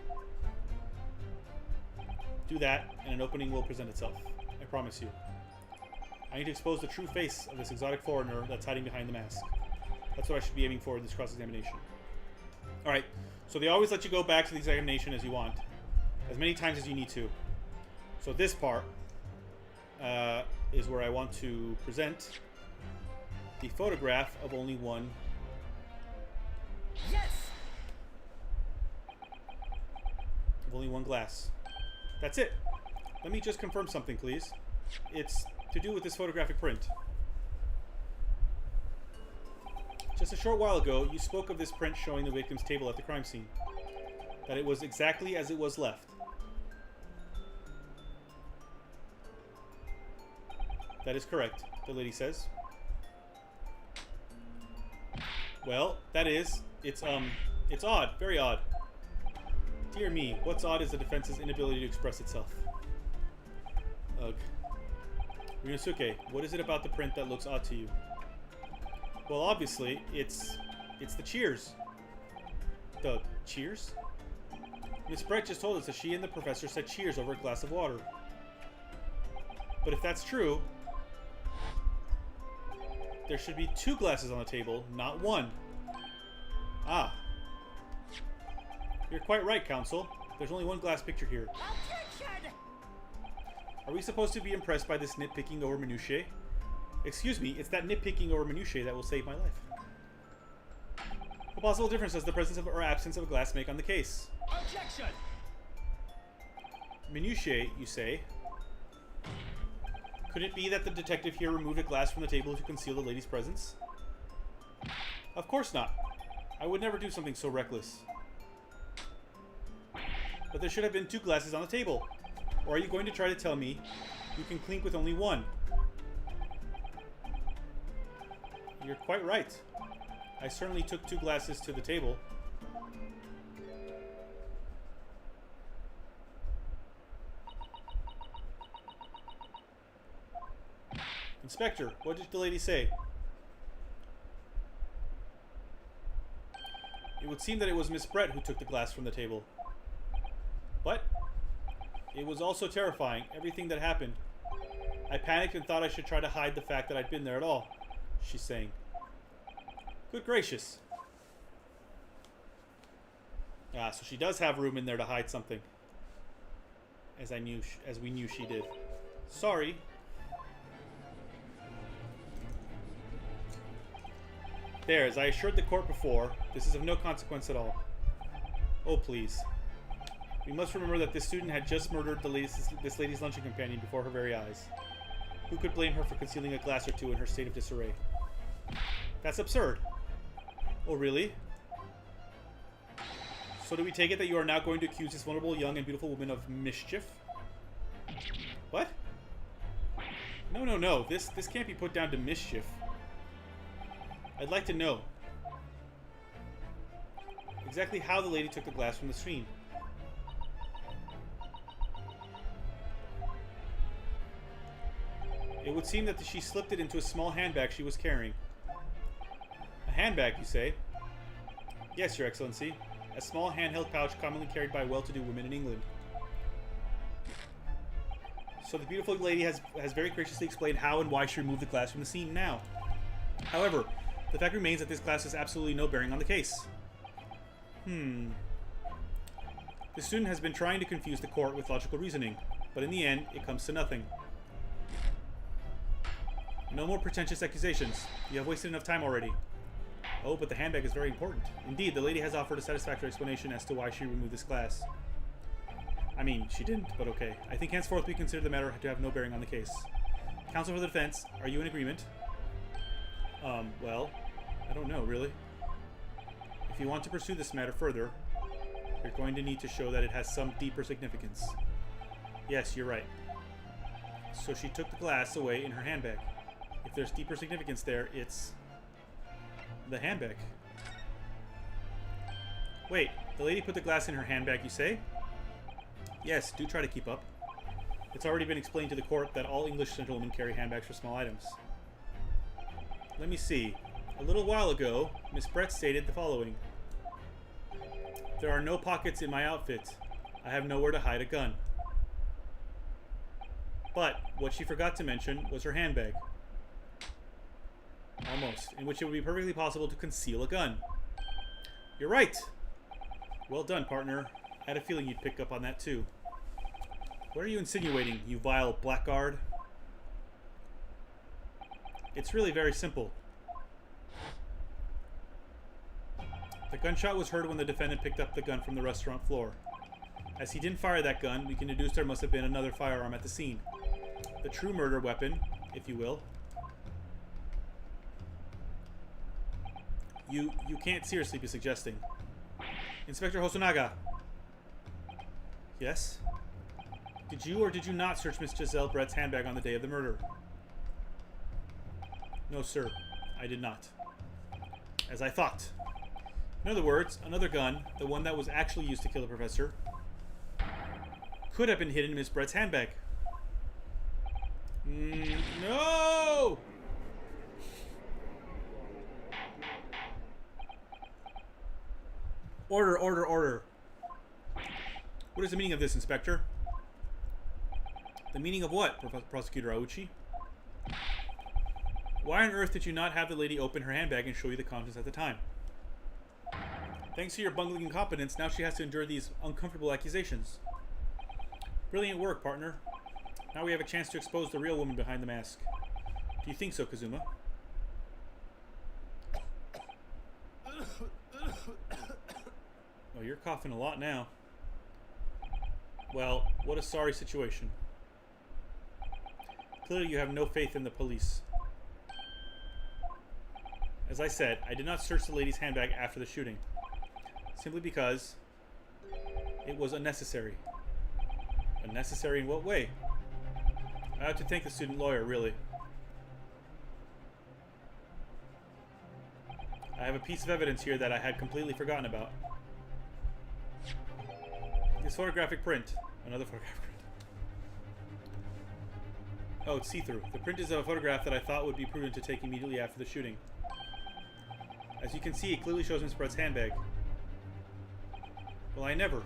Speaker 1: Do that, and an opening will present itself. I promise you. I need to expose the true face of this exotic foreigner that's hiding behind the mask. That's what I should be aiming for in this cross-examination. Alright, so they always let you go back to the examination as you want. As many times as you need to. So this part is where I want to present the photograph of only one.
Speaker 3: Yes!
Speaker 1: Of only one glass. That's it. Let me just confirm something, please. It's to do with this photographic print. Just a short while ago, you spoke of this print showing the victim's table at the crime scene. That it was exactly as it was left. That is correct, the lady says. Well, that is, it's odd, very odd. Dear me, what's odd is the defense's inability to express itself. Ugh. Ryunosuke, what is it about the print that looks odd to you? Well, obviously, it's the cheers. The cheers? Miss Brett just told us that she and the professor said cheers over a glass of water. But if that's true, there should be 2 glasses on the table, not 1. Ah. You're quite right, counsel. There's only 1 glass picture here.
Speaker 3: Objection!
Speaker 1: Are we supposed to be impressed by this nitpicking over minutiae? Excuse me, it's that nitpicking over minutiae that will save my life. What possible difference does the presence of or absence of a glass make on the case?
Speaker 3: Objection!
Speaker 1: Minutiae, you say? Could it be that the detective here removed a glass from the table to conceal the lady's presence? Of course not. I would never do something so reckless. But there should have been 2 glasses on the table. Or are you going to try to tell me you can clink with only 1? You're quite right. I certainly took 2 glasses to the table. Inspector, what did the lady say? It would seem that it was Miss Brett who took the glass from the table. What? It was also terrifying, everything that happened. I panicked and thought I should try to hide the fact that I'd been there at all, she's saying. Good gracious. Ah, so she does have room in there to hide something. As we knew she did. Sorry. There, as I assured the court before, this is of no consequence at all. Oh, please. We must remember that this student had just murdered this lady's luncheon companion before her very eyes. Who could blame her for concealing a glass or 2 in her state of disarray? That's absurd. Oh, really? So do we take it that you are now going to accuse this vulnerable, young, and beautiful woman of mischief? What? No, no, no. This can't be put down to mischief. I'd like to know exactly how the lady took the glass from the screen. It would seem that she slipped it into a small handbag she was carrying. A handbag, you say? Yes, Your Excellency. A small handheld pouch commonly carried by well-to-do women in England. So the beautiful lady has very graciously explained how and why she removed the glass from the scene now. However, the fact remains that this glass has absolutely no bearing on the case. The student has been trying to confuse the court with logical reasoning, but in the end, it comes to nothing. No more pretentious accusations. You have wasted enough time already. Oh, but the handbag is very important. Indeed, the lady has offered a satisfactory explanation as to why she removed this glass. I mean, she didn't, but okay. I think henceforth we consider the matter to have no bearing on the case. Counsel for the defense, are you in agreement? Well, I don't know, really. If you want to pursue this matter further, you're going to need to show that it has some deeper significance. Yes, you're right. So she took the glass away in her handbag. If there's deeper significance there, it's the handbag. Wait, the lady put the glass in her handbag, you say? Yes, do try to keep up. It's already been explained to the court that all English gentlemen carry handbags for small items. Let me see. A little while ago, Miss Brett stated the following. There are no pockets in my outfit. I have nowhere to hide a gun. But what she forgot to mention was her handbag. Almost. In which it would be perfectly possible to conceal a gun. You're right! Well done, partner. I had a feeling you'd pick up on that too. What are you insinuating, you vile blackguard? It's really very simple. The gunshot was heard when the defendant picked up the gun from the restaurant floor. As he didn't fire that gun, we can deduce there must have been another firearm at the scene. The true murder weapon, if you will. You can't seriously be suggesting. Inspector Hosonaga. Yes? Did you or did you not search Miss Giselle Brett's handbag on the day of the murder? No, sir. I did not. As I thought. In other words, another gun, the one that was actually used to kill the professor, could have been hidden in Miss Brett's handbag. No! Order, order, order. What is the meaning of this, Inspector? The meaning of what, Prosecutor Auchi? Why on earth did you not have the lady open her handbag and show you the contents at the time? Thanks to your bungling incompetence, now she has to endure these uncomfortable accusations. Brilliant work, partner. Now we have a chance to expose the real woman behind the mask. Do you think so, Kazuma? Oh, you're coughing a lot now. Well, what a sorry situation. Clearly you have no faith in the police. As I said, I did not search the lady's handbag after the shooting. Simply because it was unnecessary. Unnecessary in what way? I have to thank the student lawyer, really. I have a piece of evidence here that I had completely forgotten about. This photographic print. Another photographic print. Oh, it's see-through. The print is of a photograph that I thought would be prudent to take immediately after the shooting. As you can see, it clearly shows Miss Brett's handbag. Well, I never.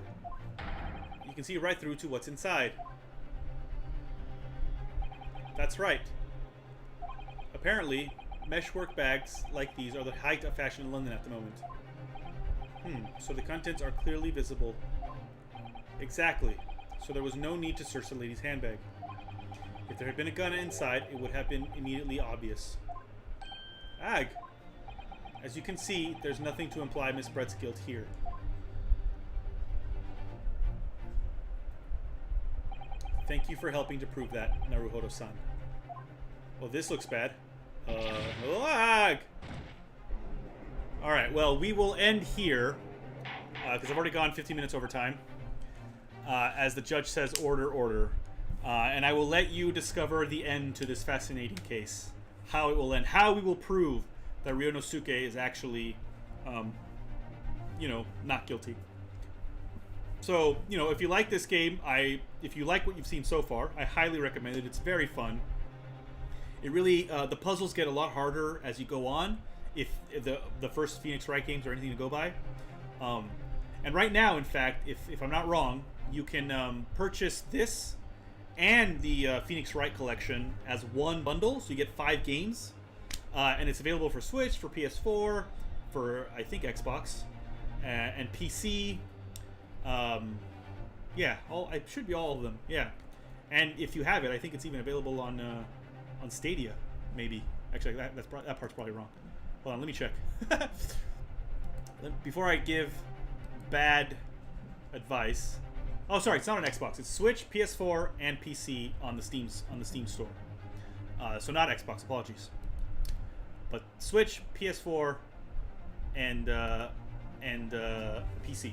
Speaker 1: You can see right through to what's inside. That's right. Apparently, meshwork bags like these are the height of fashion in London at the moment. So the contents are clearly visible. Exactly. So there was no need to search the lady's handbag. If there had been a gun inside, it would have been immediately obvious. Ag! As you can see, there's nothing to imply Miss Brett's guilt here. Thank you for helping to prove that, Naruhodo-san. Well, this looks bad. Lag! Alright, well, we will end here, because I've already gone 15 minutes over time, as the judge says, order, order. And I will let you discover the end to this fascinating case. How it will end. How we will prove that Ryunosuke is actually, not guilty. So, if you like this game, if you like what you've seen so far, I highly recommend it. It's very fun. It really, the puzzles get a lot harder as you go on, if the first Phoenix Wright games are anything to go by. And right now, in fact, if I'm not wrong, you can purchase this and the Phoenix Wright collection as one bundle, so you get 5 games. And it's available for Switch, for PS4, for, I think, Xbox, and PC. Yeah, it should be all of them. Yeah, and if you have it, I think it's even available on Stadia. maybe. Actually, that part's probably wrong. Hold on, let me check. Before I give bad advice. Oh, sorry, it's not on Xbox. It's Switch, PS4, and PC on the Steam store. So not Xbox. Apologies. But Switch, PS4, and PC.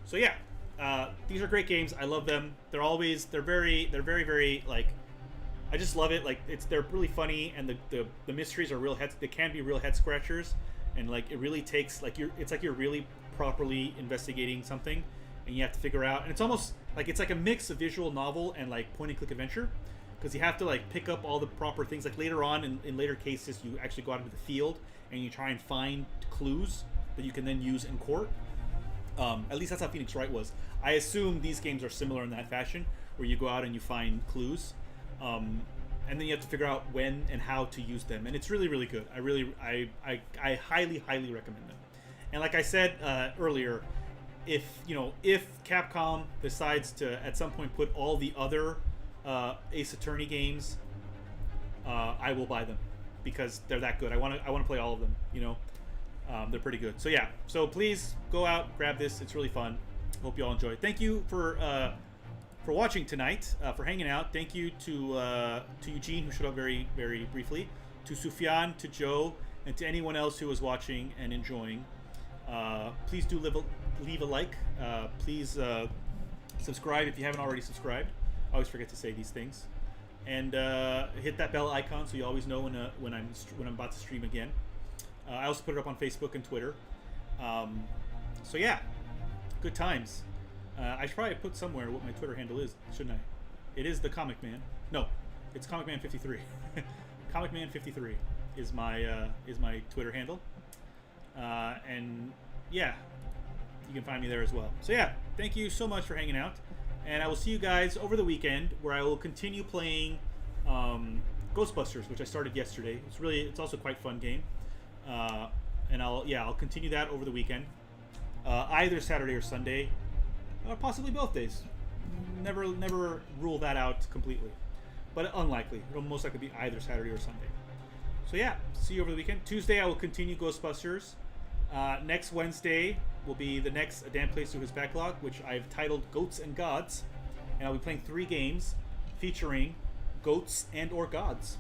Speaker 1: So yeah, these are great games. I love them. They're very like. I just love it. Like they're really funny, and the mysteries are real they can be real head scratchers, and like it really takes like it's like you're really properly investigating something, and you have to figure out. And it's almost like it's like a mix of visual novel and like point and click adventure, because you have to like pick up all the proper things. Like later on in later cases, you actually go out into the field and you try and find clues that you can then use in court. At least that's how Phoenix Wright was. I assume these games are similar in that fashion, where you go out and you find clues. And then you have to figure out when and how to use them, and it's really, really good. I highly, highly recommend them. And like I said earlier, if Capcom decides to at some point put all the other Ace Attorney games, I will buy them because they're that good. I want to play all of them. They're pretty good. So yeah, so please go out, grab this. It's really fun. Hope you all enjoy. Thank you for watching tonight, for hanging out. Thank you to Eugene, who showed up very, very briefly, to Sufyan, to Joe, and to anyone else who was watching and enjoying. Please do leave a like. Please subscribe if you haven't already subscribed. I always forget to say these things. And hit that bell icon so you always know when I'm about to stream again. I also put it up on Facebook and Twitter. So yeah, good times. I should probably put somewhere what my Twitter handle is, shouldn't I? It is the Comic Man. No, it's Comic Man 53. Comic Man 53 is my Twitter handle, and yeah, you can find me there as well. So yeah, thank you so much for hanging out, and I will see you guys over the weekend, where I will continue playing Ghostbusters, which I started yesterday. It's also quite a fun game, and I'll continue that over the weekend, either Saturday or Sunday. Or possibly both days. Never rule that out completely, but unlikely. It'll most likely be either Saturday or Sunday. So yeah, see you over the weekend. Tuesday I will continue Ghostbusters. Next Wednesday will be the next A Damn Place to His Backlog, which I've titled Goats and Gods, and I'll be playing 3 games featuring goats and or gods.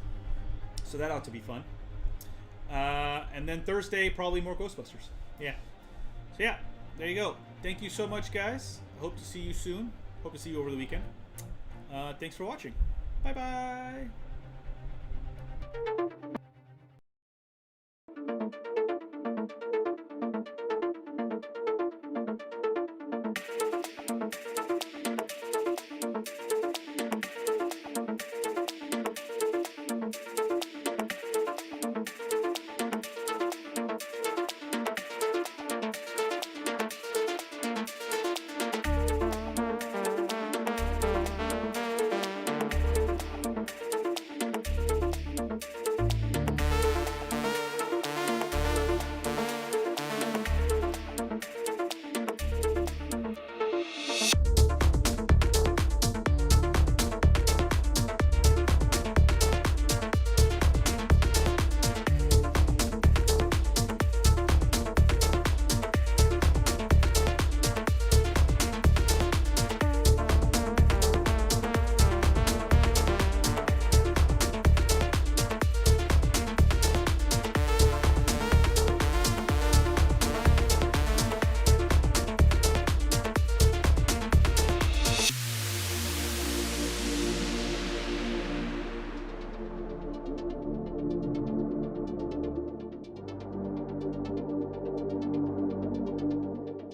Speaker 1: So that ought to be fun. And then Thursday probably more Ghostbusters. Yeah. So yeah, there you go. Thank you so much, guys. Hope to see you soon. Hope to see you over the weekend. Thanks for watching. Bye-bye.